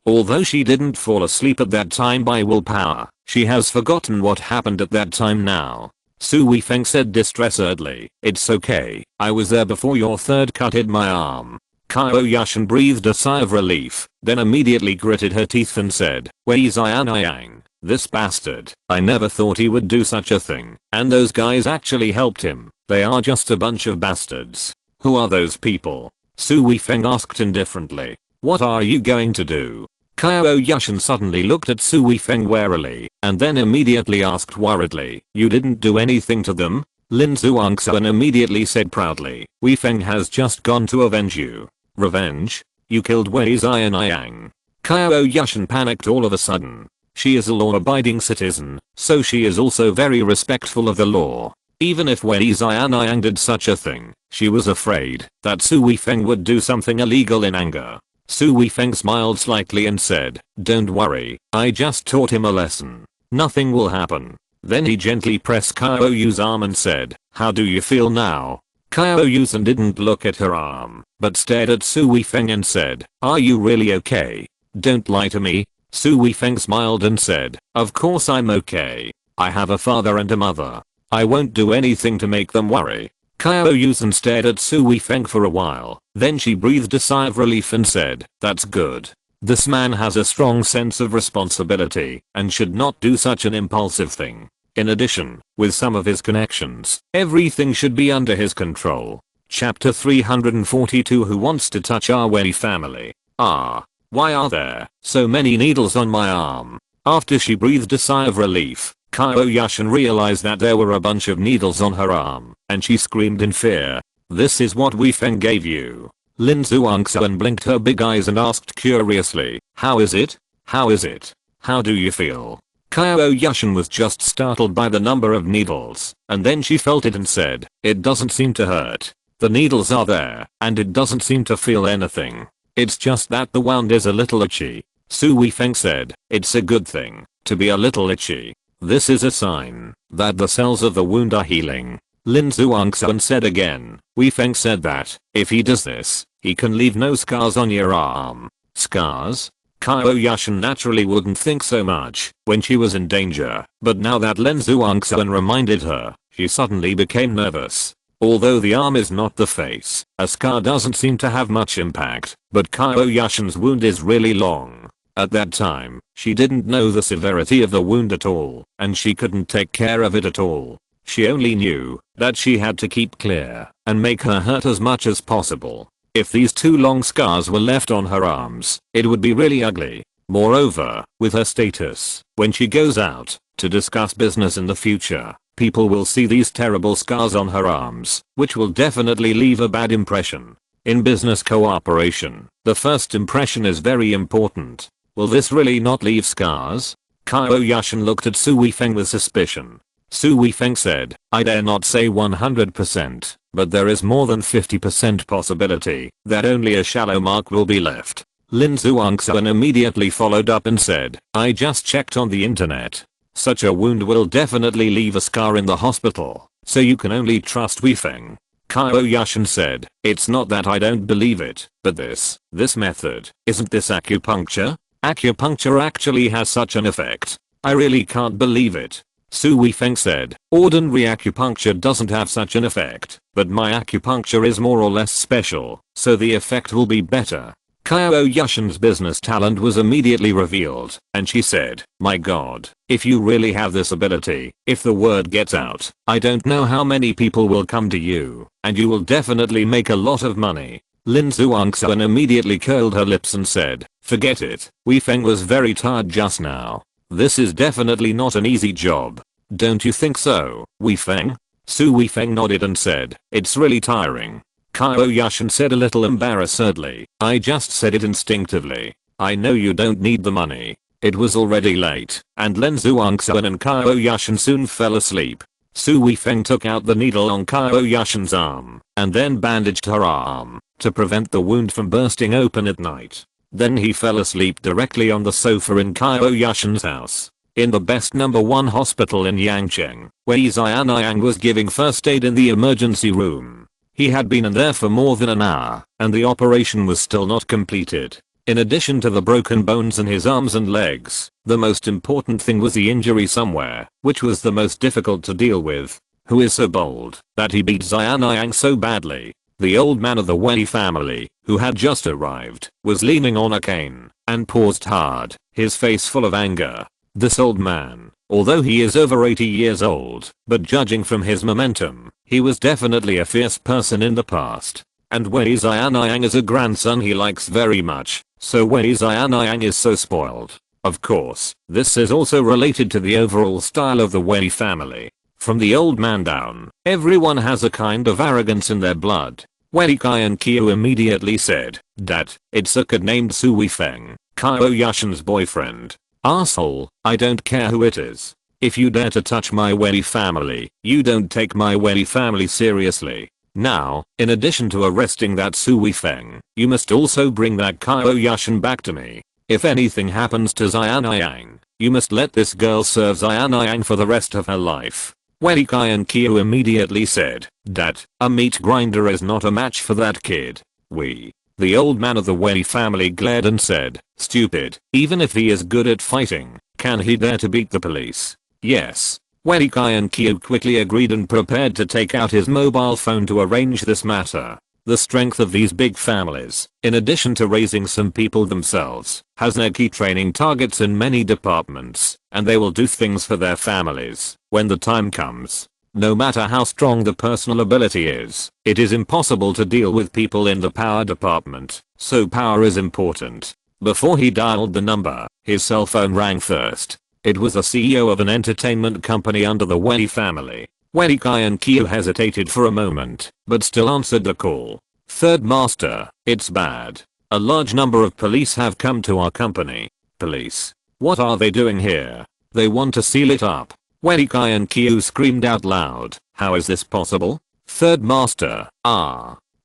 Although she didn't fall asleep at that time by willpower, she has forgotten what happened at that time now. Su Weifeng said distressedly, it's okay, I was there before your third cutted my arm. Qiao Yushan breathed a sigh of relief, then immediately gritted her teeth and said, Wei Xianyang, this bastard, I never thought he would do such a thing, and those guys actually helped him. They are just a bunch of bastards. Who are those people? Su Weifeng asked indifferently. What are you going to do? Qiao Yushan suddenly looked at Su Weifeng warily, and then immediately asked worriedly, you didn't do anything to them? Lin Zhuangxuan immediately said proudly, Weifeng has just gone to avenge you. Revenge? You killed Wei Xianyang. Qiao Yushan panicked all of a sudden. She is a law-abiding citizen, so she is also very respectful of the law. Even if Wei Xianyang did such a thing, she was afraid that Su Weifeng would do something illegal in anger. Su Weifeng smiled slightly and said, don't worry, I just taught him a lesson. Nothing will happen. Then he gently pressed Qiao Yu's arm and said, how do you feel now? Qiao Yushan didn't look at her arm, but stared at Su Weifeng and said, are you really okay? Don't lie to me. Su Weifeng smiled and said, of course I'm okay. I have a father and a mother. I won't do anything to make them worry. Qiao Yushan stared at Su Weifeng for a while, then she breathed a sigh of relief and said, that's good. This man has a strong sense of responsibility and should not do such an impulsive thing. In addition, with some of his connections, everything should be under his control. Chapter 342. Who wants to touch our Wei family? Ah. Why are there so many needles on my arm? After she breathed a sigh of relief, Qiao Yushan realized that there were a bunch of needles on her arm, and she screamed in fear. This is what Wei Feng gave you. Lin Zhuangxuan blinked her big eyes and asked curiously, how is it? How is it? How do you feel? Qiao Yushan was just startled by the number of needles, and then she felt it and said, it doesn't seem to hurt. The needles are there, and it doesn't seem to feel anything. It's just that the wound is a little itchy. Wei Feng said, it's a good thing to be a little itchy. This is a sign that the cells of the wound are healing. Lin Zhuangxuan said again. Wei Feng said that if he does this, he can leave no scars on your arm. Scars? Qiao Yushan naturally wouldn't think so much when she was in danger, but now that Lin Zhuangxuan reminded her, she suddenly became nervous. Although the arm is not the face, a scar doesn't seem to have much impact, but Qiao Yushan's wound is really long. At that time, she didn't know the severity of the wound at all, and she couldn't take care of it at all. She only knew that she had to keep clear and make her hurt as much as possible. If these two long scars were left on her arms, it would be really ugly. Moreover, with her status, when she goes out to discuss business in the future, people will see these terrible scars on her arms, which will definitely leave a bad impression. In business cooperation, the first impression is very important. Will this really not leave scars? Qiao Yushan looked at Wei Feng with suspicion. Wei Feng said, I dare not say 100%, but there is more than 50% possibility that only a shallow mark will be left. Lin Zhuangxuan immediately followed up and said, I just checked on the internet. Such a wound will definitely leave a scar in the hospital, so you can only trust Wei Feng. Qiao Yushan said, it's not that I don't believe it, but this method, isn't this acupuncture? Acupuncture actually has such an effect. I really can't believe it. Wei Feng said, ordinary acupuncture doesn't have such an effect, but my acupuncture is more or less special, so the effect will be better. Qiao Yushan's business talent was immediately revealed, and she said, my god, if you really have this ability, if the word gets out, I don't know how many people will come to you, and you will definitely make a lot of money. Lin Zhuangxuan immediately curled her lips and said, forget it, Wei Feng was very tired just now. This is definitely not an easy job. Don't you think so, Wei Feng? Wei Feng nodded and said, it's really tiring. Qiao Yushan said a little embarrassedly, I just said it instinctively. I know you don't need the money. It was already late, and Lin Zhuangxuan and Qiao Yushan soon fell asleep. Wei Feng took out the needle on Qiao Yushan's arm, and then bandaged her arm, to prevent the wound from bursting open at night. Then he fell asleep directly on the sofa in Qiao Yushan's house. In the best #1 hospital in Yangcheng, where Xianniang was giving first aid in the emergency room. He had been in there for more than an hour, and the operation was still not completed. In addition to the broken bones in his arms and legs, the most important thing was the injury somewhere, which was the most difficult to deal with. Who is so bold that he beat Xianniang so badly? The old man of the Wei family, who had just arrived, was leaning on a cane, and paused hard, his face full of anger. This old man, although he is over 80 years old, but judging from his momentum, he was definitely a fierce person in the past. And Wei Xianniang is a grandson he likes very much, so Wei Xianniang is so spoiled. Of course, this is also related to the overall style of the Wei family. From the old man down, everyone has a kind of arrogance in their blood. Wei Kai and Qiao immediately said, Dad, it's a kid named Wei Feng, Qiao Yushan's boyfriend. Asshole, I don't care who it is. If you dare to touch my Wei family, you don't take my Wei family seriously. Now, in addition to arresting that Wei Feng, you must also bring that Qiao Yushan back to me. If anything happens to Xianniang, you must let this girl serve Xianniang for the rest of her life. Wei Kai and Qiao immediately said, Dad, a meat grinder is not a match for that kid. The old man of the Wei family glared and said, stupid, even if he is good at fighting, can he dare to beat the police? Yes. Wei Kai and Qiao quickly agreed and prepared to take out his mobile phone to arrange this matter. The strength of these big families, in addition to raising some people themselves, has their key training targets in many departments, and they will do things for their families when the time comes. No matter how strong the personal ability is, it is impossible to deal with people in the power department, so power is important. Before he dialed the number, his cell phone rang first. It was the CEO of an entertainment company under the Wei family. Wei Kai and Qiao hesitated for a moment, but still answered the call. Third master, it's bad. A large number of police have come to our company. Police? What are they doing here? They want to seal it up. Wei Kai and Qiao screamed out loud. How is this possible? Third master,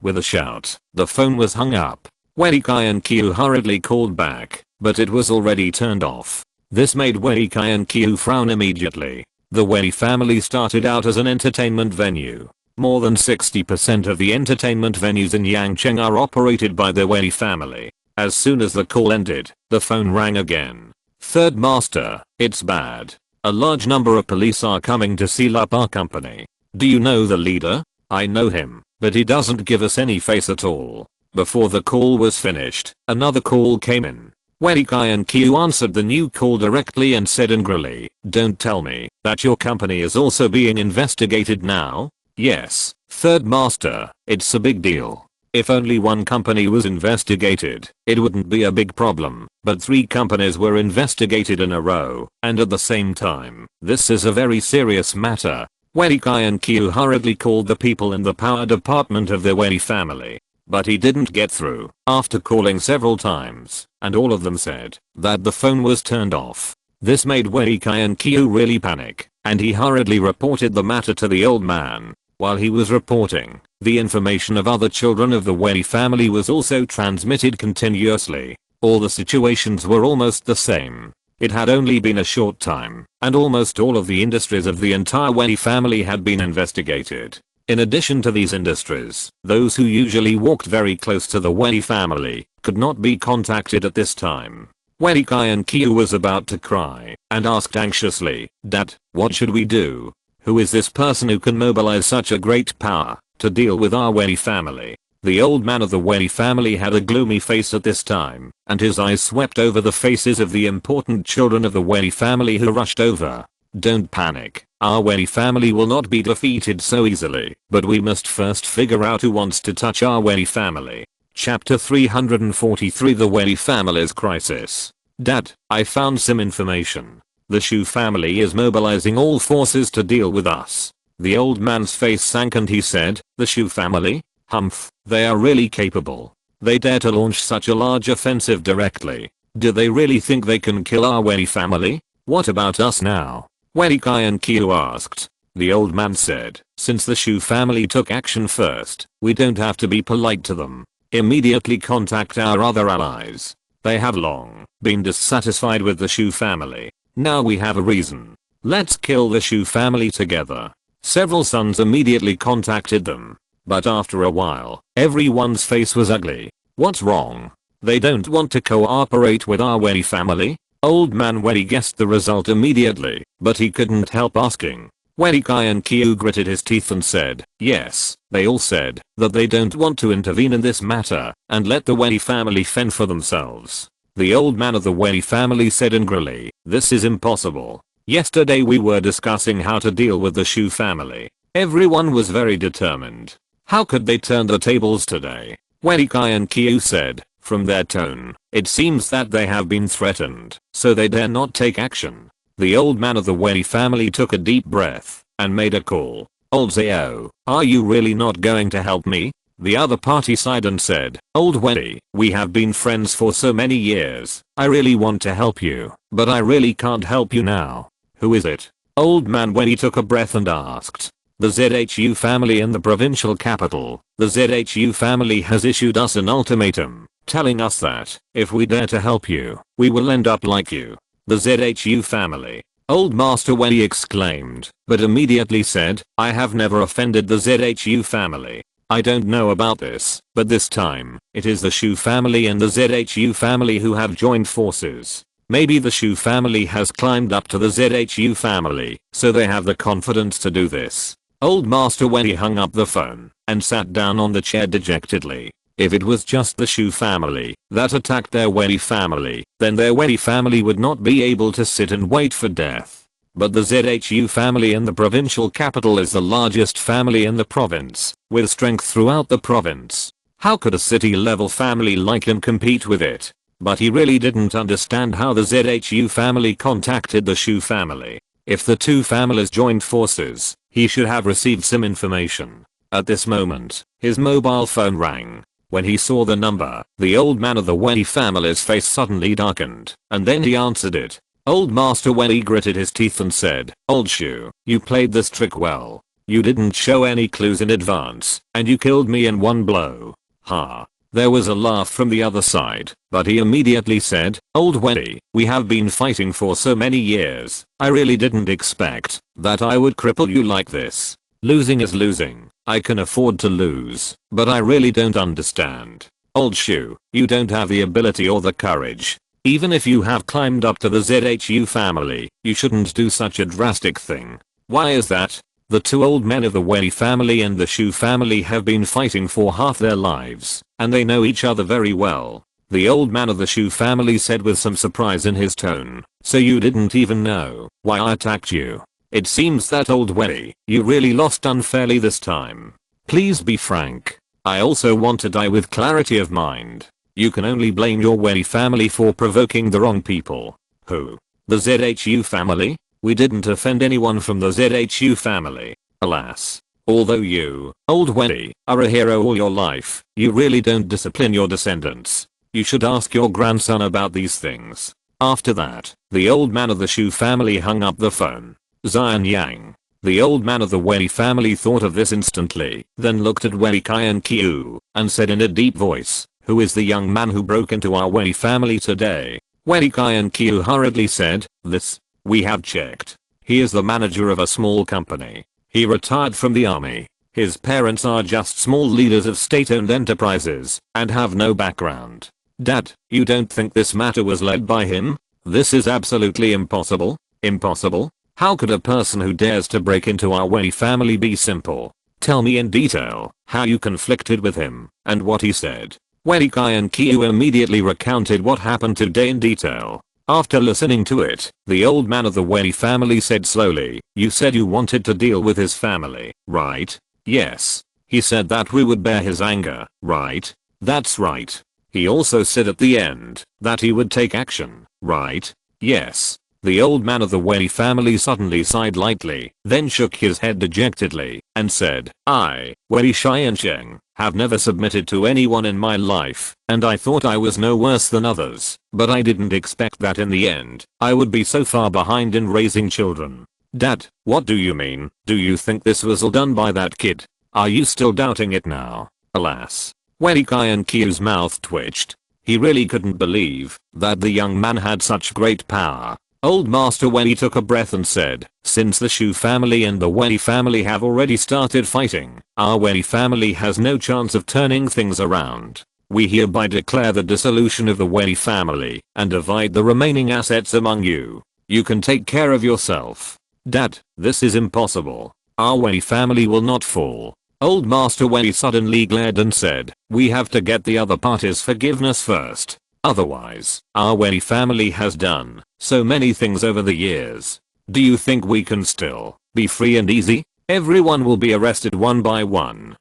With a shout, the phone was hung up. Wei Kai and Qiao hurriedly called back, but it was already turned off. This made Wei Kai and Qiao frown immediately. The Wei family started out as an entertainment venue. More than 60% of the entertainment venues in Yangcheng are operated by the Wei family. As soon as the call ended, the phone rang again. Third master, it's bad. A large number of police are coming to seal up our company. Do you know the leader? I know him, but he doesn't give us any face at all. Before the call was finished, another call came in. Wei Kai and Qiao answered the new call directly and said angrily, "Don't tell me that your company is also being investigated now?" "Yes, third master, it's a big deal. If only one company was investigated, it wouldn't be a big problem, but 3 companies were investigated in a row, and at the same time. This is a very serious matter." Wei Kai and Qiao hurriedly called the people in the power department of the Wei family. But he didn't get through after calling several times, and all of them said that the phone was turned off. This made Wei Kai and Qiao really panic, and he hurriedly reported the matter to the old man. While he was reporting, the information of other children of the Wei family was also transmitted continuously. All the situations were almost the same. It had only been a short time, and almost all of the industries of the entire Wei family had been investigated. In addition to these industries, those who usually walked very close to the Wei family could not be contacted at this time. Wei Kai and Qiao was about to cry and asked anxiously, "Dad, what should we do? Who is this person who can mobilize such a great power to deal with our Wei family?" The old man of the Wei family had a gloomy face at this time, and his eyes swept over the faces of the important children of the Wei family who rushed over. "Don't panic. Our Wei family will not be defeated so easily, but we must first figure out who wants to touch our Wei family." Chapter 343 The Wei Family's Crisis. "Dad, I found some information. The Shu family is mobilizing all forces to deal with us." The old man's face sank and he said, "The Shu family? Humph, they are really capable. They dare to launch such a large offensive directly. Do they really think they can kill our Wei family? What about us now?" Wei Kai and Qiao asked. The old man said, "Since the Shu family took action first, we don't have to be polite to them. Immediately contact our other allies. They have long been dissatisfied with the Shu family. Now we have a reason. Let's kill the Shu family together." Several sons immediately contacted them. But after a while, everyone's face was ugly. What's wrong? They don't want to cooperate with our Wei family? Old man Wei guessed the result immediately, but he couldn't help asking. Wei Kai and Qiao gritted his teeth and said, "Yes, they all said that they don't want to intervene in this matter and let the Wei family fend for themselves." The old man of the Wei family said angrily, "This is impossible. Yesterday we were discussing how to deal with the Shu family. Everyone was very determined. How could they turn the tables today?" Wei Kai and Qiao said, "From their tone, it seems that they have been threatened, so they dare not take action." The old man of the Wei family took a deep breath and made a call. "Old Zhao, are you really not going to help me?" The other party sighed and said, "Old Wei, we have been friends for so many years. I really want to help you, but I really can't help you now." "Who is it?" Old man Wei took a breath and asked. "The ZHU family in the provincial capital. The ZHU family has issued us an ultimatum, telling us that if we dare to help you, we will end up like you." "The ZHU family?" Old Master Wei exclaimed, but immediately said, "I have never offended the ZHU family. I don't know about this, but this time, it is the Shu family and the ZHU family who have joined forces. Maybe the Shu family has climbed up to the ZHU family, so they have the confidence to do this." Old Master Wei hung up the phone. and sat down on the chair dejectedly. If it was just the Shu family that attacked their Wei family, then their Wei family would not be able to sit and wait for death. But the ZHU family in the provincial capital is the largest family in the province, with strength throughout the province. How could a city-level family like him compete with it? But he really didn't understand how the ZHU family contacted the Shu family. If the two families joined forces, he should have received some information. At this moment, his mobile phone rang. When he saw the number, the old man of the Wei family's face suddenly darkened, and then he answered it. Old Master Wei gritted his teeth and said, "Old Shu, you played this trick well. You didn't show any clues in advance, and you killed me in one blow." Ha. There was a laugh from the other side, but he immediately said, "Old Wei, we have been fighting for so many years. I really didn't expect that I would cripple you like this. Losing is losing. I can afford to lose, but I really don't understand. Old Shu, you don't have the ability or the courage. Even if you have climbed up to the ZHU family, you shouldn't do such a drastic thing. Why is that? The two old men of the Wei family and the Shu family have been fighting for half their lives, and they know each other very well." The old man of the Shu family said with some surprise in his tone, "So you didn't even know why I attacked you? It seems that old Wei, you really lost unfairly this time. Please be frank. I also want to die with clarity of mind. You can only blame your Wei family for provoking the wrong people." "Who? The ZHU family? We didn't offend anyone from the ZHU family. Alas. Although you, old Wei, are a hero all your life, you really don't discipline your descendants. You should ask your grandson about these things." After that, the old man of the Shu family hung up the phone. Xian Yang. The old man of the Wei family thought of this instantly, then looked at Wei Qiao and said in a deep voice, "Who is the young man who broke into our Wei family today?" Wei Qiao hurriedly said, "This. We have checked. He is the manager of a small company. He retired from the army. His parents are just small leaders of state-owned enterprises and have no background." "Dad, you don't think this matter was led by him? This is absolutely impossible." "Impossible? How could a person who dares to break into our Wei family be simple? Tell me in detail how you conflicted with him and what he said." Wei Qiao immediately recounted what happened today in detail. After listening to it, the old man of the Wei family said slowly, "You said you wanted to deal with his family, right?" "Yes." "He said that we would bear his anger, right?" "That's right." "He also said at the end that he would take action, right?" "Yes." The old man of the Wei family suddenly sighed lightly, then shook his head dejectedly, and said, "I, Wei Xiansheng, have never submitted to anyone in my life, and I thought I was no worse than others, but I didn't expect that in the end, I would be so far behind in raising children." "Dad, what do you mean? Do you think this was all done by that kid? Are you still doubting it now?" Alas. Wei Qiao's mouth twitched. He really couldn't believe that the young man had such great power. Old Master Wei took a breath and said, "Since the Shu family and the Wei family have already started fighting, our Wei family has no chance of turning things around. We hereby declare the dissolution of the Wei family and divide the remaining assets among you. You can take care of yourself." "Dad, this is impossible. Our Wei family will not fall." Old Master Wei suddenly glared and said, "We have to get the other party's forgiveness first. Otherwise, our Wei family has done so many things over the years. Do you think we can still be free and easy? Everyone will be arrested one by one.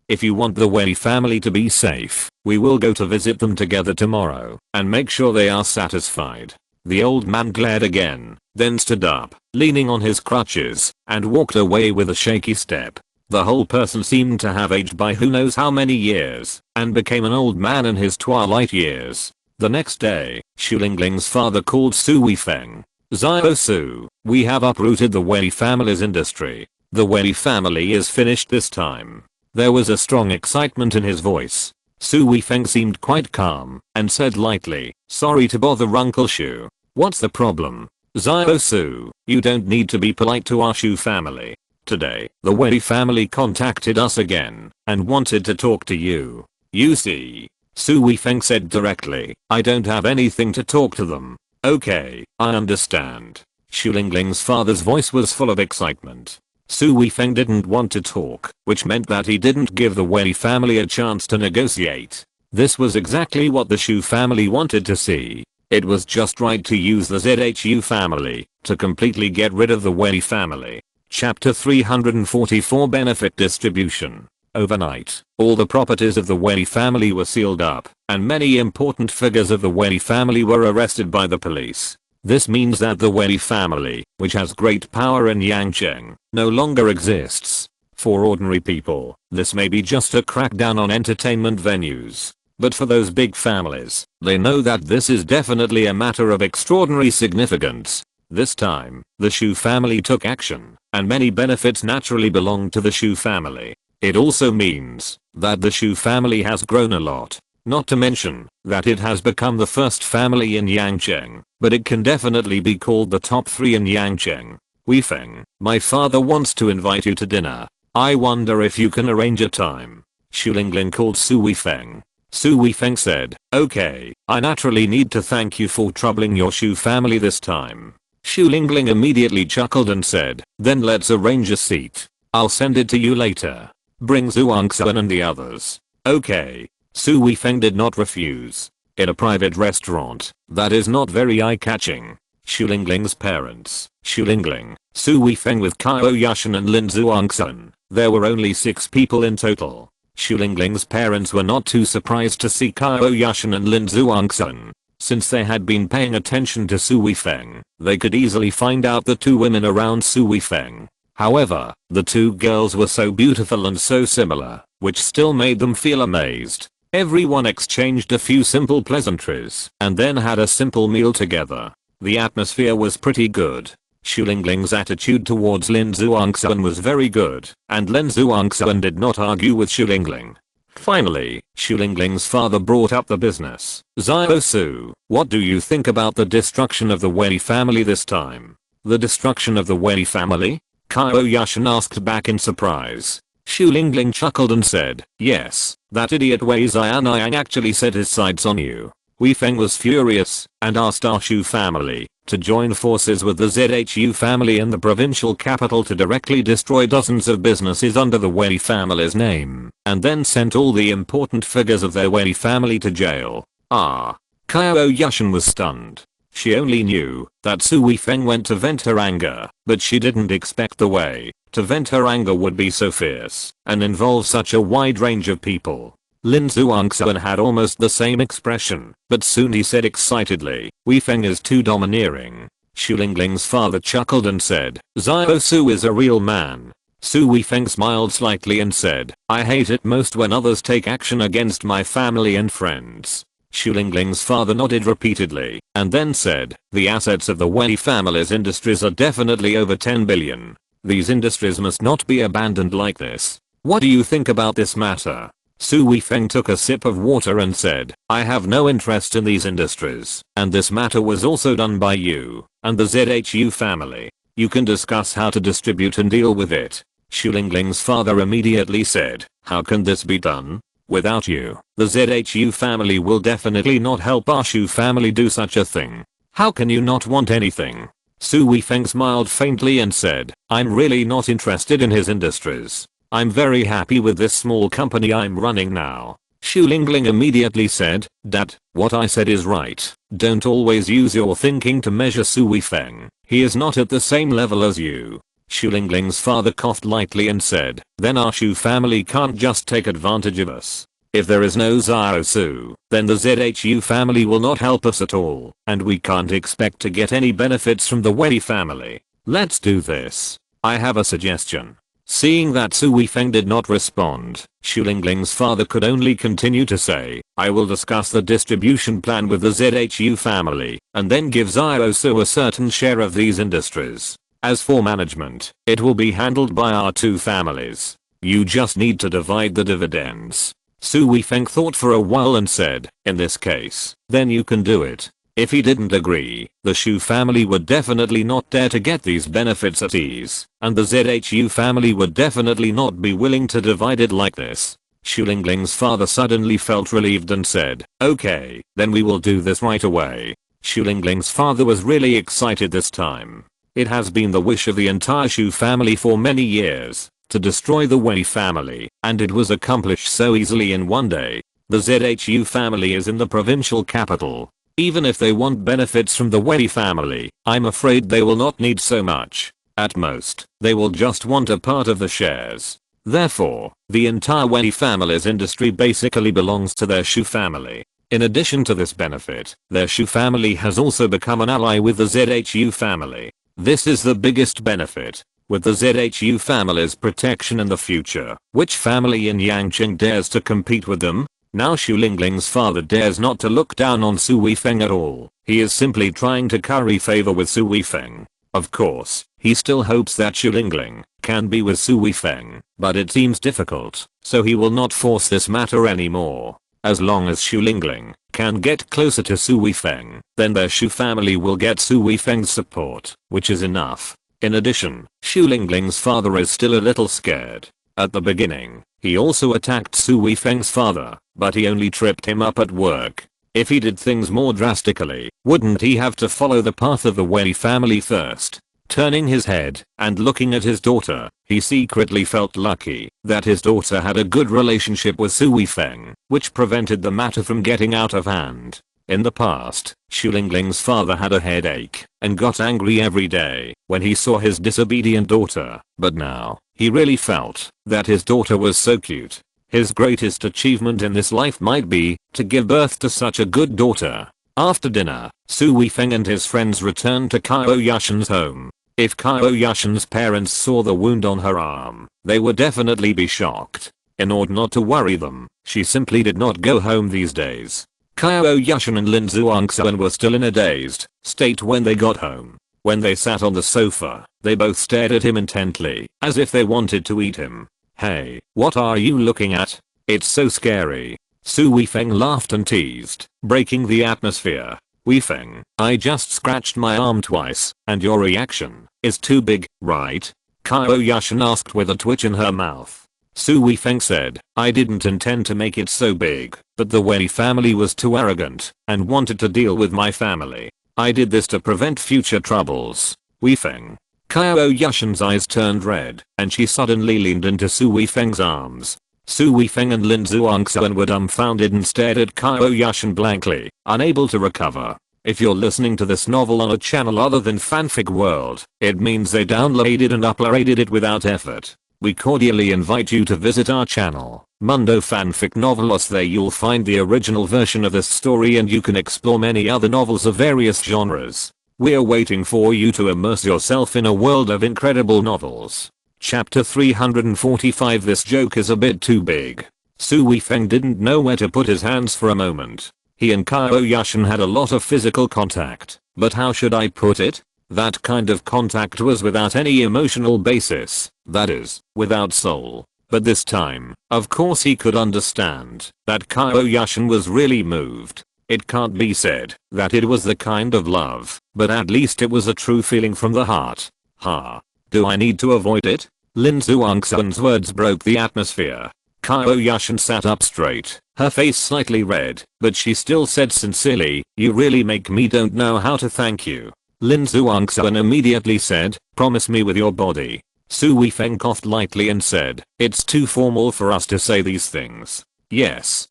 If you want the Wei family to be safe, we will go to visit them together tomorrow and make sure they are satisfied." The old man glared again, then stood up, leaning on his crutches, and walked away with a shaky step. The whole person seemed to have aged by who knows how many years, and became an old man in his twilight years. The next day, Xu Lingling's father called Su Weifeng. "Xiao Su, we have uprooted the Wei family's industry. The Wei family is finished this time." There was a strong excitement in his voice. Su Weifeng seemed quite calm, and said lightly, "Sorry to bother Uncle Shu. What's the problem?" "Xiao Su, you don't need to be polite to our Shu family. Today, the Wei family contacted us again, and wanted to talk to you. You see." Su Weifeng said directly, "I don't have anything to talk to them." "Okay, I understand." Xu Lingling's father's voice was full of excitement. Su Weifeng didn't want to talk, which meant that he didn't give the Wei family a chance to negotiate. This was exactly what the Shu family wanted to see. It was just right to use the ZHU family to completely get rid of the Wei family. Chapter 344 Benefit Distribution. Overnight, all the properties of the Wei family were sealed up, and many important figures of the Wei family were arrested by the police. This means that the Wei family, which has great power in Yangcheng, no longer exists. For ordinary people, this may be just a crackdown on entertainment venues. But for those big families, they know that this is definitely a matter of extraordinary significance. This time, the Shu family took action, and many benefits naturally belong to the Shu family. It also means that the Shu family has grown a lot. Not to mention that it has become the first family in Yangcheng, but it can definitely be called the top 3 in Yangcheng. Weifeng, my father wants to invite you to dinner. I wonder if you can arrange a time. Xu Lingling called Su Weifeng. Su Weifeng said, okay, I naturally need to thank you for troubling your Shu family this time. Xu Lingling immediately chuckled and said, then let's arrange a seat. I'll send it to you later. Bring Zhuangxuan and the others. Okay. Su Weifeng did not refuse. In a private restaurant that is not very eye-catching. Xu Lingling's parents, Xu Lingling, Su Weifeng with Qiao Yushan and Lin Zhuangxuan. There were only 6 people in total. Xu Lingling's parents were not too surprised to see Qiao Yushan and Lin Zhuangxuan. Since they had been paying attention to Su Weifeng, they could easily find out the 2 women around Su Weifeng. However, the 2 girls were so beautiful and so similar, which still made them feel amazed. Everyone exchanged a few simple pleasantries and then had a simple meal together. The atmosphere was pretty good. Xu Lingling's attitude towards Lin Zhuangxuan was very good, and Lin Zhuangxuan did not argue with Xu Lingling. Finally, Xu Lingling's father brought up the business. Xiao Su, what do you think about the destruction of the Wei family this time? The destruction of the Wei family? Qiao Yushan asked back in surprise. Xu Lingling chuckled and said, yes, that idiot Wei Xianyang actually set his sights on you. Weifeng was furious and asked our Shu family to join forces with the ZHU family in the provincial capital to directly destroy dozens of businesses under the Wei family's name, and then sent all the important figures of their Wei family to jail. Qiao Yushan was stunned. She only knew that Su Weifeng went to vent her anger, but she didn't expect the way to vent her anger would be so fierce and involve such a wide range of people. Lin Zhuangxuan had almost the same expression, but soon he said excitedly, Weifeng is too domineering. Xu Lingling's father chuckled and said, Xiao Su is a real man. Su Weifeng smiled slightly and said, I hate it most when others take action against my family and friends. Xu Lingling's father nodded repeatedly, and then said, the assets of the Wei family's industries are definitely over 10 billion. These industries must not be abandoned like this. What do you think about this matter? Su Weifeng took a sip of water and said, I have no interest in these industries, and this matter was also done by you and the ZHU family. You can discuss how to distribute and deal with it. Xu Lingling's father immediately said, how can this be done? Without you, the ZHU family will definitely not help our Shu family do such a thing. How can you not want anything? Su Weifeng smiled faintly and said, I'm really not interested in his industries. I'm very happy with this small company I'm running now. Xu Lingling immediately said, Dad, what I said is right. Don't always use your thinking to measure Su Weifeng. He is not at the same level as you. Xu Lingling's father coughed lightly and said, then our Shu family can't just take advantage of us. If there is no Xiao Su, then the ZHU family will not help us at all, and we can't expect to get any benefits from the Wei family. Let's do this. I have a suggestion. Seeing that Su Weifeng did not respond, Xu Lingling's father could only continue to say, I will discuss the distribution plan with the ZHU family, and then give Xiao Su a certain share of these industries. As for management, it will be handled by our 2 families. You just need to divide the dividends. Su Weifeng thought for a while and said, in this case, then you can do it. If he didn't agree, the Shu family would definitely not dare to get these benefits at ease, and the ZHU family would definitely not be willing to divide it like this. Xu Lingling's father suddenly felt relieved and said, okay, then we will do this right away. Xu Lingling's father was really excited this time. It has been the wish of the entire Shu family for many years to destroy the Wei family, and it was accomplished so easily in one day. The ZHU family is in the provincial capital. Even if they want benefits from the Wei family, I'm afraid they will not need so much. At most, they will just want a part of the shares. Therefore, the entire Wei family's industry basically belongs to their Shu family. In addition to this benefit, their Shu family has also become an ally with the ZHU family. This is the biggest benefit. With the ZHU family's protection in the future, which family in Yangqing dares to compete with them? Now Xu Lingling's father dares not to look down on Su Weifeng at all. He is simply trying to curry favor with Su Weifeng. Of course, he still hopes that Xu Lingling can be with Su Weifeng, but it seems difficult, so he will not force this matter anymore. As long as Xu Lingling can get closer to Su Weifeng, then their Shu family will get Su Weifeng's support, which is enough. In addition, Xu Lingling's father is still a little scared. At the beginning, he also attacked Su Weifeng's father, but he only tripped him up at work. If he did things more drastically, wouldn't he have to follow the path of the Wei family first? Turning his head and looking at his daughter, he secretly felt lucky that his daughter had a good relationship with Su Weifeng, which prevented the matter from getting out of hand. In the past, Xu Lingling's father had a headache and got angry every day when he saw his disobedient daughter, but now, he really felt that his daughter was so cute. His greatest achievement in this life might be to give birth to such a good daughter. After dinner, Su Weifeng and his friends returned to Qiao Yushan's home. If Qiao Yushan's parents saw the wound on her arm, they would definitely be shocked. In order not to worry them, she simply did not go home these days. Qiao Yushan and Lin Zhuangxuan were still in a dazed state when they got home. When they sat on the sofa, they both stared at him intently, as if they wanted to eat him. Hey, what are you looking at? It's so scary. Su Weifeng laughed and teased, breaking the atmosphere. Weifeng, I just scratched my arm twice, and your reaction is too big, right? Qiao Yushan asked with a twitch in her mouth. Su Weifeng said, I didn't intend to make it so big, but the Wei family was too arrogant and wanted to deal with my family. I did this to prevent future troubles. Weifeng. Qiao Yushan's eyes turned red, and she suddenly leaned into Su Weifeng's arms. Su Weifeng and Lin Zhuangxuan were dumbfounded and stared at Qiao Yushan blankly, unable to recover. If you're listening to this novel on a channel other than Fanfic World, it means they downloaded and uploaded it without effort. We cordially invite you to visit our channel, Mundo Fanfic Novelos. There you'll find the original version of this story and you can explore many other novels of various genres. We're waiting for you to immerse yourself in a world of incredible novels. Chapter 345. This joke is a bit too big. Su Weifeng didn't know where to put his hands for a moment. He and Qiao Yushan had a lot of physical contact, but how should I put it? That kind of contact was without any emotional basis, that is, without soul. But this time, of course he could understand that Qiao Yushan was really moved. It can't be said that it was the kind of love, but at least it was a true feeling from the heart. Ha. Do I need to avoid it? Lin Zhuangxuan's words broke the atmosphere. Qiao Yushan sat up straight, her face slightly red, but she still said sincerely, you really make me don't know how to thank you. Lin Zhuangxuan immediately said, promise me with your body. Su Weifeng coughed lightly and said, it's too formal for us to say these things. Yes,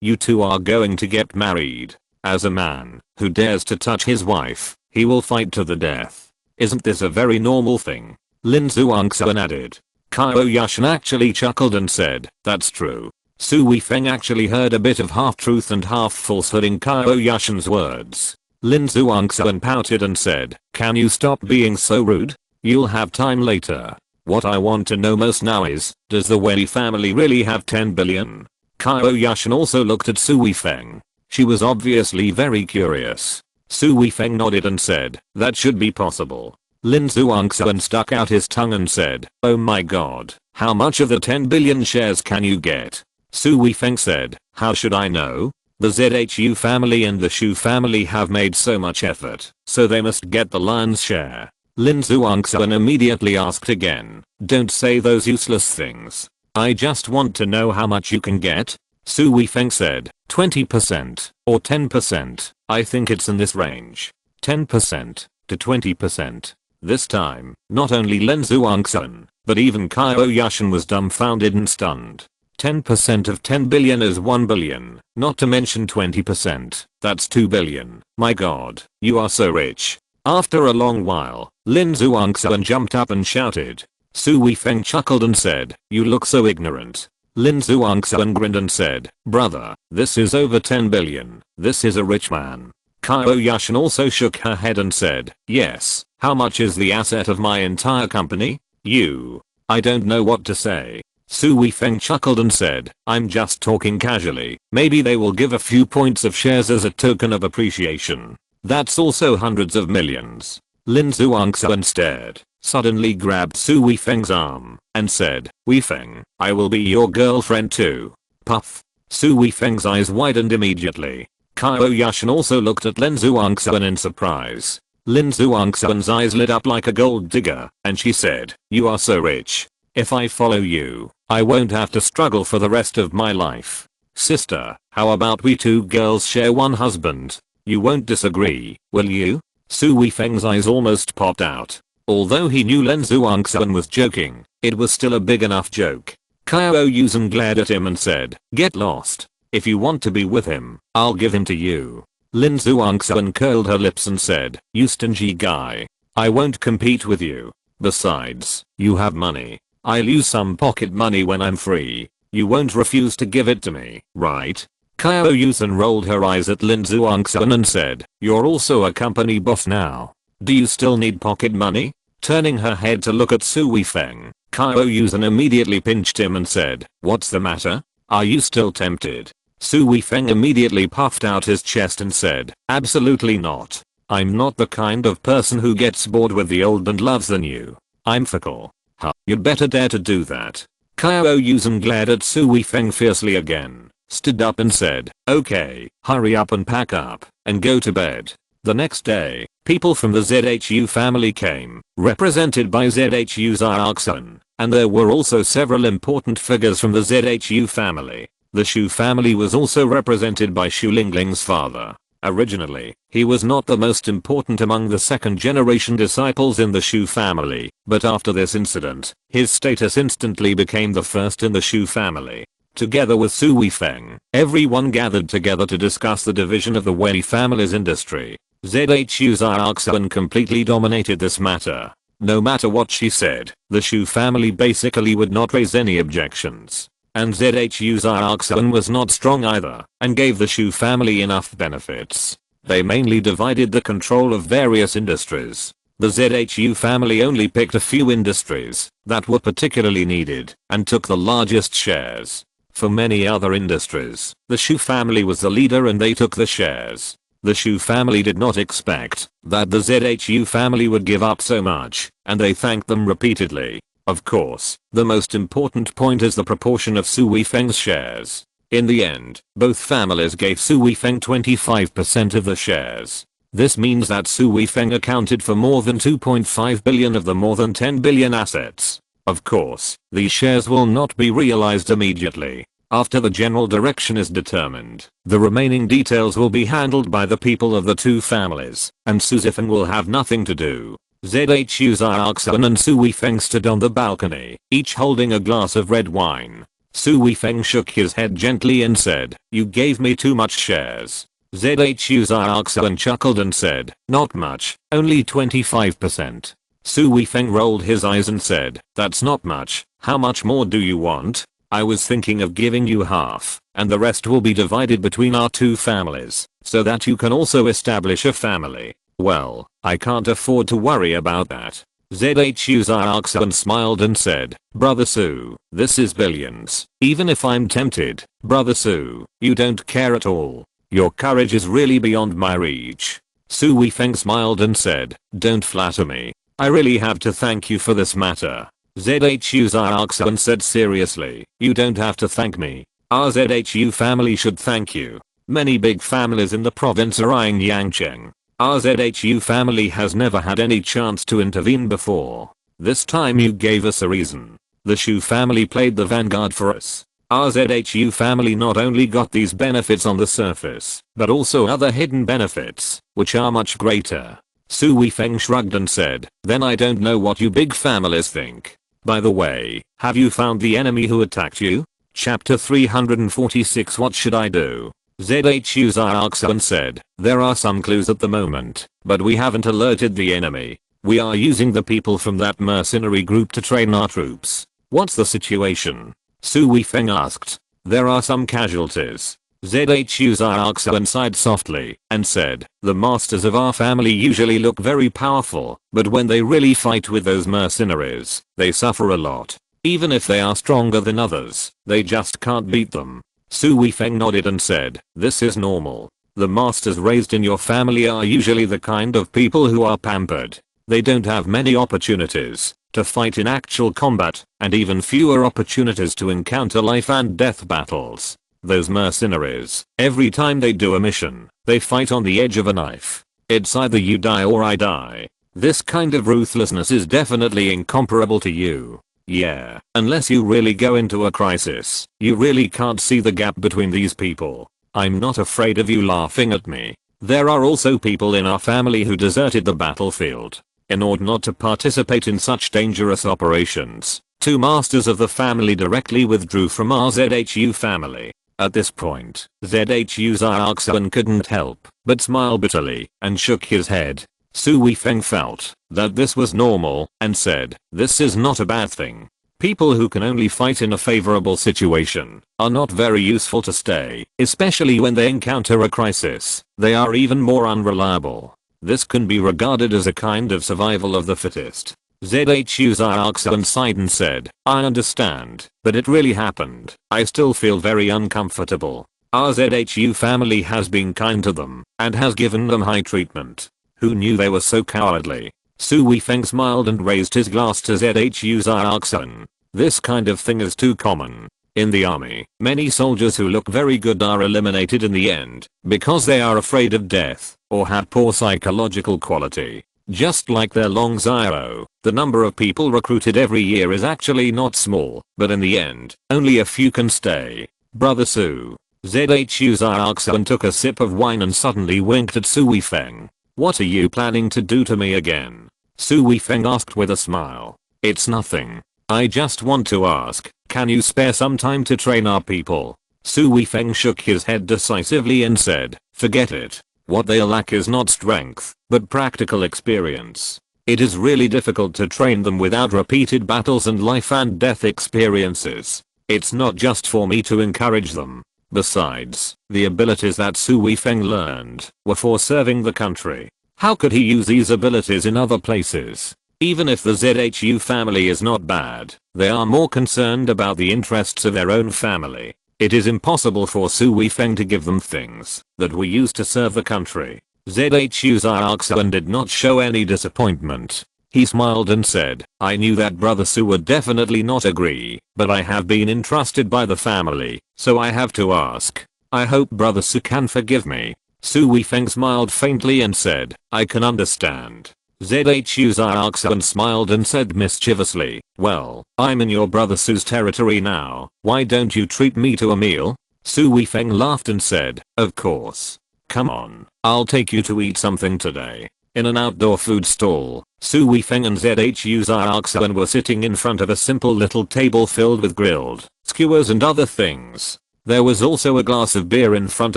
you two are going to get married. As a man who dares to touch his wife, he will fight to the death. Isn't this a very normal thing? Lin Zhuangxuan added. Qiao Yushan actually chuckled and said, that's true. Su Weifeng actually heard a bit of half-truth and half-falsehood in Qiao Yushan's words. Lin Zhuangxuan pouted and said, can you stop being so rude? You'll have time later. What I want to know most now is, does the Wei family really have 10 billion? Qiao Yushan also looked at Su Weifeng. She was obviously very curious. Su Weifeng nodded and said, that should be possible. Lin Zhuangxuan stuck out his tongue and said, oh my god, how much of the 10 billion shares can you get? Su Weifeng said, how should I know? The ZHU family and the Shu family have made so much effort, so they must get the lion's share. Lin Zhuangxuan immediately asked again, don't say those useless things. I just want to know how much you can get. Su Weifeng said, 20% or 10%. I think it's in this range. 10% to 20%. This time, not only Lin Zhuangxun, but even Qiao Yushan was dumbfounded and stunned. 10% of 10 billion is 1 billion, not to mention 20%, that's 2 billion. My god, you are so rich. After a long while, Lin Zhuangxun jumped up and shouted. Su Weifeng chuckled and said, you look so ignorant. Lin Zhuangxun grinned and said, brother, this is over 10 billion, this is a rich man. Qiao Yushan also shook her head and said, yes, how much is the asset of my entire company? I don't know what to say. Su Weifeng chuckled and said, I'm just talking casually, maybe they will give a few points of shares as a token of appreciation. That's also hundreds of millions. Lin Zhuangxun stared, suddenly grabbed Su Weifeng's arm, and said, Weifeng, I will be your girlfriend too. Puff. Su Weifeng's eyes widened immediately. Qiao Yushan also looked at Lin Zhuangxun in surprise. Lin Zhuangxun's eyes lit up like a gold digger, and she said, you are so rich. If I follow you, I won't have to struggle for the rest of my life. Sister, how about we two girls share one husband? You won't disagree, will you? Su Weifeng's eyes almost popped out. Although he knew Lin Zhuangxun was joking, it was still a big enough joke. Qiao Yushan glared at him and said, get lost. If you want to be with him, I'll give him to you. Lin Zhuangxun curled her lips and said, you stingy guy. I won't compete with you. Besides, you have money. I'll use some pocket money when I'm free. You won't refuse to give it to me, right? Qiao Yushan rolled her eyes at Lin Zhuangxun and said, you're also a company boss now. Do you still need pocket money? Turning her head to look at Su Weifeng, Qiao Yushan immediately pinched him and said, what's the matter? Are you still tempted? Su Weifeng immediately puffed out his chest and said, absolutely not. I'm not the kind of person who gets bored with the old and loves the new. I'm fickle. Huh, you'd better dare to do that. Qiao Yushan glared at Su Weifeng fiercely again, stood up and said, okay, hurry up and pack up, and go to bed. The next day, people from the ZHU family came, represented by ZHU Zhuangxun, and there were also several important figures from the ZHU family. The Shu family was also represented by Shu Lingling's father. Originally, he was not the most important among the second generation disciples in the Shu family, but after this incident, his status instantly became the first in the Shu family. Together with Su Weifeng, everyone gathered together to discuss the division of the Wei family's industry. ZHU Zhuangxun completely dominated this matter. No matter what she said, the Shu family basically would not raise any objections. And ZHU Zhuangxun was not strong either, and gave the Shu family enough benefits. They mainly divided the control of various industries. The ZHU family only picked a few industries that were particularly needed, and took the largest shares. For many other industries, the Shu family was the leader and they took the shares. The Shu family did not expect that the ZHU family would give up so much, and they thanked them repeatedly. Of course, the most important point is the proportion of Su Weifeng's shares. In the end, both families gave Su Weifeng 25% of the shares. This means that Su Weifeng accounted for more than 2.5 billion of the more than 10 billion assets. Of course, these shares will not be realized immediately. After the general direction is determined, the remaining details will be handled by the people of the two families, and Su Weifeng will have nothing to do. ZHU Zhuangxun and Su Weifeng stood on the balcony, each holding a glass of red wine. Su Weifeng shook his head gently and said, you gave me too much shares. ZHU Zhuangxun chuckled and said, not much, only 25%. Su Weifeng rolled his eyes and said, that's not much, how much more do you want? I was thinking of giving you half, and the rest will be divided between our two families, so that you can also establish a family. Well, I can't afford to worry about that. ZHU Zhuangxun smiled and said, brother Su, this is billions. Even if I'm tempted, brother Su, you don't care at all. Your courage is really beyond my reach. Su Weifeng smiled and said, don't flatter me. I really have to thank you for this matter. ZHU Zhuangxun said seriously, you don't have to thank me. Our ZHU family should thank you. Many big families in the province are eyeing Yangcheng. Our ZHU family has never had any chance to intervene before. This time you gave us a reason. The Shu family played the vanguard for us. Our ZHU family not only got these benefits on the surface, but also other hidden benefits, which are much greater. Su Weifeng shrugged and said, then I don't know what you big families think. By the way, have you found the enemy who attacked you? Chapter 346. What should I do? ZHU Xiaoxuan said, there are some clues at the moment, but we haven't alerted the enemy. We are using the people from that mercenary group to train our troops. What's the situation? Su Weifeng asked. There are some casualties. ZHU Xiaoxuan sighed softly and said, the masters of our family usually look very powerful, but when they really fight with those mercenaries, they suffer a lot. Even if they are stronger than others, they just can't beat them. Su Weifeng nodded and said, this is normal. The masters raised in your family are usually the kind of people who are pampered. They don't have many opportunities to fight in actual combat, and even fewer opportunities to encounter life and death battles. Those mercenaries, every time they do a mission, they fight on the edge of a knife. It's either you die or I die. This kind of ruthlessness is definitely incomparable to you. Yeah, unless you really go into a crisis, you really can't see the gap between these people. I'm not afraid of you laughing at me. There are also people in our family who deserted the battlefield in order not to participate in such dangerous operations. 2 masters of the family directly withdrew from our ZHU family. At this point, ZHU Xiaoxuan couldn't help but smile bitterly and shook his head. Su Weifeng felt that this was normal and said, this is not a bad thing. People who can only fight in a favorable situation are not very useful to stay, especially when they encounter a crisis. They are even more unreliable. This can be regarded as a kind of survival of the fittest. ZHU Xiaoxuan sighed and said, I understand, but it really happened. I still feel very uncomfortable. Our ZHU family has been kind to them and has given them high treatment. Who knew they were so cowardly? Su Weifeng smiled and raised his glass to ZHU Xiaoxuan. This kind of thing is too common. In the army, many soldiers who look very good are eliminated in the end because they are afraid of death or have poor psychological quality. Just like their long Zio, the number of people recruited every year is actually not small, but in the end, only a few can stay. Brother Su. ZHU Xiaoxuan took a sip of wine and suddenly winked at Su Weifeng. What are you planning to do to me again? Su Weifeng asked with a smile. It's nothing. I just want to ask, can you spare some time to train our people? Su Weifeng shook his head decisively and said, forget it. What they lack is not strength, but practical experience. It is really difficult to train them without repeated battles and life and death experiences. It's not just for me to encourage them. Besides, the abilities that Su Weifeng learned were for serving the country. How could he use these abilities in other places? Even if the ZHU family is not bad, they are more concerned about the interests of their own family. It is impossible for Su Weifeng to give them things that were used to serve the country. ZHU Xiaoxuan did not show any disappointment. He smiled and said, I knew that Brother Su would definitely not agree, but I have been entrusted by the family, so I have to ask. I hope Brother Su can forgive me. Su Weifeng smiled faintly and said, I can understand. ZHU Xiaoxuan smiled and said mischievously, well, I'm in your Brother Su's territory now, why don't you treat me to a meal? Su Weifeng laughed and said, of course. Come on, I'll take you to eat something today. In an outdoor food stall, Su Weifeng and ZHU Xiaoxuan were sitting in front of a simple little table filled with grilled skewers and other things. There was also a glass of beer in front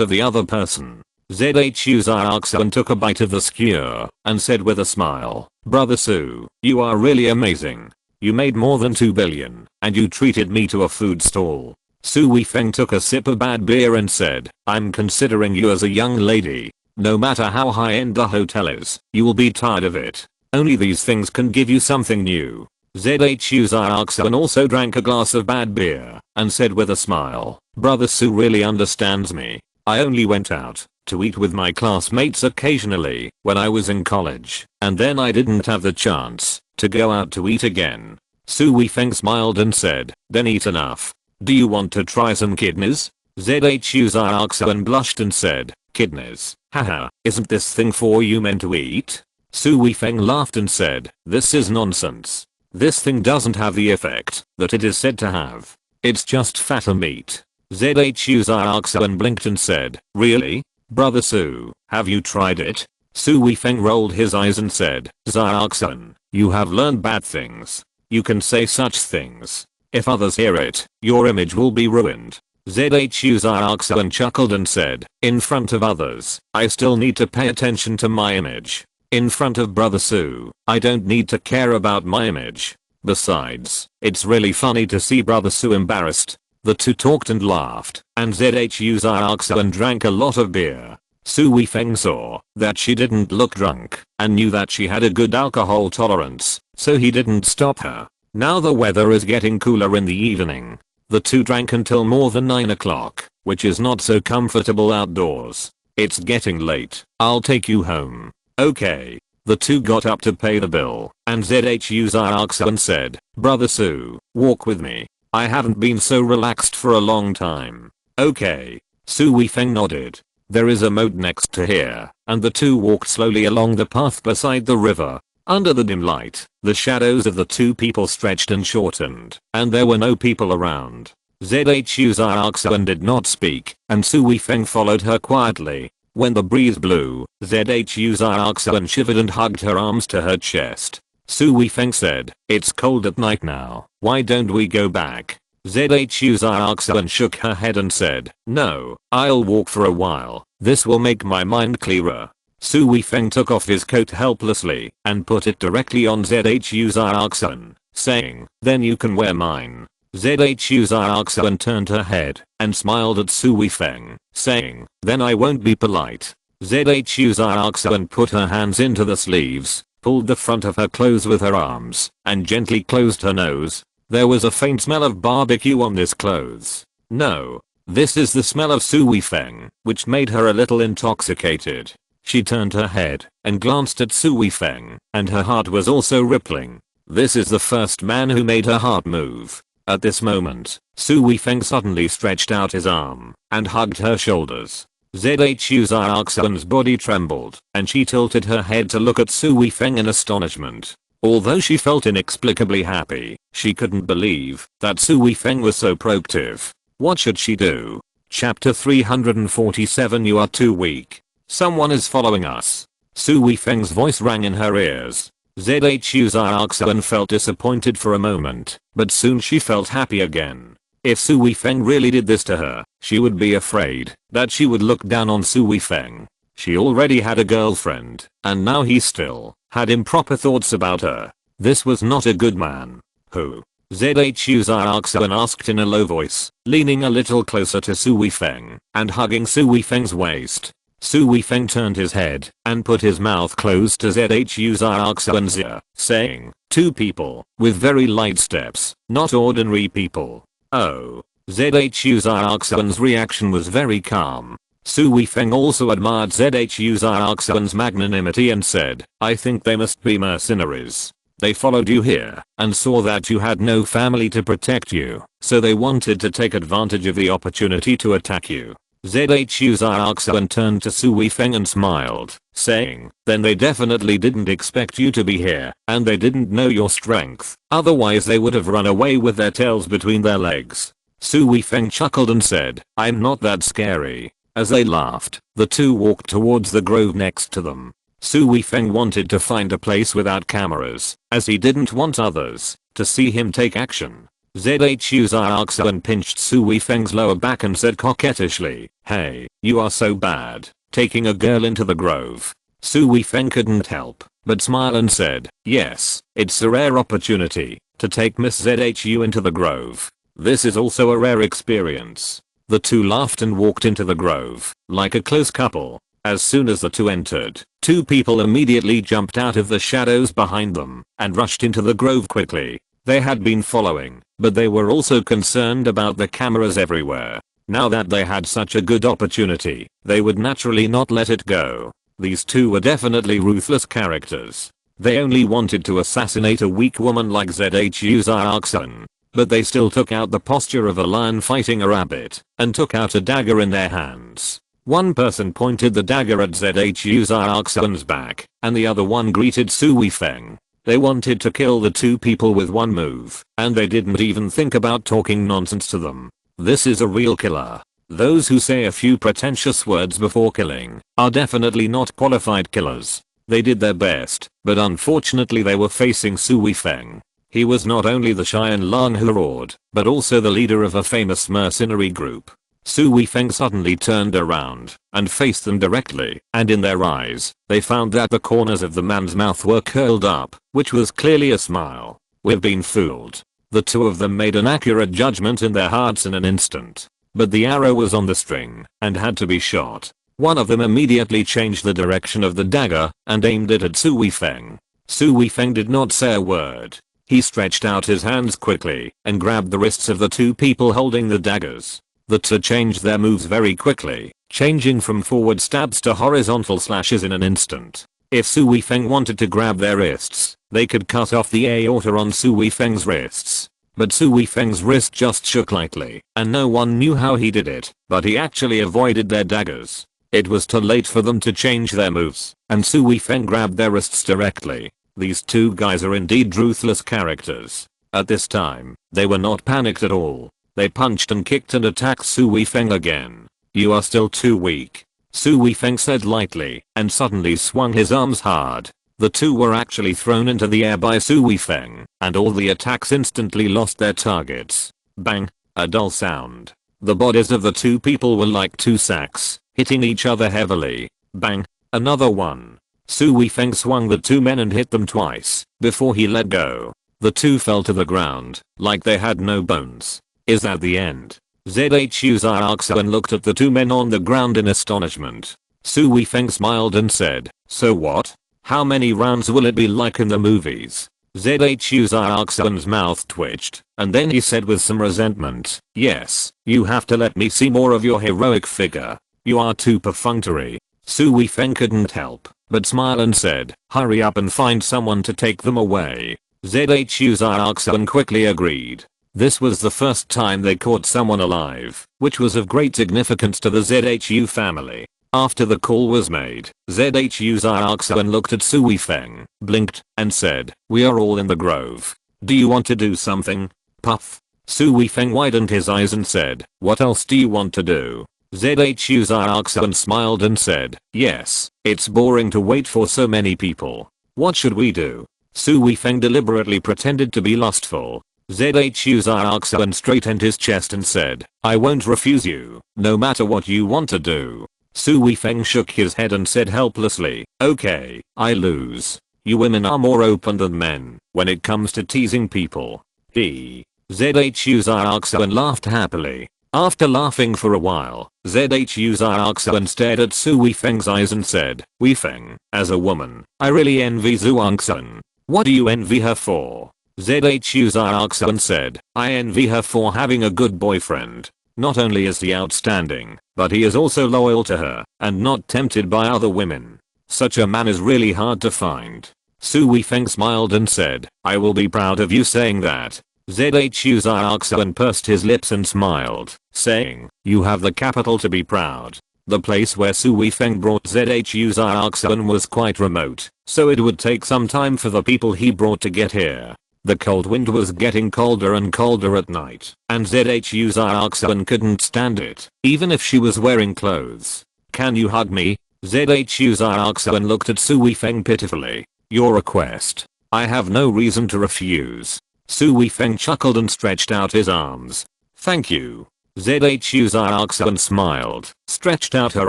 of the other person. ZHU Xiaoxuan took a bite of the skewer and said with a smile, Brother Su, you are really amazing. You made more than 2 billion, and you treated me to a food stall. Su Weifeng took a sip of bad beer and said, I'm considering you as a young lady. No matter how high-end the hotel is, you will be tired of it. Only these things can give you something new. ZHU Xiaoxuan also drank a glass of bad beer and said with a smile, Brother Su really understands me. I only went out to eat with my classmates occasionally when I was in college, and then I didn't have the chance to go out to eat again. Su Weifeng smiled and said, then eat enough. Do you want to try some kidneys? ZHU Xiaoxuan blushed and said, kidneys, haha, isn't this thing for you meant to eat? Su Weifeng laughed and said, this is nonsense. This thing doesn't have the effect that it is said to have. It's just fatter meat. ZHU Xiaoxuan blinked and said, really? Brother Su, have you tried it? Su Weifeng rolled his eyes and said, Xiaoxun, you have learned bad things. You can say such things. If others hear it, your image will be ruined. Zhu Xiaoxun chuckled and said, in front of others, I still need to pay attention to my image. In front of Brother Su, I don't need to care about my image. Besides, it's really funny to see Brother Su embarrassed. The two talked and laughed, and Zhu Xiaoxun drank a lot of beer. Su Weifeng saw that she didn't look drunk and knew that she had a good alcohol tolerance, so he didn't stop her. Now the weather is getting cooler in the evening. The two drank until more than 9 o'clock, which is not so comfortable outdoors. It's getting late, I'll take you home. Okay. The two got up to pay the bill, and Zhu Xiaoxun said, Brother Su, walk with me. I haven't been so relaxed for a long time. Okay. Su Weifeng nodded. There is a moat next to here, and the two walked slowly along the path beside the river. Under the dim light, the shadows of the two people stretched and shortened, and there were no people around. Zhu Xiaoxun did not speak, and Su Weifeng followed her quietly. When the breeze blew, Zhu Xiaoxun shivered and hugged her arms to her chest. Su Weifeng said, it's cold at night now, why don't we go back? Zhu Xiaoxun shook her head and said, no, I'll walk for a while, this will make my mind clearer. Su Weifeng took off his coat helplessly and put it directly on Zhu Xiaoxun, saying, then you can wear mine. Zhu Xiaoxun turned her head and smiled at Su Weifeng, saying, then I won't be polite. Zhu Xiaoxun put her hands into the sleeves, pulled the front of her clothes with her arms, and gently closed her nose. There was a faint smell of barbecue on this clothes. No. This is the smell of Su Weifeng, which made her a little intoxicated. She turned her head and glanced at Su Weifeng, and her heart was also rippling. This is the first man who made her heart move. At this moment, Su Weifeng suddenly stretched out his arm and hugged her shoulders. Zhu Xiaoxun's body trembled, and she tilted her head to look at Su Weifeng in astonishment. Although she felt inexplicably happy, she couldn't believe that Su Weifeng was so proactive. What should she do? Chapter 347 You are too weak. Someone is following us. Su Weifeng's voice rang in her ears. Zhu Xiaoxun felt disappointed for a moment, but soon she felt happy again. If Su Weifeng really did this to her, she would be afraid that she would look down on Su Weifeng. She already had a girlfriend, and now he still had improper thoughts about her. This was not a good man. Who? Zhu Xiaoxun asked in a low voice, leaning a little closer to Su Weifeng and hugging Su Weifeng's waist. Su Weifeng turned his head and put his mouth close to Zhu Xiaoxun's ear, saying, two people with very light steps, not ordinary people. Oh. Zhu Xiaoxun's reaction was very calm. Su Weifeng also admired Zhu Xiaoxun's magnanimity and said, I think they must be mercenaries. They followed you here and saw that you had no family to protect you, so they wanted to take advantage of the opportunity to attack you. Zhu Xiaoxun turned to Su Weifeng and smiled, saying, then they definitely didn't expect you to be here, and they didn't know your strength, otherwise they would have run away with their tails between their legs. Su Weifeng chuckled and said, I'm not that scary. As they laughed, the two walked towards the grove next to them. Su Weifeng wanted to find a place without cameras, as he didn't want others to see him take action. Zhu Xiaoxun pinched Su Weifeng's lower back and said coquettishly, hey, you are so bad, taking a girl into the grove. Su Weifeng couldn't help but smile and said, yes, it's a rare opportunity to take Miss Zhu into the grove. This is also a rare experience. The two laughed and walked into the grove, like a close couple. As soon as the two entered, two people immediately jumped out of the shadows behind them and rushed into the grove quickly. They had been following, but they were also concerned about the cameras everywhere. Now that they had such a good opportunity, they would naturally not let it go. These two were definitely ruthless characters. They only wanted to assassinate a weak woman like Zhu Xiaoxun. But they still took out the posture of a lion fighting a rabbit, and took out a dagger in their hands. One person pointed the dagger at Zhu Xiaoxun's back, and the other one greeted Su Weifeng. They wanted to kill the two people with one move, and they didn't even think about talking nonsense to them. This is a real killer. Those who say a few pretentious words before killing are definitely not qualified killers. They did their best, but unfortunately they were facing Su Weifeng. He was not only the Qiao Lang who roared, but also the leader of a famous mercenary group. Su Weifeng suddenly turned around and faced them directly, and in their eyes, they found that the corners of the man's mouth were curled up, which was clearly a smile. "We've been fooled." The two of them made an accurate judgment in their hearts in an instant. But the arrow was on the string and had to be shot. One of them immediately changed the direction of the dagger and aimed it at Su Weifeng. Su Weifeng did not say a word. He stretched out his hands quickly and grabbed the wrists of the two people holding the daggers. The two changed their moves very quickly, changing from forward stabs to horizontal slashes in an instant. If Su Weifeng wanted to grab their wrists, they could cut off the aorta on Su Weifeng's wrists. But Su Weifeng's wrist just shook lightly, and no one knew how he did it, but he actually avoided their daggers. It was too late for them to change their moves, and Su Weifeng grabbed their wrists directly. These two guys are indeed ruthless characters. At this time, they were not panicked at all. They punched and kicked and attacked Su Weifeng again. "You are still too weak," Su Weifeng said lightly, and suddenly swung his arms hard. The two were actually thrown into the air by Su Weifeng, and all the attacks instantly lost their targets. Bang! A dull sound. The bodies of the two people were like two sacks, hitting each other heavily. Bang! Another one. Su Weifeng swung the two men and hit them twice, before he let go. The two fell to the ground, like they had no bones. "Is that the end?" Zhu Xiaoxuan looked at the two men on the ground in astonishment. Su Weifeng smiled and said, "So what? How many rounds will it be like in the movies?" Zhu Xiaoxuan's mouth twitched, and then he said with some resentment, "Yes, you have to let me see more of your heroic figure. You are too perfunctory." Su Weifeng couldn't help but smile and said, "Hurry up and find someone to take them away." Zhu Xiaoxuan quickly agreed. This was the first time they caught someone alive, which was of great significance to the Zhu family. After the call was made, Zhu Xiaoxuan looked at Su Weifeng, blinked, and said, "We are all in the grove. Do you want to do something?" Puff. Su Weifeng widened his eyes and said, "What else do you want to do?" Zhu Xiaoxuan smiled and said, "Yes, it's boring to wait for so many people. What should we do?" Su Weifeng deliberately pretended to be lustful. Zhu Xiaoxuan straightened his chest and said, "I won't refuse you, no matter what you want to do." Su Weifeng shook his head and said helplessly, "Okay, I lose. You women are more open than men when it comes to teasing people." Zhu Xiaoxuan laughed happily. After laughing for a while, Zhu Xiaoxuan stared at Su Weifeng's eyes and said, "Weifeng, as a woman, I really envy Zhuangxun. What do you envy her for?" Zhu Xiaoxuan said, "I envy her for having a good boyfriend. Not only is he outstanding, but he is also loyal to her and not tempted by other women. Such a man is really hard to find." Su Weifeng smiled and said, "I will be proud of you saying that." Zhu Xiaoxuan pursed his lips and smiled, saying, "You have the capital to be proud." The place where Su Weifeng brought Zhu Xiaoxuan was quite remote, so it would take some time for the people he brought to get here. The cold wind was getting colder and colder at night, and Zhu Xiaoxuan couldn't stand it, even if she was wearing clothes. "Can you hug me?" Zhu Xiaoxuan looked at Su Weifeng pitifully. "Your request. I have no reason to refuse." Su Weifeng chuckled and stretched out his arms. "Thank you." Zhu Xiaoxuan smiled, stretched out her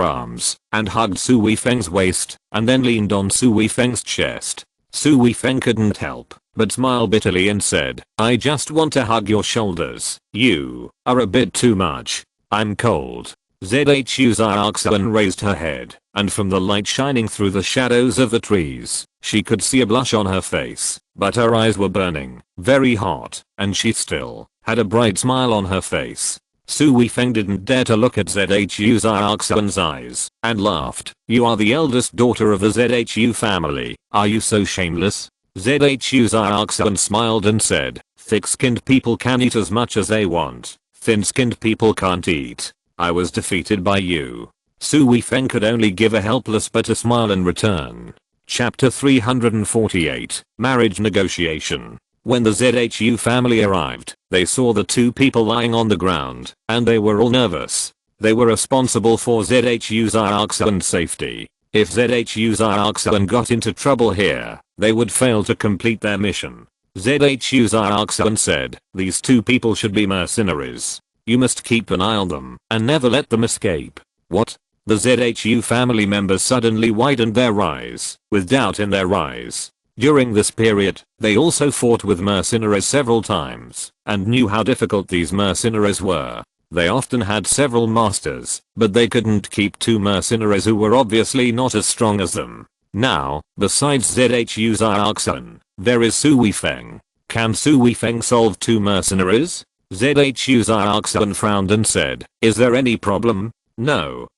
arms, and hugged Su Weifeng's waist, and then leaned on Su Weifeng's chest. Su Weifeng couldn't help but smile bitterly and said, "I just want to hug your shoulders. You are a bit too much. I'm cold." Zhu Xiaoxuan raised her head, and from the light shining through the shadows of the trees, she could see a blush on her face, but her eyes were burning, very hot, and she still had a bright smile on her face. Su Weifeng didn't dare to look at Zhu Xiaoxuan's eyes, and laughed. "You are the eldest daughter of the Zhu family, are you so shameless?" Zhu Xiaoxuan smiled and said, "Thick-skinned people can eat as much as they want. Thin-skinned people can't eat. I was defeated by you." Su Weifeng could only give a helpless bitter smile in return. Chapter 348, Marriage Negotiation. When the Zhu family arrived, they saw the two people lying on the ground, and they were all nervous. They were responsible for ZHU Xiaoxuan's safety. If ZHU Xiaoxuan got into trouble here, they would fail to complete their mission. ZHU Xiaoxuan said, "These two people should be mercenaries. You must keep an eye on them and never let them escape." What? The ZHU family members suddenly widened their eyes, with doubt in their eyes. During this period, they also fought with mercenaries several times, and knew how difficult these mercenaries were. They often had several masters, but they couldn't keep two mercenaries who were obviously not as strong as them. Now, besides ZHU Xiaoxuan, there is Su Weifeng. Can Su Weifeng solve two mercenaries? ZHU Xiaoxuan frowned and said, "Is there any problem?" No,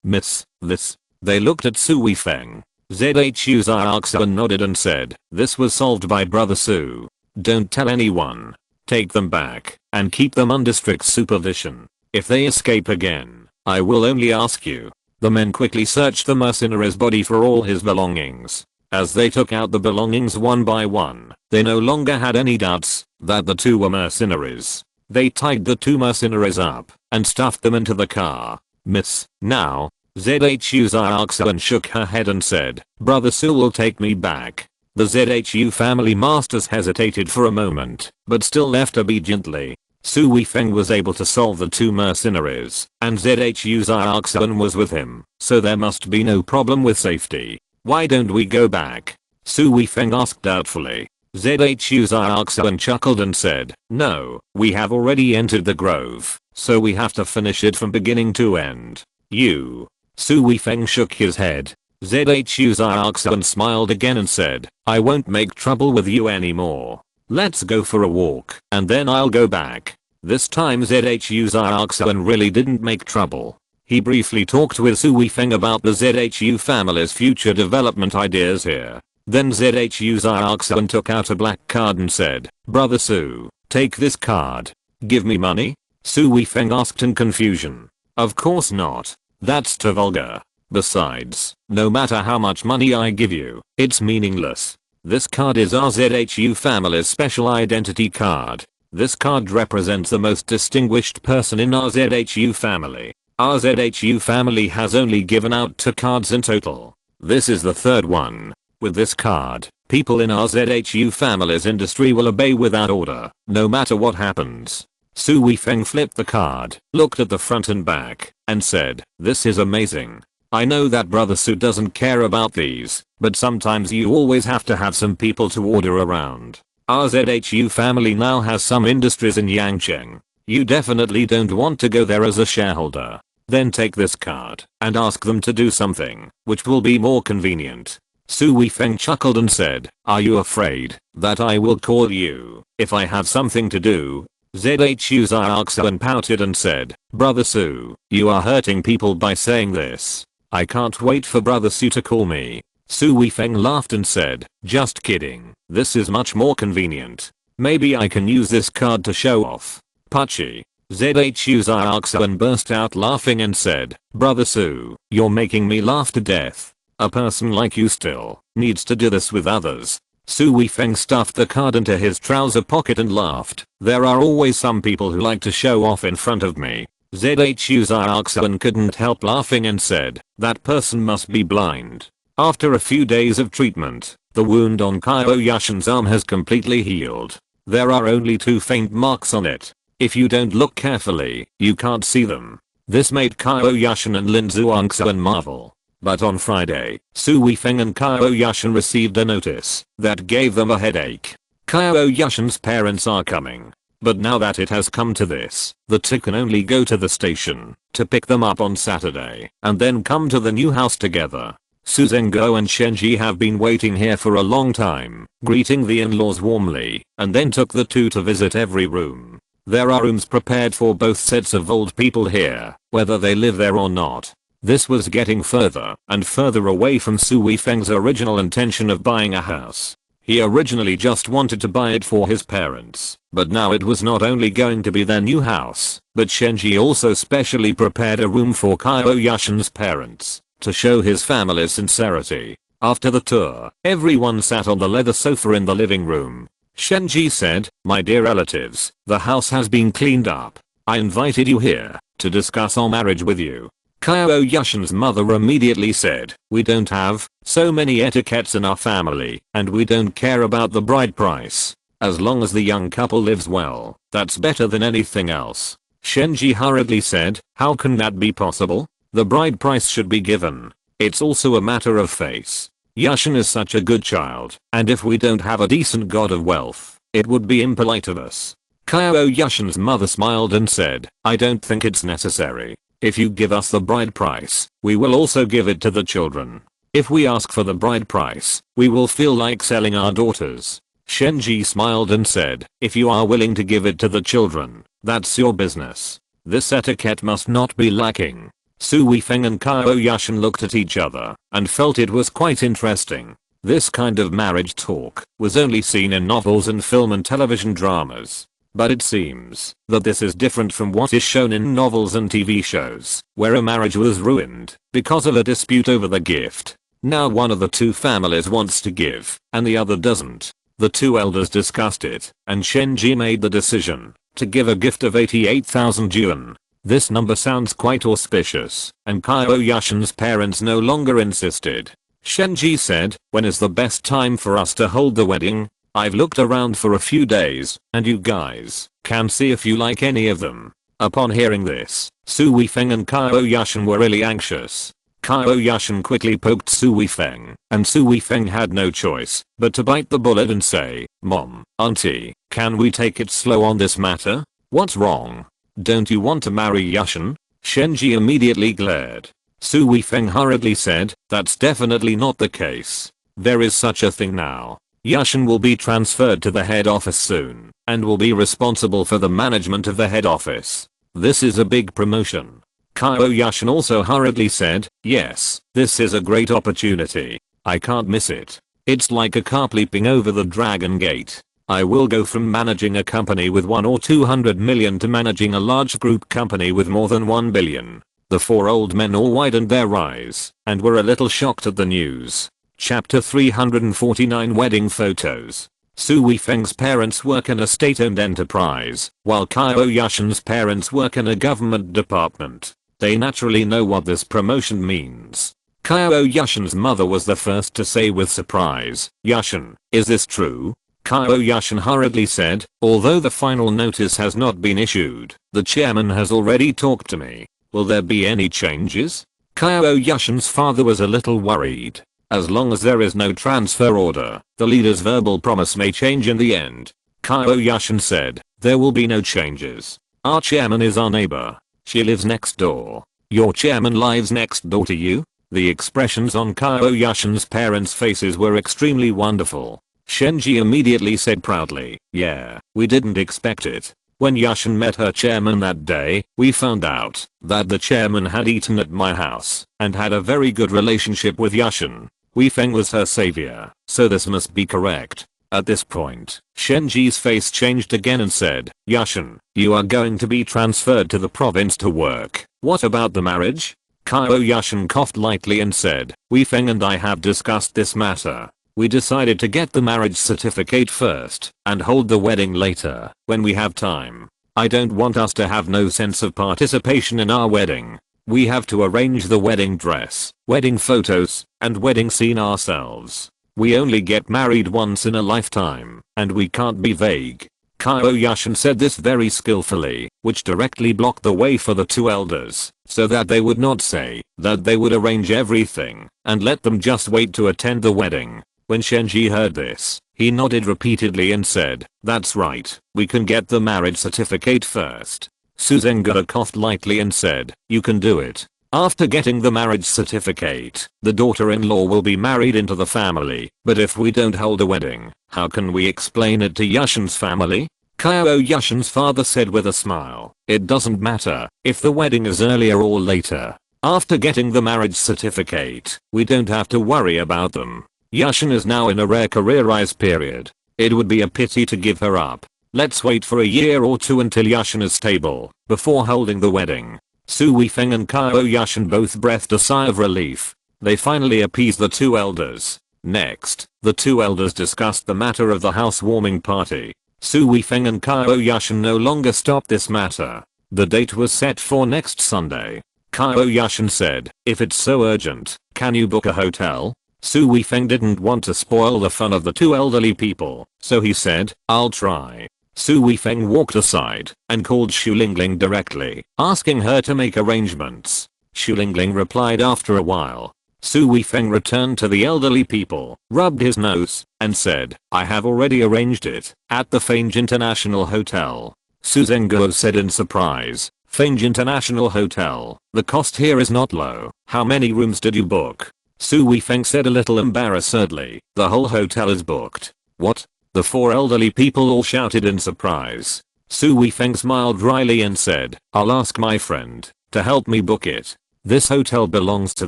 miss, this. They looked at Su Weifeng. ZHU Xiaoxuan nodded and said, "This was solved by Brother Su. Don't tell anyone. Take them back, and keep them under strict supervision. If they escape again, I will only ask you." The men quickly searched the mercenary's body for all his belongings. As they took out the belongings one by one, they no longer had any doubts that the two were mercenaries. They tied the two mercenaries up and stuffed them into the car. "Miss, now." ZHU Xiaoxuan shook her head and said, "Brother Su will take me back." The ZHU family masters hesitated for a moment, but still left obediently. Su Weifeng was able to solve the two mercenaries, and ZHU Xiaoxuan was with him, so there must be no problem with safety. "Why don't we go back?" Su Weifeng asked doubtfully. ZHU Xiaoxuan chuckled and said, "No, we have already entered the grove, so we have to finish it from beginning to end." "You." Su Weifeng shook his head. ZHU Xiaoxuan smiled again and said, "I won't make trouble with you anymore. Let's go for a walk, and then I'll go back." This time ZHU Xiaoxuan really didn't make trouble. He briefly talked with Su Weifeng about the ZHU family's future development ideas here. Then ZHU Xiaoxuan took out a black card and said, "Brother Su, take this card." "Give me money?" Su Weifeng asked in confusion. "Of course not. That's too vulgar. Besides, no matter how much money I give you, it's meaningless. This card is our ZHU family's special identity card. This card represents the most distinguished person in our ZHU family. Our ZHU family has only given out 2 cards in total. This is the 3rd one. With this card, people in our ZHU family's industry will obey without order, no matter what happens." Su Weifeng flipped the card, looked at the front and back, and said, "This is amazing. I know that Brother Su doesn't care about these, but sometimes you always have to have some people to order around. Our ZHU family now has some industries in Yangcheng. You definitely don't want to go there as a shareholder. Then take this card and ask them to do something, which will be more convenient." Su Weifeng chuckled and said, "Are you afraid that I will call you if I have something to do?" ZHU Xiaoxuan pouted and said, "Brother Su, you are hurting people by saying this. I can't wait for Brother Su to call me." Su Weifeng laughed and said, "Just kidding. This is much more convenient. Maybe I can use this card to show off." "Puchy." ZHU Xiaoxuan burst out laughing and said, "Brother Su, you're making me laugh to death. A person like you still needs to do this with others." Su Weifeng stuffed the card into his trouser pocket and laughed. "There are always some people who like to show off in front of me." ZHU Xiaoxuan couldn't help laughing and said, "That person must be blind." After a few days of treatment, the wound on Qiao Yushan's arm has completely healed. There are only 2 faint marks on it. If you don't look carefully, you can't see them. This made Qiao Yushan and Lin Zhuangxuan marvel. But on Friday, Su Weifeng and Qiao Yushan received a notice that gave them a headache. Qiao Yushan's parents are coming. But now that it has come to this, the 2 can only go to the station to pick them up on Saturday and then come to the new house together. Su Zhengguo and Shenji have been waiting here for a long time, greeting the in-laws warmly, and then took the 2 to visit every room. There are rooms prepared for both sets of old people here, whether they live there or not. This was getting further and further away from Su Weifeng's original intention of buying a house. He originally just wanted to buy it for his parents, but now it was not only going to be their new house, but Shenji also specially prepared a room for Qiao Yushan's parents, to show his family's sincerity. After the tour, everyone sat on the leather sofa in the living room. Shenji said, "My dear relatives, the house has been cleaned up. I invited you here to discuss our marriage with you. Qiao Yushan's mother immediately said, we don't have so many etiquettes in our family, and we don't care about the bride price. As long as the young couple lives well, that's better than anything else. Shenji hurriedly said, how can that be possible? The bride price should be given. It's also a matter of face. Yushan is such a good child, and if we don't have a decent god of wealth, it would be impolite of us. Qiao Yushan's mother smiled and said, I don't think it's necessary. If you give us the bride price, we will also give it to the children. If we ask for the bride price, we will feel like selling our daughters. Shenji smiled and said, if you are willing to give it to the children, that's your business. This etiquette must not be lacking. Su Weifeng and Qiao Yushan looked at each other and felt it was quite interesting. This kind of marriage talk was only seen in novels and film and television dramas. But it seems that this is different from what is shown in novels and TV shows, where a marriage was ruined because of a dispute over the gift. Now one of the two families wants to give, and the other doesn't. The two elders discussed it, and Shenji made the decision to give a gift of 88,000 yuan. This number sounds quite auspicious, and Qiao Yushan's parents no longer insisted. Shenji said, when is the best time for us to hold the wedding? I've looked around for a few days, and you guys can see if you like any of them. Upon hearing this, Su Weifeng and Qiao Yushan were really anxious. Qiao Yushan quickly poked Su Weifeng, and Su Weifeng had no choice but to bite the bullet and say, Mom, Auntie, can we take it slow on this matter? What's wrong? Don't you want to marry Yushan? Shenji immediately glared. Su Weifeng hurriedly said, that's definitely not the case. There is such a thing now. Yushan will be transferred to the head office soon, and will be responsible for the management of the head office. This is a big promotion. Qiao Yushan also hurriedly said, yes, this is a great opportunity. I can't miss it. It's like a carp leaping over the dragon gate. I will go from managing a company with 1 or 200 million to managing a large group company with more than 1 billion. The four old men all widened their eyes and were a little shocked at the news. Chapter 349 Wedding Photos. Su Weifeng's parents work in a state-owned enterprise, while Qiao Yushan's parents work in a government department. They naturally know what this promotion means. Qiao Yushan's mother was the first to say with surprise, Yushan, is this true? Qiao Yushan hurriedly said, although the final notice has not been issued, the chairman has already talked to me. Will there be any changes? Qiao Yushan's father was a little worried. As long as there is no transfer order, the leader's verbal promise may change in the end. Qiao Yushan said, there will be no changes. Our chairman is our neighbor. She lives next door. Your chairman lives next door to you? The expressions on Qiao Yushan's parents' faces were extremely wonderful. Shenji immediately said proudly, yeah, we didn't expect it. When Yushan met her chairman that day, we found out that the chairman had eaten at my house and had a very good relationship with Yushan. Weifeng was her savior, so this must be correct. At this point, Shenji's face changed again and said, Yushan, you are going to be transferred to the province to work. What about the marriage? Qiao Yushan coughed lightly and said, Weifeng and I have discussed this matter. We decided to get the marriage certificate first and hold the wedding later when we have time. I don't want us to have no sense of participation in our wedding. We have to arrange the wedding dress, wedding photos, and wedding scene ourselves. We only get married once in a lifetime, and we can't be vague. Qiao Yushan said this very skillfully, which directly blocked the way for the two elders, so that they would not say that they would arrange everything and let them just wait to attend the wedding. When Shenji heard this, he nodded repeatedly and said, that's right, we can get the marriage certificate first. Su Zhenge coughed lightly and said, you can do it. After getting the marriage certificate, the daughter-in-law will be married into the family, but if we don't hold a wedding, how can we explain it to Yushan's family? Qiao Yushan's father said with a smile, it doesn't matter if the wedding is earlier or later. After getting the marriage certificate, we don't have to worry about them. Yushan is now in a rare career rise period. It would be a pity to give her up. Let's wait for a year or two until Yushan is stable before holding the wedding. Su Weifeng and Qiao Yushan both breathed a sigh of relief. They finally appeased the two elders. Next, the two elders discussed the matter of the housewarming party. Su Weifeng and Qiao Yushan no longer stopped this matter. The date was set for next Sunday. Qiao Yushan said, if it's so urgent, can you book a hotel? Su Weifeng didn't want to spoil the fun of the two elderly people, so he said, I'll try. Su Weifeng walked aside and called Xu Lingling directly, asking her to make arrangements. Xu Lingling replied after a while. Su Weifeng returned to the elderly people, rubbed his nose, and said, I have already arranged it, at the Fange International Hotel. Su Zhenguo said in surprise, Fange International Hotel, the cost here is not low, how many rooms did you book? Su Weifeng said a little embarrassedly, the whole hotel is booked. What? The four elderly people all shouted in surprise. Su Weifeng smiled dryly and said, I'll ask my friend to help me book it. This hotel belongs to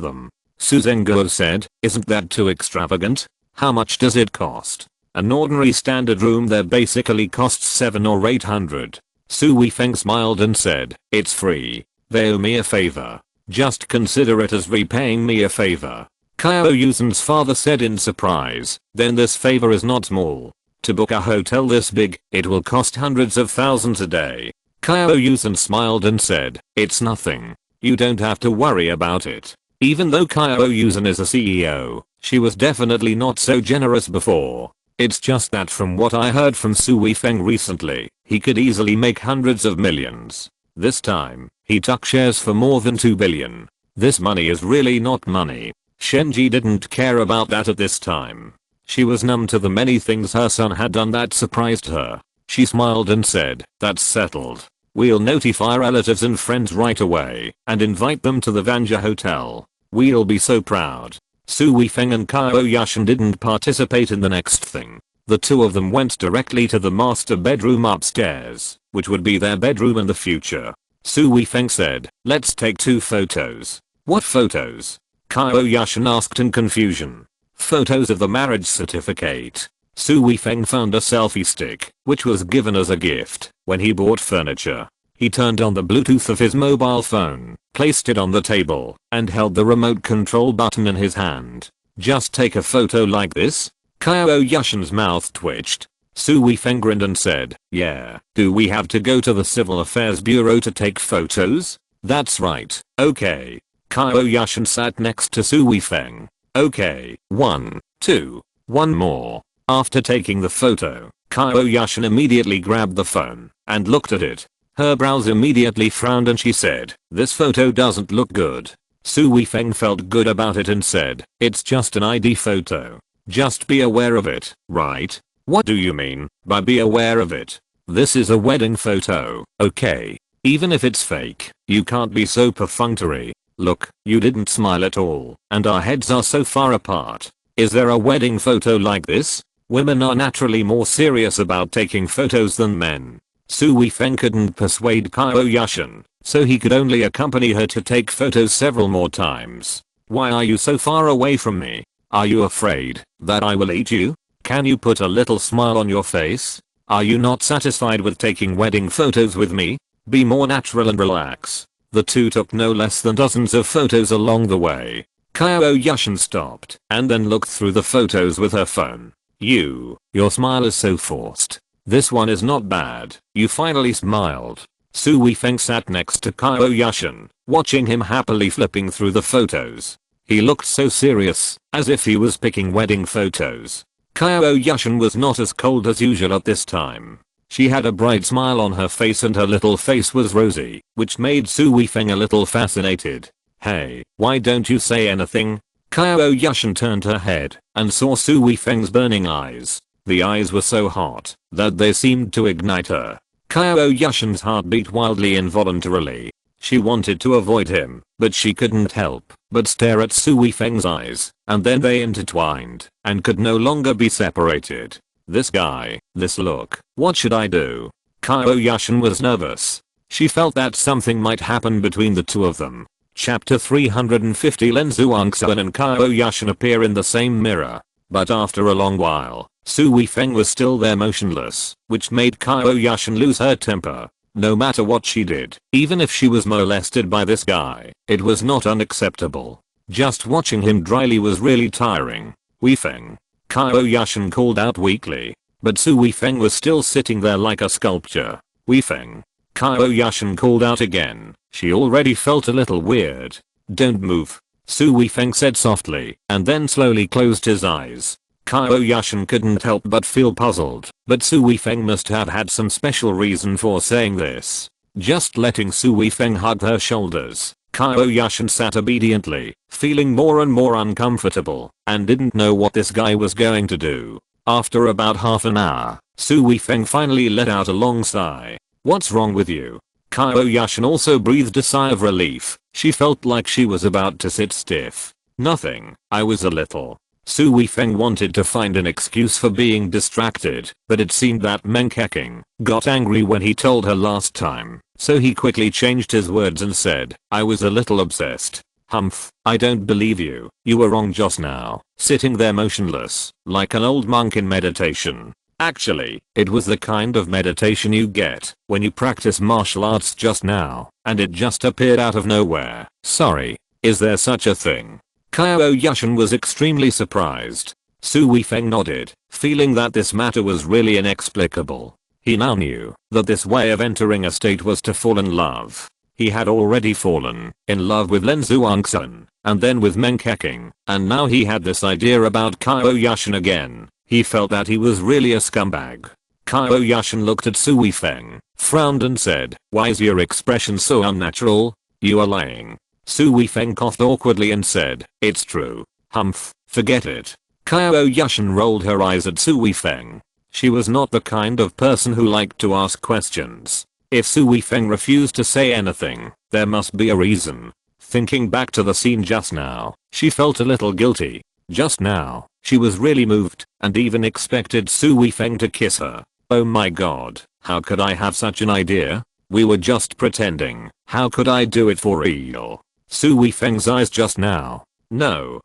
them. Su Zhenguo said, isn't that too extravagant? How much does it cost? An ordinary standard room there basically costs 700 or 800. Su Weifeng smiled and said, it's free. They owe me a favor. Just consider it as repaying me a favor. Qiao Yushan's father said in surprise, then this favor is not small. To book a hotel this big, it will cost hundreds of thousands a day. Qiao Yushan smiled and said, it's nothing. You don't have to worry about it. Even though Qiao Yushan is a CEO, she was definitely not so generous before. It's just that from what I heard from Su Weifeng recently, he could easily make hundreds of millions. This time, he took shares for more than 2 billion. This money is really not money. Shenji didn't care about that at this time. She was numb to the many things her son had done that surprised her. She smiled and said, that's settled. We'll notify relatives and friends right away and invite them to the Vanja Hotel. We'll be so proud. Su Weifeng and Qiao Yushan didn't participate in the next thing. The two of them went directly to the master bedroom upstairs, which would be their bedroom in the future. Su Weifeng said, let's take 2 photos. What photos? Qiao Yushan asked in confusion. Photos of the marriage certificate. Su Weifeng found a selfie stick, which was given as a gift when he bought furniture. He turned on the Bluetooth of his mobile phone, placed it on the table, and held the remote control button in his hand. Just take a photo like this? Qiao Yushan's mouth twitched. Su Weifeng grinned and said, yeah, do we have to go to the Civil Affairs Bureau to take photos? That's right, okay. Qiao Yushan sat next to Su Weifeng. Okay, 1, 2, 1 more. After taking the photo, Qiao Yushan immediately grabbed the phone and looked at it. Her brows immediately frowned and she said, this photo doesn't look good. Su Weifeng felt good about it and said, it's just an ID photo. Just be aware of it, right? What do you mean by be aware of it? This is a wedding photo, okay? Even if it's fake, you can't be so perfunctory. Look, you didn't smile at all, and our heads are so far apart. Is there a wedding photo like this? Women are naturally more serious about taking photos than men. Su Weifeng couldn't persuade Qiao Yushan, so he could only accompany her to take photos several more times. Why are you so far away from me? Are you afraid that I will eat you? Can you put a little smile on your face? Are you not satisfied with taking wedding photos with me? Be more natural and relax. The two took no less than dozens of photos along the way. Qiao Yushan stopped and then looked through the photos with her phone. Your smile is so forced. This one is not bad. You finally smiled. Su Weifeng sat next to Qiao Yushan, watching him happily flipping through the photos. He looked so serious, as if he was picking wedding photos. Qiao Yushan was not as cold as usual at this time. She had a bright smile on her face and her little face was rosy, which made Su Weifeng a little fascinated. Hey, why don't you say anything? Qiao Yushan turned her head and saw Su Weifeng's burning eyes. The eyes were so hot that they seemed to ignite her. Qiao Yushan's heart beat wildly involuntarily. She wanted to avoid him, but she couldn't help but stare at Su Weifeng's eyes, and then they intertwined and could no longer be separated. This guy, this look, what should I do? Qiao Yushan was nervous. She felt that something might happen between the two of them. Chapter 350 Lin Zhuangxuan and Qiao Yushan appear in the same mirror. But after a long while, Su Weifeng was still there motionless, which made Qiao Yushan lose her temper. No matter what she did, even if she was molested by this guy, it was not unacceptable. Just watching him dryly was really tiring. Weifeng. Qiao Yushan called out weakly, but Su Weifeng was still sitting there like a sculpture. Weifeng. Qiao Yushan called out again. She already felt a little weird. Don't move, Su Weifeng said softly, and then slowly closed his eyes. Qiao Yushan couldn't help but feel puzzled, but Su Weifeng must have had some special reason for saying this. Just letting Su Weifeng hug her shoulders, Qiao Yushan sat obediently, feeling more and more uncomfortable, and didn't know what this guy was going to do. After about half an hour, Su Weifeng finally let out a long sigh. What's wrong with you? Qiao Yushan also breathed a sigh of relief. She felt like she was about to sit stiff. Nothing, I was a little. Su Weifeng wanted to find an excuse for being distracted, but it seemed that Meng Keqing got angry when he told her last time, so he quickly changed his words and said, I was a little obsessed. Humph, I don't believe you. You were wrong just now, sitting there motionless, like an old monk in meditation. Actually, it was the kind of meditation you get when you practice martial arts just now, and it just appeared out of nowhere. Sorry, is there such a thing? Qiao Yushan was extremely surprised. Su Weifeng nodded, feeling that this matter was really inexplicable. He now knew that this way of entering a state was to fall in love. He had already fallen in love with Lin Zhuangsun, and then with Meng Keqing, and now he had this idea about Qiao Yushan again. He felt that he was really a scumbag. Qiao Yushan looked at Su Weifeng, frowned and said, why is your expression so unnatural? You are lying. Su Weifeng coughed awkwardly and said, it's true. Humph, forget it. Qiao Yushan rolled her eyes at Su Weifeng. She was not the kind of person who liked to ask questions. If Su Weifeng refused to say anything, there must be a reason. Thinking back to the scene just now, she felt a little guilty. Just now, she was really moved, and even expected Su Weifeng to kiss her. Oh my god, how could I have such an idea? We were just pretending. How could I do it for real? Su Weifeng's eyes just now. No,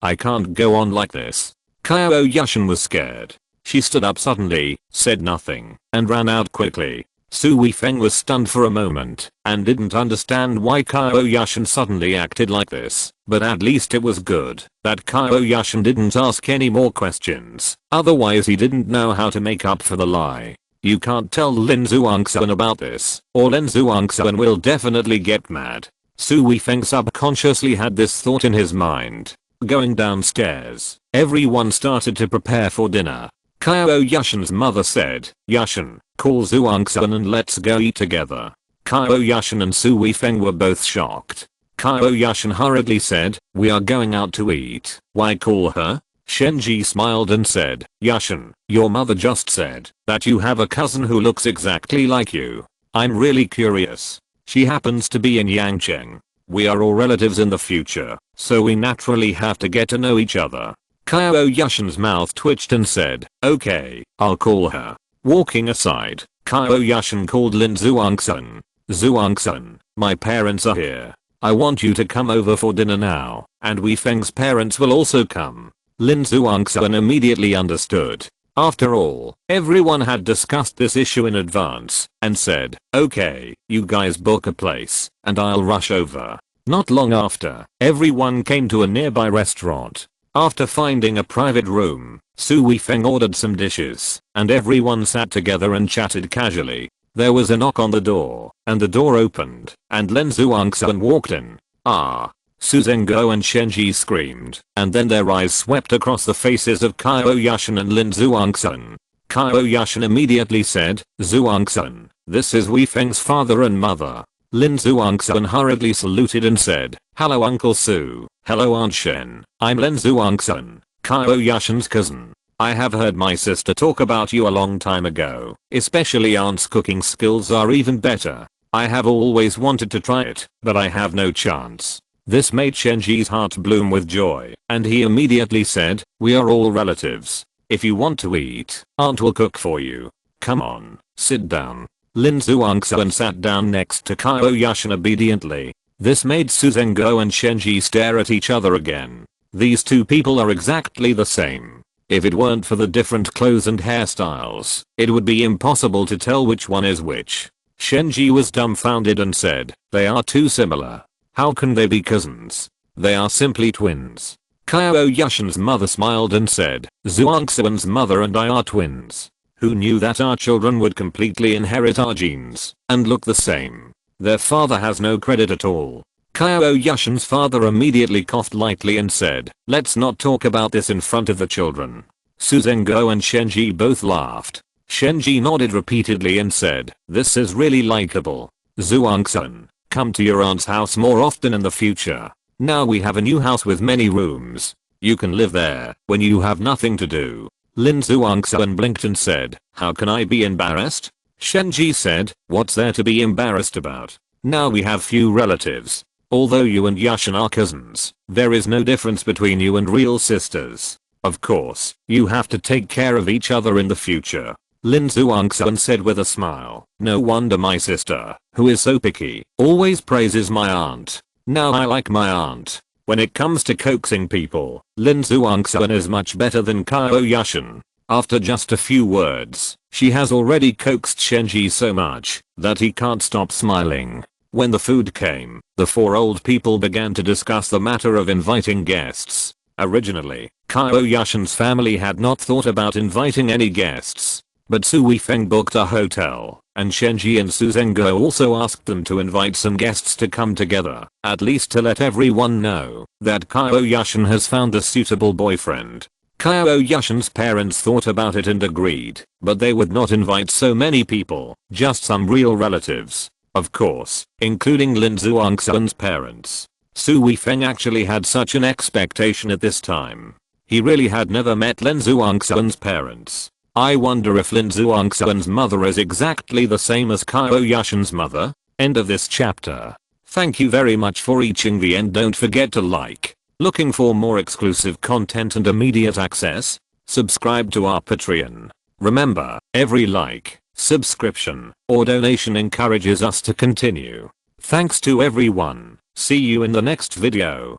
I can't go on like this. Qiao Yushan was scared. She stood up suddenly, said nothing, and ran out quickly. Su Weifeng was stunned for a moment, and didn't understand why Qiao Yushan suddenly acted like this, but at least it was good that Qiao Yushan didn't ask any more questions, otherwise he didn't know how to make up for the lie. You can't tell Lin Zhuangsun about this, or Lin Zhuangsun will definitely get mad. Su Weifeng subconsciously had this thought in his mind. Going downstairs, everyone started to prepare for dinner. Qiao Yushan's mother said, Yushan, call Zhuangsun and let's go eat together. Qiao Yushan and Su Weifeng were both shocked. Qiao Yushan hurriedly said, we are going out to eat. Why call her? Shenji smiled and said, Yushan, your mother just said that you have a cousin who looks exactly like you. I'm really curious. She happens to be in Yangcheng. We are all relatives in the future, so we naturally have to get to know each other. Qiao Yushan's mouth twitched and said, okay, I'll call her. Walking aside, Qiao Yushan called Lin Zhuangsun. Zhuangsun, my parents are here. I want you to come over for dinner now, and Weifeng's parents will also come. Lin Zhuangsun immediately understood. After all, everyone had discussed this issue in advance, and said, okay, you guys book a place, and I'll rush over. Not long after, everyone came to a nearby restaurant. After finding a private room, Su Weifeng ordered some dishes, and everyone sat together and chatted casually. There was a knock on the door, and the door opened, and Lin Zhuangsun walked in. Ah! Su Zhengguo and Shenji screamed, and then their eyes swept across the faces of Qiao Yushan and Lin Zhuangsun. Qiao Yushan immediately said, Zhuangsun, this is Weifeng's father and mother. Lin Zhuangsun hurriedly saluted and said, hello Uncle Su, hello Aunt Shen, I'm Lin Zhuangsun, Qiao Yushan's cousin. I have heard my sister talk about you a long time ago, especially Aunt's cooking skills are even better. I have always wanted to try it, but I have no chance. This made Shenji's heart bloom with joy, and he immediately said, we are all relatives. If you want to eat, Aunt will cook for you. Come on, sit down. Lin Zhuangsun sat down next to Qiao Yushan obediently. This made Su Zhengguo and Shenji stare at each other again. These two people are exactly the same. If it weren't for the different clothes and hairstyles, it would be impossible to tell which one is which. Shenji was dumbfounded and said, they are too similar. How can they be cousins? They are simply twins. Qiao Yushan's mother smiled and said, Zhuangsun's mother and I are twins. Who knew that our children would completely inherit our genes and look the same? Their father has no credit at all. Qiao Yushan's father immediately coughed lightly and said, let's not talk about this in front of the children. Su Zhenghao and Shenji both laughed. Shenji nodded repeatedly and said, this is really likable. Zhuangsun, come to your aunt's house more often in the future. Now we have a new house with many rooms. You can live there when you have nothing to do. Lin Zhuangsun blinked and said, how can I be embarrassed? Shenji said, what's there to be embarrassed about? Now we have few relatives. Although you and Yushan are cousins, there is no difference between you and real sisters. Of course, you have to take care of each other in the future. Lin Zhuangsun said with a smile. No wonder my sister, who is so picky, always praises my aunt. Now I like my aunt. When it comes to coaxing people, Lin Zhuangsun is much better than Qiao Yushan. After just a few words, she has already coaxed Shenji so much that he can't stop smiling. When the food came, the four old people began to discuss the matter of inviting guests. Originally, Qiao Yushan's family had not thought about inviting any guests. But Su Weifeng booked a hotel, and Shenji and Su Zhenghao also asked them to invite some guests to come together, at least to let everyone know that Qiao Yushan has found a suitable boyfriend. Qiao Yushan's parents thought about it and agreed, but they would not invite so many people, just some real relatives. Of course, including Lin Zhuangsun's parents. Su Weifeng actually had such an expectation at this time. He really had never met Lin Zhuangsun's parents. I wonder if Lin Zhuangsun's mother is exactly the same as Qiao Yushan's mother? End of this chapter. Thank you very much for reaching the end. Don't forget to like. Looking for more exclusive content and immediate access? Subscribe to our Patreon. Remember, every like, subscription, or donation encourages us to continue. Thanks to everyone. See you in the next video.